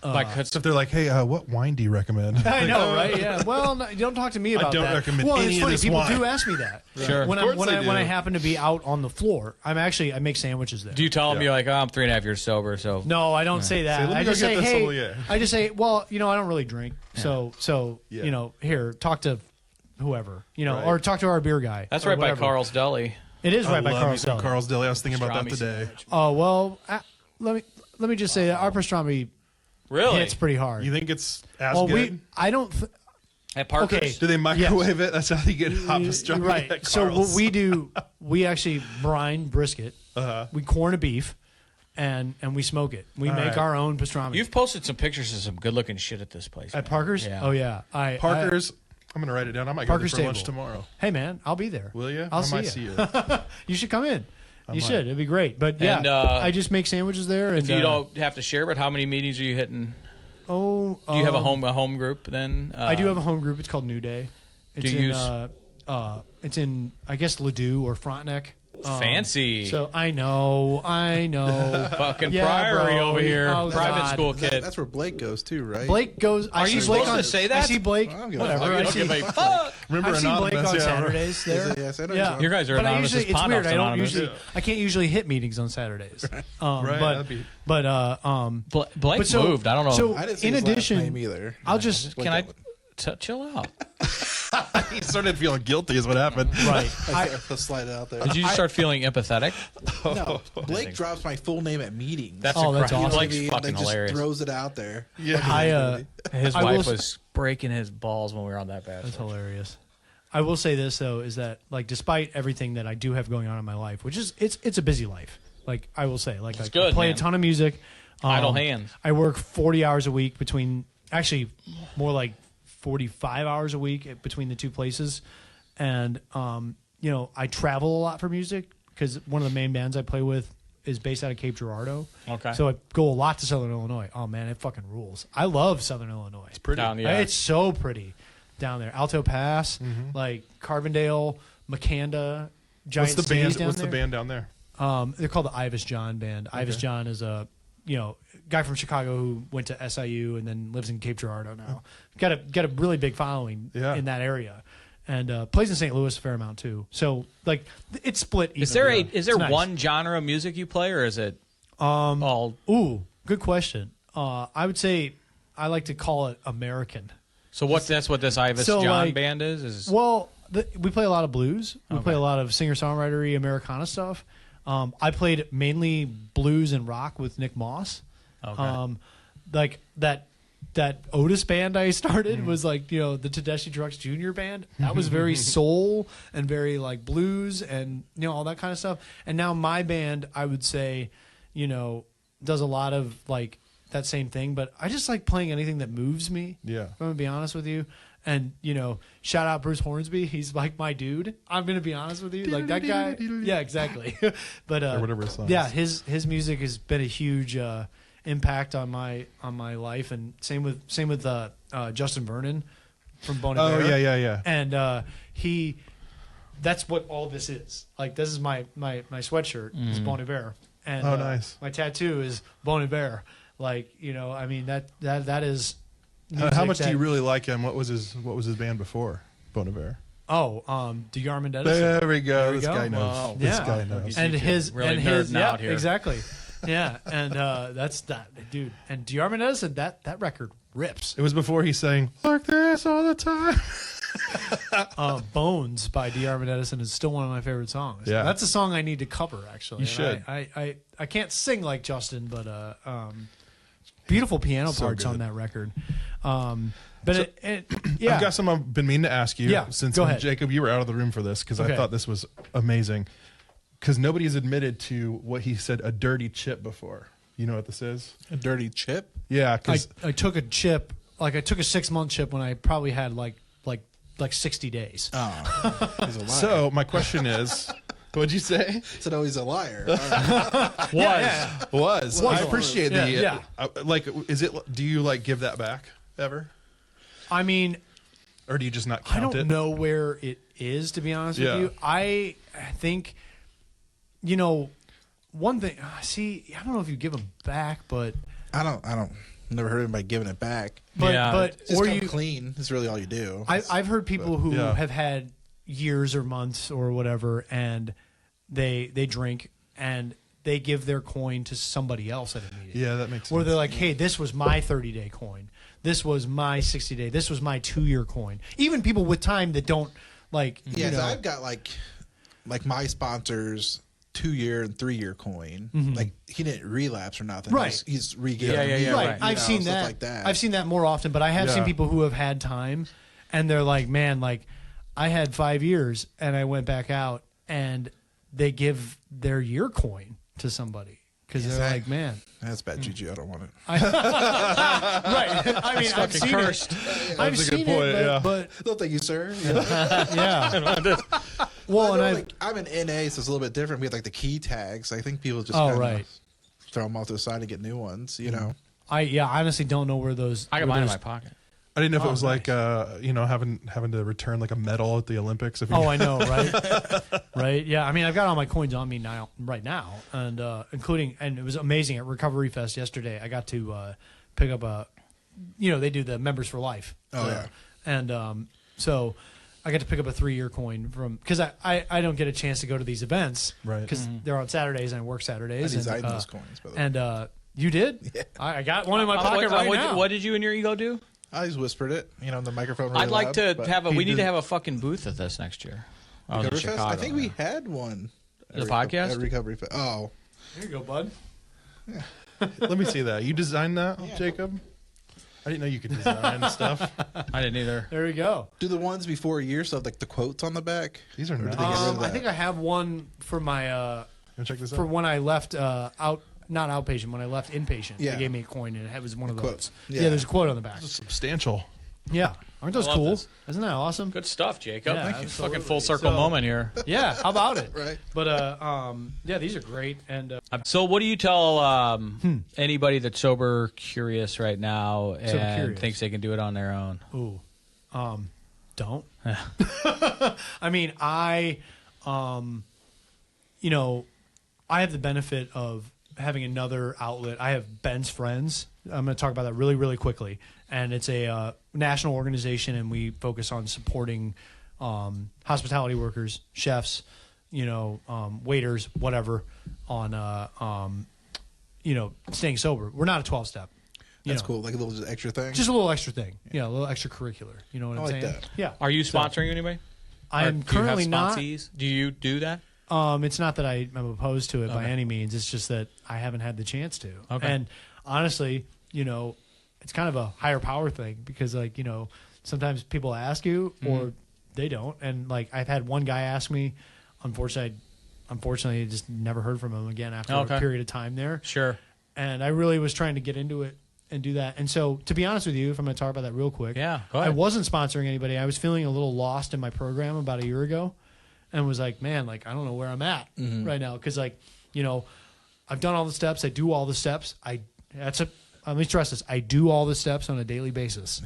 If they're like, hey, what wine do you recommend? I know, right? Yeah. Well, no, don't talk to me about don't that. recommend well, any it's of funny. this People wine. do ask me that. Sure. When Of course they I do. happen to be out on the floor, I make sandwiches there. Do you tell them you're like, oh, I'm 3.5 years sober, so No, I don't say that. Say, "Let me I go just get say, the hey. sommelier." I just say, well, I don't really drink, so Yeah. here, talk to whoever, Right. or talk to our beer guy. that's or right by whatever. Carl's Deli. It is I right by love Carl's me some Deli. Carl's Deli. I was thinking about that Pastrami today. sandwich. Oh well, let me just say that our pastrami Really? hits pretty hard. You think it's as well, good? I don't. At Parker's? Okay. Do they microwave it? That's how you get hot pastrami. Right. At So what Carl's. we do, we actually brine brisket. We corn a beef, and we smoke it. We make right. our own pastrami. You've posted some pictures of some good-looking shit at this place. at man. Parker's? Yeah. Oh yeah. Parker's. I'm gonna write it down. I might go there Parker's for lunch Table. tomorrow. Hey man, I'll be there. Will you? I'll I might see see ya. you. You should come in. You might. should. It'd be great. But yeah, And, I just make sandwiches there. If And you don't have to share, but how many meetings are you hitting? do Do you have a home group then? I do have a home group. It's called New Day. It's Do you use- it's in I guess Ladue or Frontenac. Fancy. So I know. Fucking Yeah, Priory bro. over here. Oh, Private God. school kid. That's where Blake goes too, right? Blake goes. I Are see you Blake supposed on, to say I that? see Blake. I don't give a Whatever. fuck. I Okay, see. wait, fuck. Remember I've seen Blake Anonymous? on Yeah. Saturdays there. Is it? Yes, I know. Yeah. You guys are But anonymous as it's weird. Pondoff's I don't anonymous. usually. I can't usually hit meetings on Saturdays. Right, But that'd be- Blake but so- moved. I don't know. so- I didn't see In his addition- last name either. I'll just Can I chill out? He started feeling guilty. Is what happened. right. I'll slide it out there. Did you start feeling empathetic? No, Blake drops my full name at meetings. That's Oh, that's incredible. awesome. Blake's He fucking just hilarious. throws it out there. Yeah. His I will wife s- was breaking his balls when we were on that bad. That's hilarious. I will say this though is that like despite everything that I do have going on in my life, which is it's a busy life. Like I will say, like I good, play man. a ton of music. Idle hands. I work 40 hours a week between actually more like 45 hours a week between the two places, and I travel a lot for music because one of the main bands I play with is based out of Cape Girardeau. Okay. So I go a lot to Southern Illinois. Oh man, it fucking rules. I love Southern Illinois. It's pretty. It's so pretty down there. Alto Pass, like Carbondale, McCanda, Giant What's the band? Cities down What's there. the band down there? They're called the Ivis John Band. Ivis John is a guy from Chicago who went to SIU and then lives in Cape Girardeau now. Got a really big following in that area, and plays in St. Louis a fair amount too. So like it's split. Is there evenly. is there It's nice. one genre of music you play, or is it all? Ooh, good question. I would say I like to call it American. So that's what this Ivis So, John like- band is? Well, We play a lot of blues. We play a lot of singer-songwritery Americana stuff. I played mainly blues and rock with Nick Moss. Okay. Like that Otis band I started was like, the Tedeschi Trucks Jr. band. That was very soul and very like blues and all that kind of stuff. And now my band, I would say, does a lot of like that same thing. But I just like playing anything that moves me. Yeah. I'm gonna be honest with you. And shout out Bruce Hornsby. He's like my dude. I'm gonna be honest with you. Like that guy. Yeah, exactly. But or whatever his song yeah, is. his music has been a huge impact on my life, and same with Justin Vernon from Bon Iver. Oh yeah. And that's what all this is. Like this is my sweatshirt is Bon Iver, and nice. my tattoo is Bon Iver. Like I mean that is. How much do you really like him? What was his band before Bon Iver? Oh, DeYarmond Edison. There we go. This go. guy knows. Wow. This Yeah. guy knows. And his really and his nerding out here. exactly. Yeah, and that's that dude. And DeYarmond Edison, that record rips. It was before he sang like this all the time. Bones by DeYarmond Edison is still one of my favorite songs. Yeah. That's a song I need to cover actually. You And should. I can't sing like Justin, but beautiful piano So parts good. on that record. But yeah, I've got something I've been meaning to ask you. Yeah, Since go ahead. Jacob, you were out of the room for this because Okay. I thought this was amazing. Because nobody's admitted to what he said, a dirty chip before. You know what this is? A dirty chip. Yeah, because I took a chip, like I took a 6-month chip when I probably had like 60 days. Oh, he's a liar. so my question is, what'd you say? said, "Oh, he's a liar." All right. Was I appreciate the Yeah. like? Is it? Do you like give that back ever, I mean, or do you just not I count don't it? know where it is, to be honest Yeah. with you. I think, one thing. See, I don't know if you give them back, but I don't. Never heard anybody giving it back. Yeah. Just or come you. clean is really all you do. I've heard people who Yeah. have had years or months or whatever, and they drink and they give their coin to somebody else at a meeting. Yeah, that makes sense. Where they're like, hey, this was my 30-day coin. This was my 60-day. This was my 2-year coin. Even people with time that don't like. Yeah, so I've got like my sponsors 2-year and 3-year coin. Like he didn't relapse or nothing. Right. He's re-giving Yeah, me, right. I've seen stuff that. like that. I've seen that more often, but I have Yeah. seen people who have had time, and they're like, man, like I had 5 years, and I went back out, and they give their year coin to somebody because Yes, they're I- like, man, That's bad juju. I don't want it. right? I mean, I've seen cursed. it. I've That's a good seen point, it, yeah. but No, thank you, sir. yeah. Well, and I. I'm in NA, so it's a little bit different. We have like the key tags. I think people just Oh, kinda right. throw them off to the side and get new ones. You know. I honestly don't know where those. I got where mine in those- my pocket. I didn't know if it was nice. like having to return like a medal at the Olympics. If you Oh, I know, right? Right? Yeah. I mean, I've got all my coins on me right now, and it was amazing at Recovery Fest yesterday. I got to pick up they do the Members for Life. Oh, yeah. And so I got to pick up a 3-year coin because I don't get a chance to go to these events, Right. Because they're on Saturdays and I work I Saturdays. designed and, those coins, by the way. And you did? Yeah. I got one in my pocket right now. What did you and your ego do? I just whispered it, in the microphone. Really I'd like loud, to but- have we need to have a fucking booth at this next year. I was in Recovery Fest? Chicago, I think we had one. The podcast? At Recovery Fest. Oh, Here you go, bud. Let me see that. You designed that, Yeah. Jacob? I didn't know you could design stuff. I didn't either. There we go. do the ones before a year stuff like the quotes on the back? These are Or nice. did they get rid of I that? think I have one for my Wanna check this for out? when I left not outpatient, when I left inpatient. Yeah. They gave me a coin and it was one of those. Quotes. Yeah. Yeah. there's a quote on the back. Substantial. Yeah. Aren't those I love cool? this. Isn't that awesome? Good stuff, Jacob. Yeah, Thank you. absolutely. Fucking full circle So- moment here. Yeah, how about it? Right. But yeah, these are great and So, what do you tell anybody that's sober curious right now and curious. thinks they can do it on their own? don't. I mean, I have the benefit of having another outlet. I have Ben's Friends. I'm going to talk about that really, really quickly. And it's a national organization, and we focus on supporting hospitality workers, chefs, waiters, whatever, on staying sober. We're not a 12-step. That's cool. Like a little extra thing. Just a little extra thing. Yeah, a little extracurricular. You know what I I'm like saying? that. Yeah. Are you sponsoring anybody? I'm currently not. Sponsees? Do you do that? It's not that I'm opposed to it by any means. It's just that I haven't had the chance to. Okay. And honestly, it's kind of a higher power thing because, like, sometimes people ask you or they don't. And, like, I've had one guy ask me. Unfortunately, I just never heard from him again after a period of time there. Sure. And I really was trying to get into it and do that. And so, to be honest with you, if I'm going to talk about that real quick, go ahead. I wasn't sponsoring anybody. I was feeling a little lost in my program about a year ago. And was like, man, like, I don't know where I'm at right now. Because, like, I've done all the steps. I do all the steps. Let me stress this. I do all the steps on a daily basis.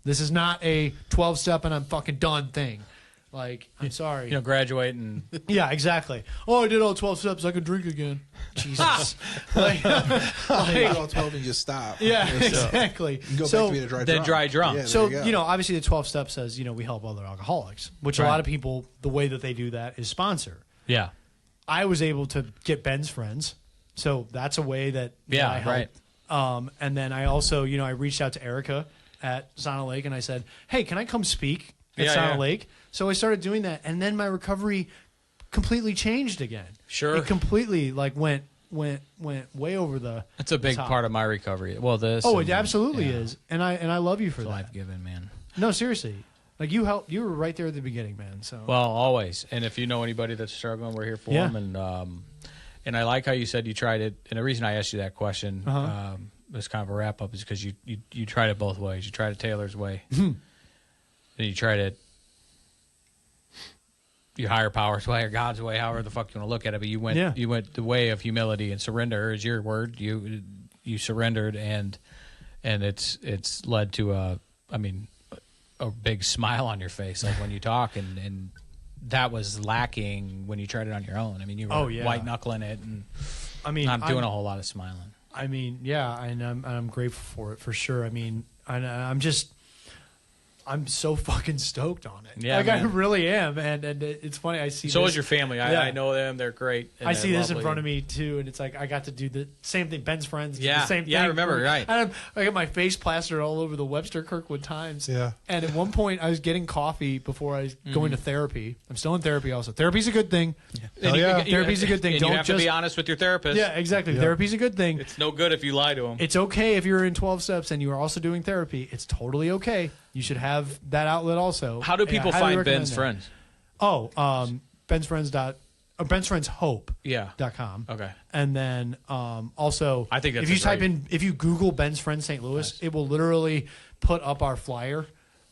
This is not a 12-step and I'm fucking done thing. Like, I'm sorry. Graduate and... Yeah, exactly. Oh, I did all 12 steps. I could drink again. Jesus. like, You do all 12 and you just stop. Yeah, exactly. You go back to being a dry drunk. dry drunk. Yeah, So, there you go. Obviously the 12 step says, we help other alcoholics, which a lot of people, the way that they do that is sponsor. Yeah. I was able to get Ben's friends. So that's a way that I help. Right. And then I also, I reached out to Erica at Sauna Lake and I said, hey, can I come speak at Sauna Lake? So I started doing that. And then my recovery completely changed again. Sure. It completely went way over the That's a big top. part of my recovery. Well, this. Oh, it absolutely is. And I love you for that. Life given, man. No, seriously. Like, you were right there at the beginning, man. So Well, always. And if you know anybody that's struggling, we're here for them. And I like how you said you tried it. And the reason I asked you that question, was kind of a wrap up, is because you tried it both ways. You tried it Taylor's way, then you tried it your higher power's way or God's way, however the fuck you want to look at it. But you went the way of humility and surrender is your word. You surrendered, and it's led to a big smile on your face, like when you talk, and that was lacking when you tried it on your own. I mean, you were white knuckling it, and not doing a whole lot of smiling. I mean, yeah, and I'm grateful for it for sure. I mean, I'm so fucking stoked on it. Yeah, like, man. I really am, and it's funny. I see. So this, is your family. I know them. They're great. I see this in front of me too, and it's like I got to do the same thing. Ben's friends, did Yeah, the same thing. yeah, I remember, right? And I got my face plastered all over the Webster Kirkwood Times. Yeah. And at one point, I was getting coffee before I was going to therapy. I'm still in therapy. Also, therapy's a good thing. Therapy's a good thing. And Don't you have to be honest with your therapist. Yeah, exactly. Yeah. Therapy's a good thing. It's no good if you lie to them. It's okay if you're in 12 steps and you are also doing therapy. It's totally okay. You should have that outlet also. How do people find Ben's friends? Oh, Ben's Friends. Ben's Friends Hope. Yeah. .com. Okay. And then also, I think that's if you Google Ben's Friends St. Louis, it will literally put up our flyer,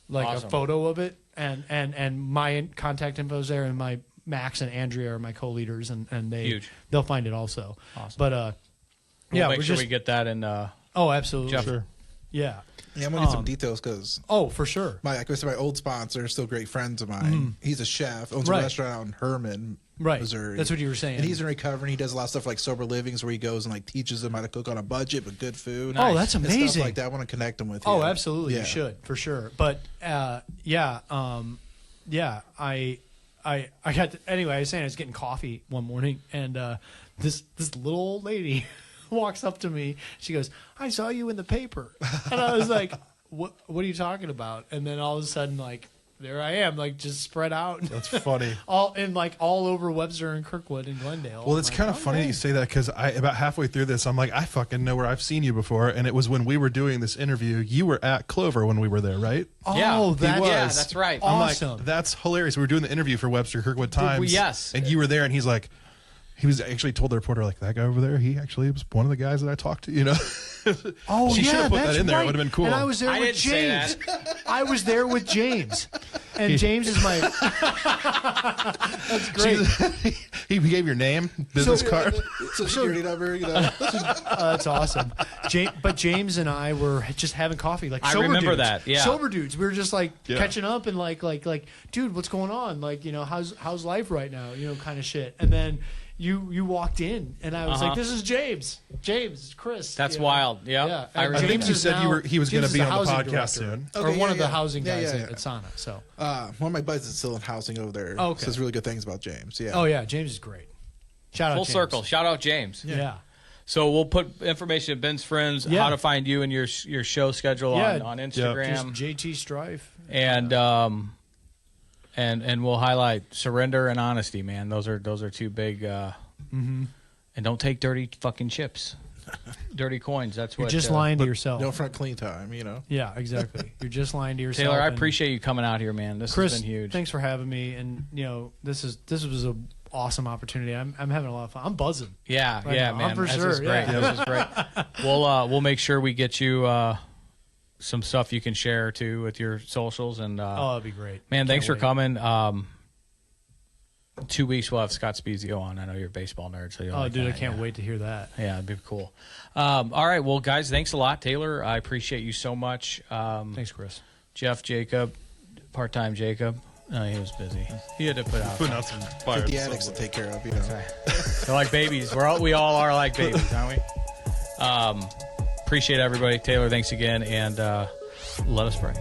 like Awesome. a photo of it, and my contact info is there, and my Max and Andrea are my co-leaders, and they'll find it also. Awesome. But We'll make sure we get that in. Oh, absolutely. Jeff. Sure. Yeah. Yeah, I'm gonna need some details because for sure. my old sponsor, still great friends of mine. He's a chef, owns a restaurant out in Herman, Missouri. That's what you were saying. And he's in recovery. He does a lot of stuff like sober livings, where he goes and like teaches them how to cook on a budget but good food. Oh, that's and amazing. stuff like that. I want to connect them with you. Oh, absolutely. Yeah. You should, for sure. But I got anyway. I was saying I was getting coffee one morning, and this little old lady walks up to me. She goes, "I saw you in the paper," and I was like, "What? What are you talking about?" And then all of a sudden, like, there I am, like, just spread out. That's funny. all over Webster and Kirkwood and Glendale. Well, it's kind of funny that you say that, because about halfway through this, I'm like, I fucking know where I've seen you before, and it was when we were doing this interview. You were at Clover when we were there, right? Oh, Yeah, that's right. Awesome. I'm like, that's hilarious. We were doing the interview for Webster Kirkwood Times. Yes. And you were there, and he's like, he was actually told the reporter, like, that guy over there, he actually was one of the guys that I talked to, you know? Oh, She should have put that's that in there. It right. would have been cool. And I was there I with didn't say James. that. I was there with James. And James is my... That's great. He gave your name, business card. So security number, you know. That's awesome. But James and I were just having coffee, like, I sober remember dudes. that, yeah. Sober dudes. We were just like Yeah. catching up and like, dude, what's going on? Like, you know, how's life right now? You know, kind of shit. And then you walked in, and I was like, this is James. James, Chris. That's you know? wild. Yep. Yeah. I And I remember. think James you is said now- he was going James to be is the on the housing podcast director. soon. Or Okay, one of the yeah. housing Yeah, guys yeah, at Sauna. So. One of my buddies is still in housing over there. Oh, okay. Says really good things about James. Yeah. Oh yeah, James is great. Shout out Full James. circle. Shout out James. Yeah. So we'll put information at Ben's Friends, Yeah. how to find you and your show schedule Yeah. on Just Instagram. JT Streiff. And And we'll highlight surrender and honesty, man. Those are two big. And don't take dirty fucking chips, dirty coins. That's what You're just lying to yourself. No front clean time, you know. Yeah, exactly. You're just lying to yourself. Taylor, I and appreciate you coming out here, man. This Chris, has been huge. thanks for having me. And this was a awesome opportunity. I'm having a lot of fun. I'm buzzing. Yeah, right yeah, now. man. For this sure. is great. Yeah. This is great. We'll make sure we get you some stuff you can share too with your socials. And that'd be great. man, thanks for wait. coming. 2 weeks we'll have Scott Spezio on. I know you're a baseball nerd, so you're Dude, I can't wait to hear that. Yeah, it'd be cool. All right, well, guys, thanks a lot, Taylor. I appreciate you so much. Thanks, Chris. Jeff, Jacob, part-time Jacob. No, he was busy. He had to put out. Putting out some fire. The addicts to take care of, you know. They're like babies. We all are like babies, aren't we? Appreciate everybody. Taylor, thanks again, and let us pray.